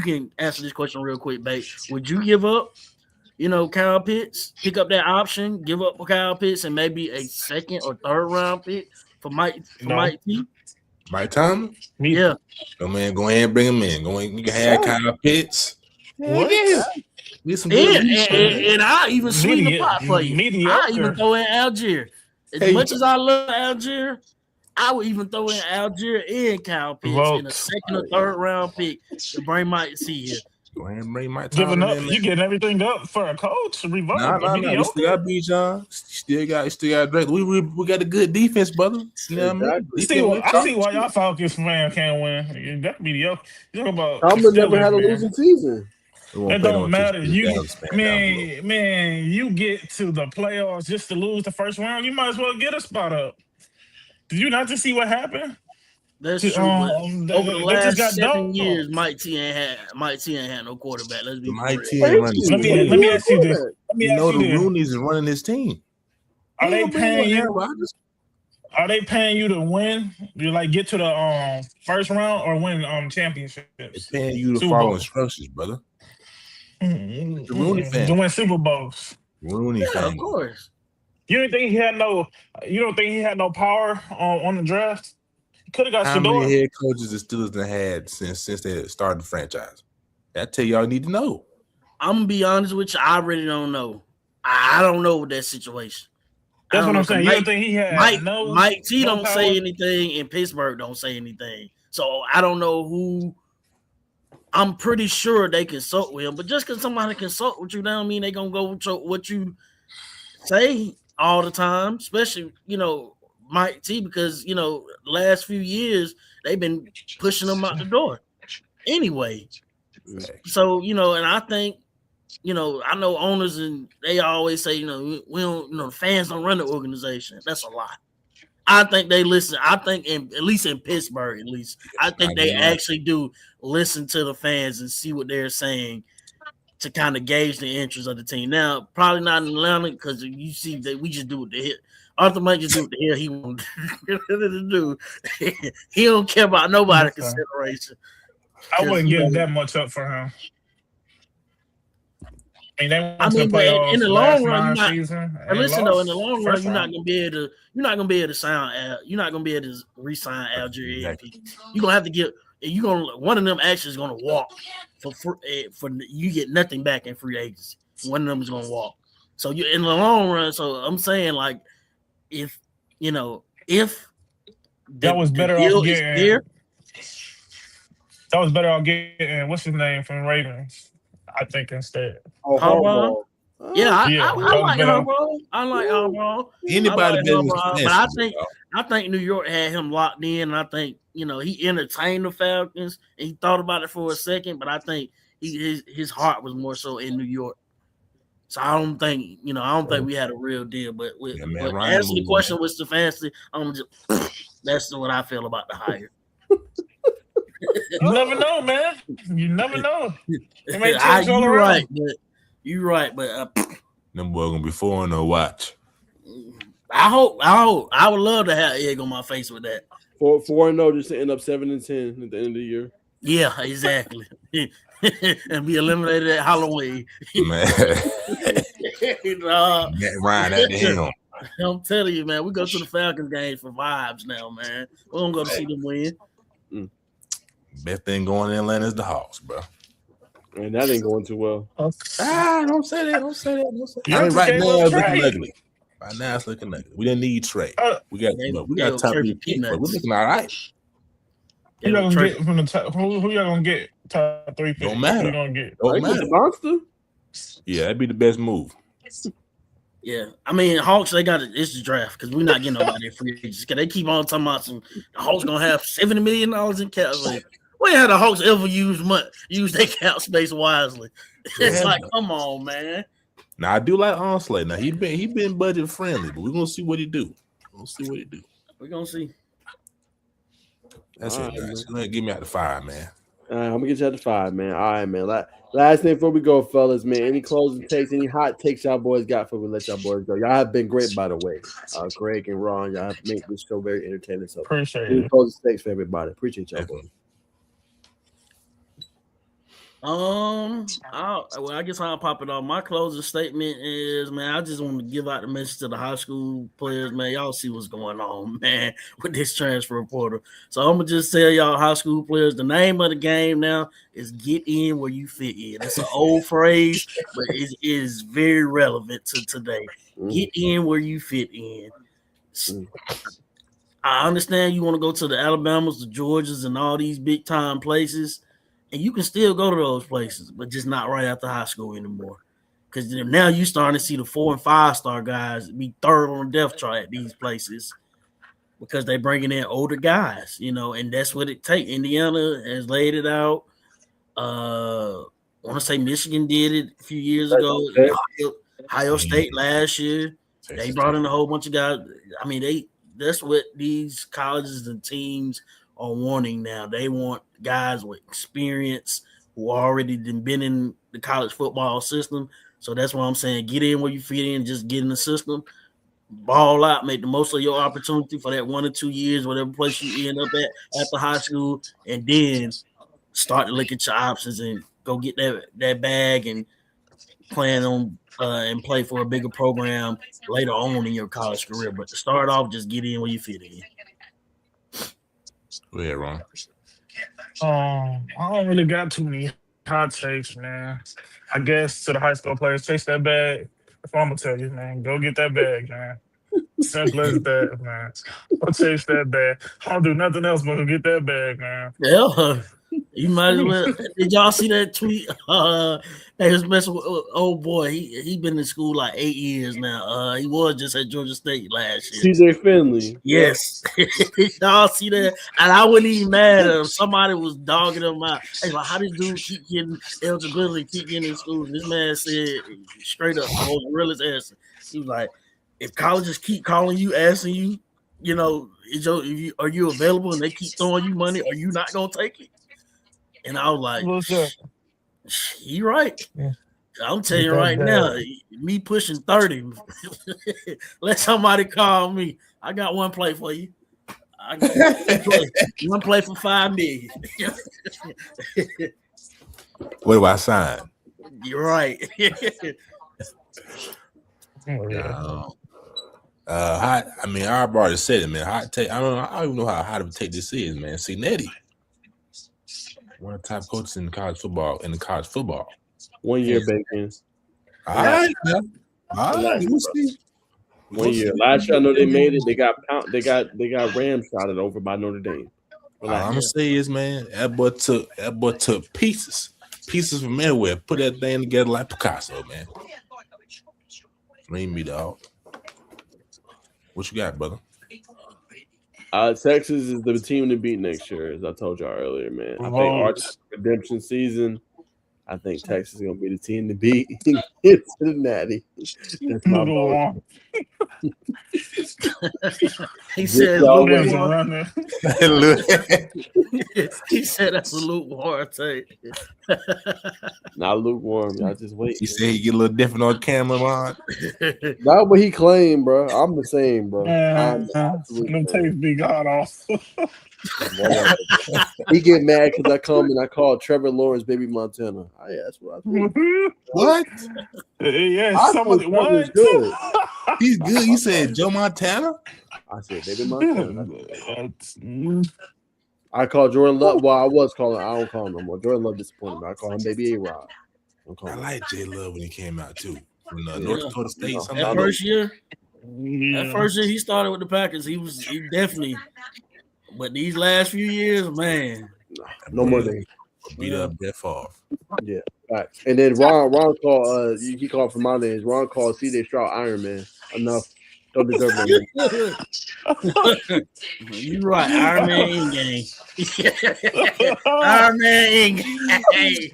[SPEAKER 3] can answer this question real quick, babe. Would you give up? Kyle Pitts, pick up that option, give up Kyle Pitts, and maybe a second or third round pick for Mike T.
[SPEAKER 2] Mike Tomlin?
[SPEAKER 3] Yeah.
[SPEAKER 2] Oh man, go ahead and bring him in. You can have Kyle Pitts.
[SPEAKER 4] What?
[SPEAKER 3] And I even swing the pot for you. I even throw in Algier. As much as I love Algier, I would even throw in Algier and Kyle Pitts in a second or third round pick to bring Mike T here.
[SPEAKER 2] Go ahead and bring Mike
[SPEAKER 4] Tomlin. Giving up, you getting everything up for a coach? Revoke.
[SPEAKER 2] No. We still got Bijan. Still got Drake. We got a good defense, brother. You know what I mean?
[SPEAKER 4] I see why y'all Falcons fan can't win. That's mediocre. You talk about
[SPEAKER 1] Tomlin never had a losing season.
[SPEAKER 4] It don't matter. You get to the playoffs just to lose the first round. You might as well get a spot up. Did you not just see what happened?
[SPEAKER 3] That's true. Over the last 7 years, Mike T ain't had no quarterback. Let's be
[SPEAKER 2] Mike T ain't running.
[SPEAKER 4] Let me ask you this.
[SPEAKER 2] The Rooney's is running this team.
[SPEAKER 4] Are they paying you? Are they paying you to win? You get to the first round or win championships?
[SPEAKER 2] They're paying you to follow instructions, brother.
[SPEAKER 4] The
[SPEAKER 2] Rooney fan
[SPEAKER 4] to win Super Bowls.
[SPEAKER 2] Rooney fan,
[SPEAKER 3] of course.
[SPEAKER 4] You don't think he had no power on the draft? Could have got
[SPEAKER 2] How many head coaches the Steelers have had since they started the franchise? That tell y'all need to know.
[SPEAKER 3] I'm gonna be honest with you. I really don't know. I don't know that situation.
[SPEAKER 4] That's what I'm saying. You don't think he had
[SPEAKER 3] Mike T don't say anything, and Pittsburgh don't say anything. So I don't know who. I'm pretty sure they consult with him, but just because somebody consult with you, that don't mean they gonna go with what you say all the time. Especially Mike T, because last few years they've been pushing him out the door anyway. So and I think I know owners and they always say we don't fans don't run the organization. That's a lie. I think they listen. I think at least in Pittsburgh, I think they actually do listen to the fans and see what they're saying to kind of gauge the interest of the team. Now, probably not in Atlanta because you see that we just do what the hell. Arthur might just do what the hell he wants to do. He don't care about nobody's consideration.
[SPEAKER 4] I wouldn't give that much up for him. But in the long run,
[SPEAKER 3] in the long run, you're not gonna be able to re-sign Algier.
[SPEAKER 2] Exactly.
[SPEAKER 3] You're gonna have to get. One of them actually is gonna walk for you get nothing back in free agency. One of them is gonna walk. So you in the long run. So I'm saying if if
[SPEAKER 4] that was
[SPEAKER 3] the
[SPEAKER 4] better off
[SPEAKER 3] deal is there.
[SPEAKER 4] getting. That was better off getting what's his name from Ravens. I think instead.
[SPEAKER 1] Oh,
[SPEAKER 3] Harbaugh.
[SPEAKER 1] Harbaugh.
[SPEAKER 3] Yeah, I
[SPEAKER 4] Yeah, that was
[SPEAKER 3] like
[SPEAKER 4] better.
[SPEAKER 3] Harbaugh. I like Harbaugh.
[SPEAKER 2] Anybody better than
[SPEAKER 3] But
[SPEAKER 2] Stefanski,
[SPEAKER 3] I think New York had him locked in. And I think he entertained the Falcons and he thought about it for a second. But I think his heart was more so in New York. So I don't think we had a real deal. But answer the question with Stefanski, that's what I feel about the hire.
[SPEAKER 4] You never know, man. You never know. It may change all
[SPEAKER 3] You're
[SPEAKER 4] around.
[SPEAKER 3] right, you're right, but
[SPEAKER 2] them boys gonna be 4-0. Watch.
[SPEAKER 3] I would love to have egg on my face with that.
[SPEAKER 1] 4-0 just to end up 7-10 at the end of the year.
[SPEAKER 3] Yeah, exactly. And be eliminated at Halloween.
[SPEAKER 2] Man. Ryan at the helm.
[SPEAKER 3] I'm telling you, man, we go to the Falcons game for vibes now, man. We don't go to see them win.
[SPEAKER 2] Best thing going in Atlanta is the Hawks, bro.
[SPEAKER 1] And that ain't going too well.
[SPEAKER 2] Don't say that. Don't say that. I mean, right now it's looking ugly. Right now it's looking ugly. We didn't need Trey. We got top 3 picks, but we're looking all right.
[SPEAKER 4] Who y'all gonna get from the top? Who y'all gonna get top 3 picks?
[SPEAKER 2] Don't matter.
[SPEAKER 4] Who you gonna get?
[SPEAKER 2] Don't matter.
[SPEAKER 1] Monster?
[SPEAKER 2] Yeah, that'd be the best move.
[SPEAKER 3] Yeah, I mean, Hawks, they got it's the draft because we're not getting nobody free agents. Because they keep on talking about the Hawks gonna have $70 million in cap space. When have the Hawks ever use their cap space wisely? It's like, come on, man.
[SPEAKER 2] Now I do like Onsley. Now he been budget friendly, but we're gonna see what he do.
[SPEAKER 3] We're gonna see.
[SPEAKER 2] That's it, guys. Get me out the 5, man.
[SPEAKER 1] All right, I'm gonna get you out the 5, man. All right, man. Last thing before we go, fellas, man. Any closing takes, any hot takes y'all boys got before we let y'all boys go? Y'all have been great, by the way. Greg and Ron, y'all have made this show very entertaining. So
[SPEAKER 4] appreciate
[SPEAKER 1] any
[SPEAKER 4] it.
[SPEAKER 1] closing takes for everybody. Appreciate y'all boys.
[SPEAKER 3] I guess I'll pop it off. My closing statement is, man, I just want to give out the message to the high school players, man. Y'all see what's going on, man, with this transfer portal. So I'm gonna just tell y'all, high school players, the name of the game now is get in where you fit in. That's an old phrase, but it is very relevant to today. Get in where you fit in. I understand you want to go to the Alabamas, the Georgias, and all these big time places. And you can still go to those places, but just not right after high school anymore. Because now you're starting to see the 4- and 5-star guys be third on the depth chart at these places because they're bringing in older guys, and that's what it takes. Indiana has laid it out. I want to say Michigan did it a few years ago. Ohio State last year. They brought in a whole bunch of guys. I mean, that's what these colleges and teams are wanting now. They want guys with experience who already been in the college football system. So that's why I'm saying get in where you fit in, just get in the system, ball out, make the most of your opportunity for that 1 or 2 years, whatever place you end up at after high school, and then start to look at your options and go get that bag and plan on and play for a bigger program later on in your college career. But to start off, just get in where you fit in.
[SPEAKER 2] Go ahead, Ron.
[SPEAKER 4] I don't really got too many hot takes, man. I guess to the high school players, chase that bag. That's what I'm gonna tell you, man. Go get that bag, man. Simple as that, man. Go chase that bag. I don't do nothing else but go get that bag, man.
[SPEAKER 3] Yeah. You might as well. Did y'all see that tweet? They was messing with old boy. He been in school like 8 years now. He was just at Georgia State last year.
[SPEAKER 1] CJ Finley.
[SPEAKER 3] Yes. Y'all see that? And I wouldn't even mad at him. Somebody was dogging him out. Hey, like, how this dude keep getting eligibility, keep getting in school? And this man said straight up, the most realest answer. He was like, if colleges keep calling you, asking you, are you available, and they keep throwing you money, are you not gonna take it? And I was like, you right. Yeah. I'm telling you right now, me pushing 30, let somebody call me. I got one play for you. I got one play for $5 million.
[SPEAKER 2] Where do I sign?
[SPEAKER 3] You're right.
[SPEAKER 2] I've already said it, man. Hot take. I don't even know how to take this is, man. See, Nettie, one of the top coaches in college football.
[SPEAKER 1] 1 year, bacon.
[SPEAKER 2] All right, man. All right, we'll see.
[SPEAKER 1] 1 year. Last year, I know they made it. They got Rams shotted over by Notre Dame.
[SPEAKER 2] All I'm gonna say is, man, that boy took pieces from everywhere. Put that thing together like Picasso, man. Ring me, dog. What you got, brother?
[SPEAKER 1] Texas is the team to beat next year, as I told y'all earlier, man. I think our redemption season. I think Texas is gonna be the team to beat in Cincinnati. That's my vote.
[SPEAKER 3] He said lukewarm. He said that's a lukewarm take.
[SPEAKER 1] Not lukewarm. Y'all just wait.
[SPEAKER 2] He said he get a little different on camera, man.
[SPEAKER 1] Not what he claimed, bro. I'm the same, bro.
[SPEAKER 4] Them tapes be god off.
[SPEAKER 1] He get mad because I come and I call Trevor Lawrence baby Montana. Yeah, that's what I think.
[SPEAKER 2] What?
[SPEAKER 4] Yeah, somebody what?
[SPEAKER 1] Good.
[SPEAKER 2] He's good. You said Joe Montana?
[SPEAKER 1] I said baby Montana. I call Jordan Love. Well, I was calling. I don't call him no more. Jordan Love disappointed me. I call him baby A-Rod.
[SPEAKER 2] I like J Love when he came out too. From North Dakota State.
[SPEAKER 3] That first year, he started with the Packers. He definitely. But these last few years, man,
[SPEAKER 1] no more than
[SPEAKER 2] beat up Brett Favre.
[SPEAKER 1] Yeah, facts. And then Ron called. He called for my names. Ron called C.J. Stroud Iron Man. Enough. Don't deserve that.
[SPEAKER 3] You're right. Iron Man in game. Iron Man in game.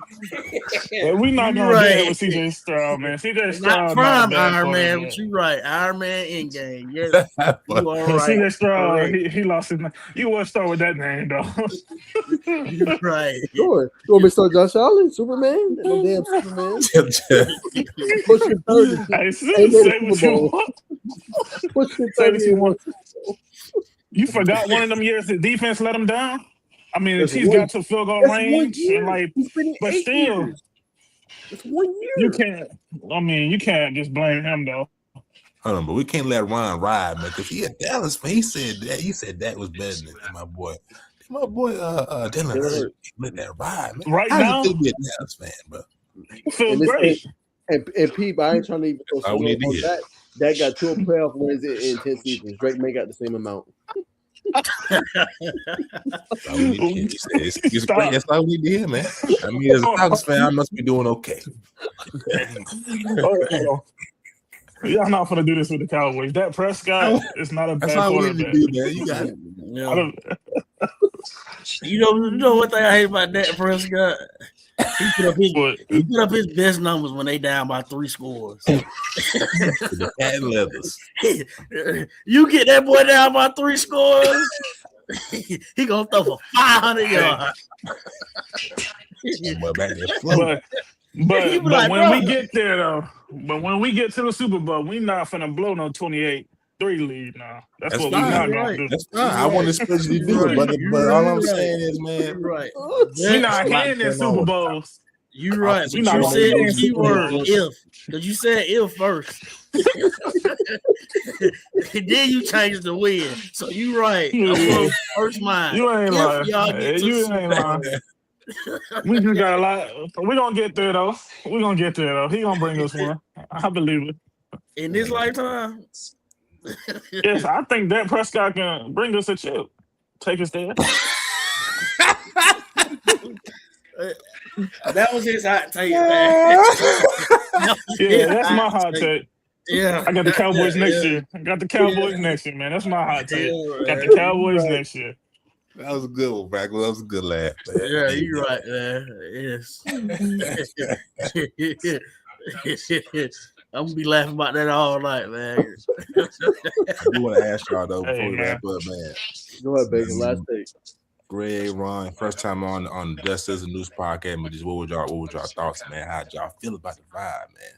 [SPEAKER 4] Yeah, we not gonna get it with C.J. Stroud, man. C.J. Stroud
[SPEAKER 3] not prime Iron Man, but you're right. Iron Man in game. Yes, you are right.
[SPEAKER 4] C.J. Stroud, he lost his name. You want to start with that name, though.
[SPEAKER 3] You're right.
[SPEAKER 1] Sure. You want me to start Josh Allen, Superman? No damn Superman. What's your 30?
[SPEAKER 4] Hey, say what you want.
[SPEAKER 1] What's your 30?
[SPEAKER 4] You forgot one of them years the defense let him down? I mean, he's got to field goal range. And but still,
[SPEAKER 1] it's 1 year.
[SPEAKER 4] You can't just blame him, though.
[SPEAKER 2] Hold on, but we can't let Ron ride, man, because he a Dallas fan. He said that was better than my boy. My boy, Dylan, let that ride, man.
[SPEAKER 4] Right now,
[SPEAKER 2] you be a Dallas fan, bro.
[SPEAKER 4] Feels great.
[SPEAKER 1] And Pete, I ain't trying to even go so long on that. That got 2 playoff wins in 10 seasons. Drake may got the same amount.
[SPEAKER 2] That's all we need to hear, man. I mean, as a Falcons fan, I must be doing okay.
[SPEAKER 4] Y'all not gonna do this with the Cowboys. That Prescott is not a bad quarterback.
[SPEAKER 2] Do, man. You got it.
[SPEAKER 3] Yeah. You know what thing I hate about Dak Prescott? He put up his best numbers when they down by 3 scores.
[SPEAKER 2] The patent leathers.
[SPEAKER 3] You get that boy down by 3 scores, he gonna throw for 500 yards.
[SPEAKER 4] But when we get there though, when we get to the Super Bowl, we not finna blow no 28-3 lead now. That's what we not gonna do.
[SPEAKER 2] That's fine. I want to especially do it, but all I'm saying is, man,
[SPEAKER 4] we not hitting in Super Bowls.
[SPEAKER 3] You're right. But you said the keyword if, because you said if first. Then you changed the win. So you right. First mind.
[SPEAKER 4] You ain't lying. You ain't lying. We just got a lot. We're gonna get there though. He gonna bring us one. I believe it.
[SPEAKER 3] In this lifetime.
[SPEAKER 4] Yes, I think Dak Prescott can bring us a chip. Take us there.
[SPEAKER 3] That was his hot take, man.
[SPEAKER 4] That's my hot take.
[SPEAKER 3] Yeah,
[SPEAKER 4] I got the Cowboys next year. Man. That's my hot take. Got the Cowboys next year.
[SPEAKER 2] That was a good one, Brack. That was a good laugh, man.
[SPEAKER 3] Yeah, you're right, man. Yes. I'm gonna be laughing about that all night, man.
[SPEAKER 2] I do want to ask y'all though before we wrap up, man.
[SPEAKER 1] Go ahead, Bacon. Last take.
[SPEAKER 2] Greg, Ron, first time on Just As a News podcast, but just what were y'all thoughts, man? How'd y'all feel about the vibe, man?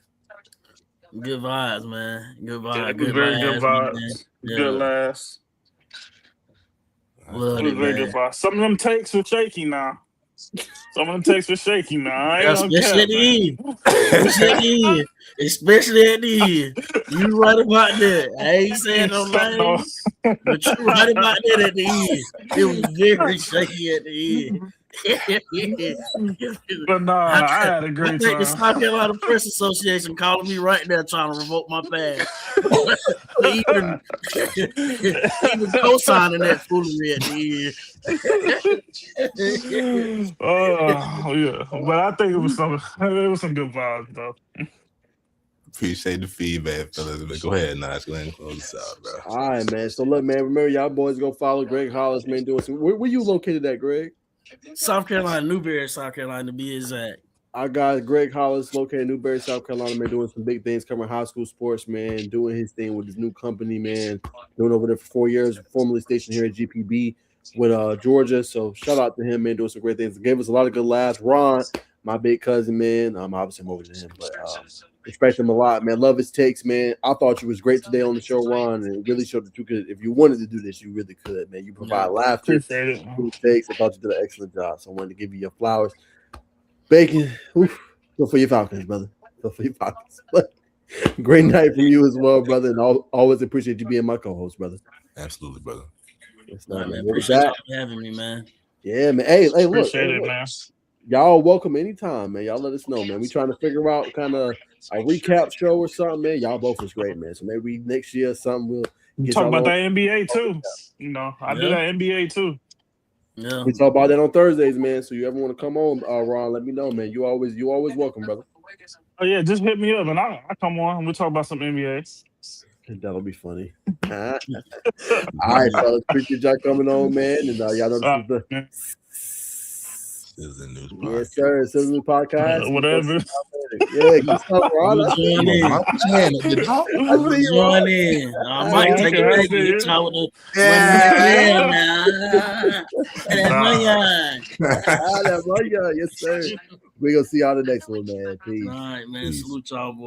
[SPEAKER 3] Good vibes, man. Good vibes.
[SPEAKER 4] Yeah, it was very good vibes. Good laughs.
[SPEAKER 3] Love it,
[SPEAKER 4] very good vibes. Some of them takes were shaky now.
[SPEAKER 3] Especially at the end. You right about that. I ain't saying no names, but you right about that at the end. It was very shaky at the end.
[SPEAKER 4] But no, I had a great time.
[SPEAKER 3] The South Carolina Press Association calling me right now trying to revoke my pass. even co-signing that foolery at the end.
[SPEAKER 4] Oh yeah, but I think it was some good vibes though.
[SPEAKER 2] Appreciate the feedback, fellas. But go ahead, Notch. Go ahead and close this out, bro.
[SPEAKER 1] All right, man. So look, man. Remember, y'all boys go follow Greg Hollis, man. Doing some. Where you located at, Greg?
[SPEAKER 3] South Carolina, Newberry, South Carolina, to be exact.
[SPEAKER 1] Our guy Greg Hollis, located in Newberry, South Carolina, man, doing some big things, covering high school sports, man, doing his thing with his new company, man, doing over there for 4 years, formerly stationed here at GPB with Georgia. So shout out to him, man, doing some great things. Gave us a lot of good laughs. Ron, my big cousin, man, obviously I'm over to him, but respect him a lot, man. Love his takes, man. I thought you was great today on the show, Ron, and it really showed that you could, if you wanted to do this, you really could, man. You provide laughter, good takes. I thought you did an excellent job, so I wanted to give you your flowers. Bacon, oof, go for your Falcons, brother. Go for your Falcons. Great night from you as well, brother, and always appreciate you being my co-host, brother.
[SPEAKER 2] Absolutely, brother.
[SPEAKER 3] Man. Appreciate you having me, man.
[SPEAKER 1] Yeah, man. Hey, look,
[SPEAKER 4] appreciate it, man.
[SPEAKER 1] Y'all welcome anytime, man. Y'all let us know, man. We trying to figure out kind of a recap show or something, man. Y'all both was great, man. So maybe next year or something we'll
[SPEAKER 4] talk about that NBA too. You know, I do that NBA too.
[SPEAKER 3] Yeah,
[SPEAKER 1] we talk about that on Thursdays, man. So you ever want to come on, Ron? Let me know, man. You always welcome, brother.
[SPEAKER 4] Oh yeah, just hit me up and I come on and we'll talk about some NBA.
[SPEAKER 1] That'll be funny. All right, fellas. Appreciate y'all coming on, man. And y'all know this is the
[SPEAKER 2] Sizzling News Podcast.
[SPEAKER 1] Yes, sir. Sizzling Podcast.
[SPEAKER 4] Whatever.
[SPEAKER 1] Yeah, good stuff, Ron.
[SPEAKER 3] Join in. I might take it back and talk with the
[SPEAKER 1] Yes, sir. We're going to see y'all the next one, man. Peace.
[SPEAKER 3] All right, man. Salute y'all, boys.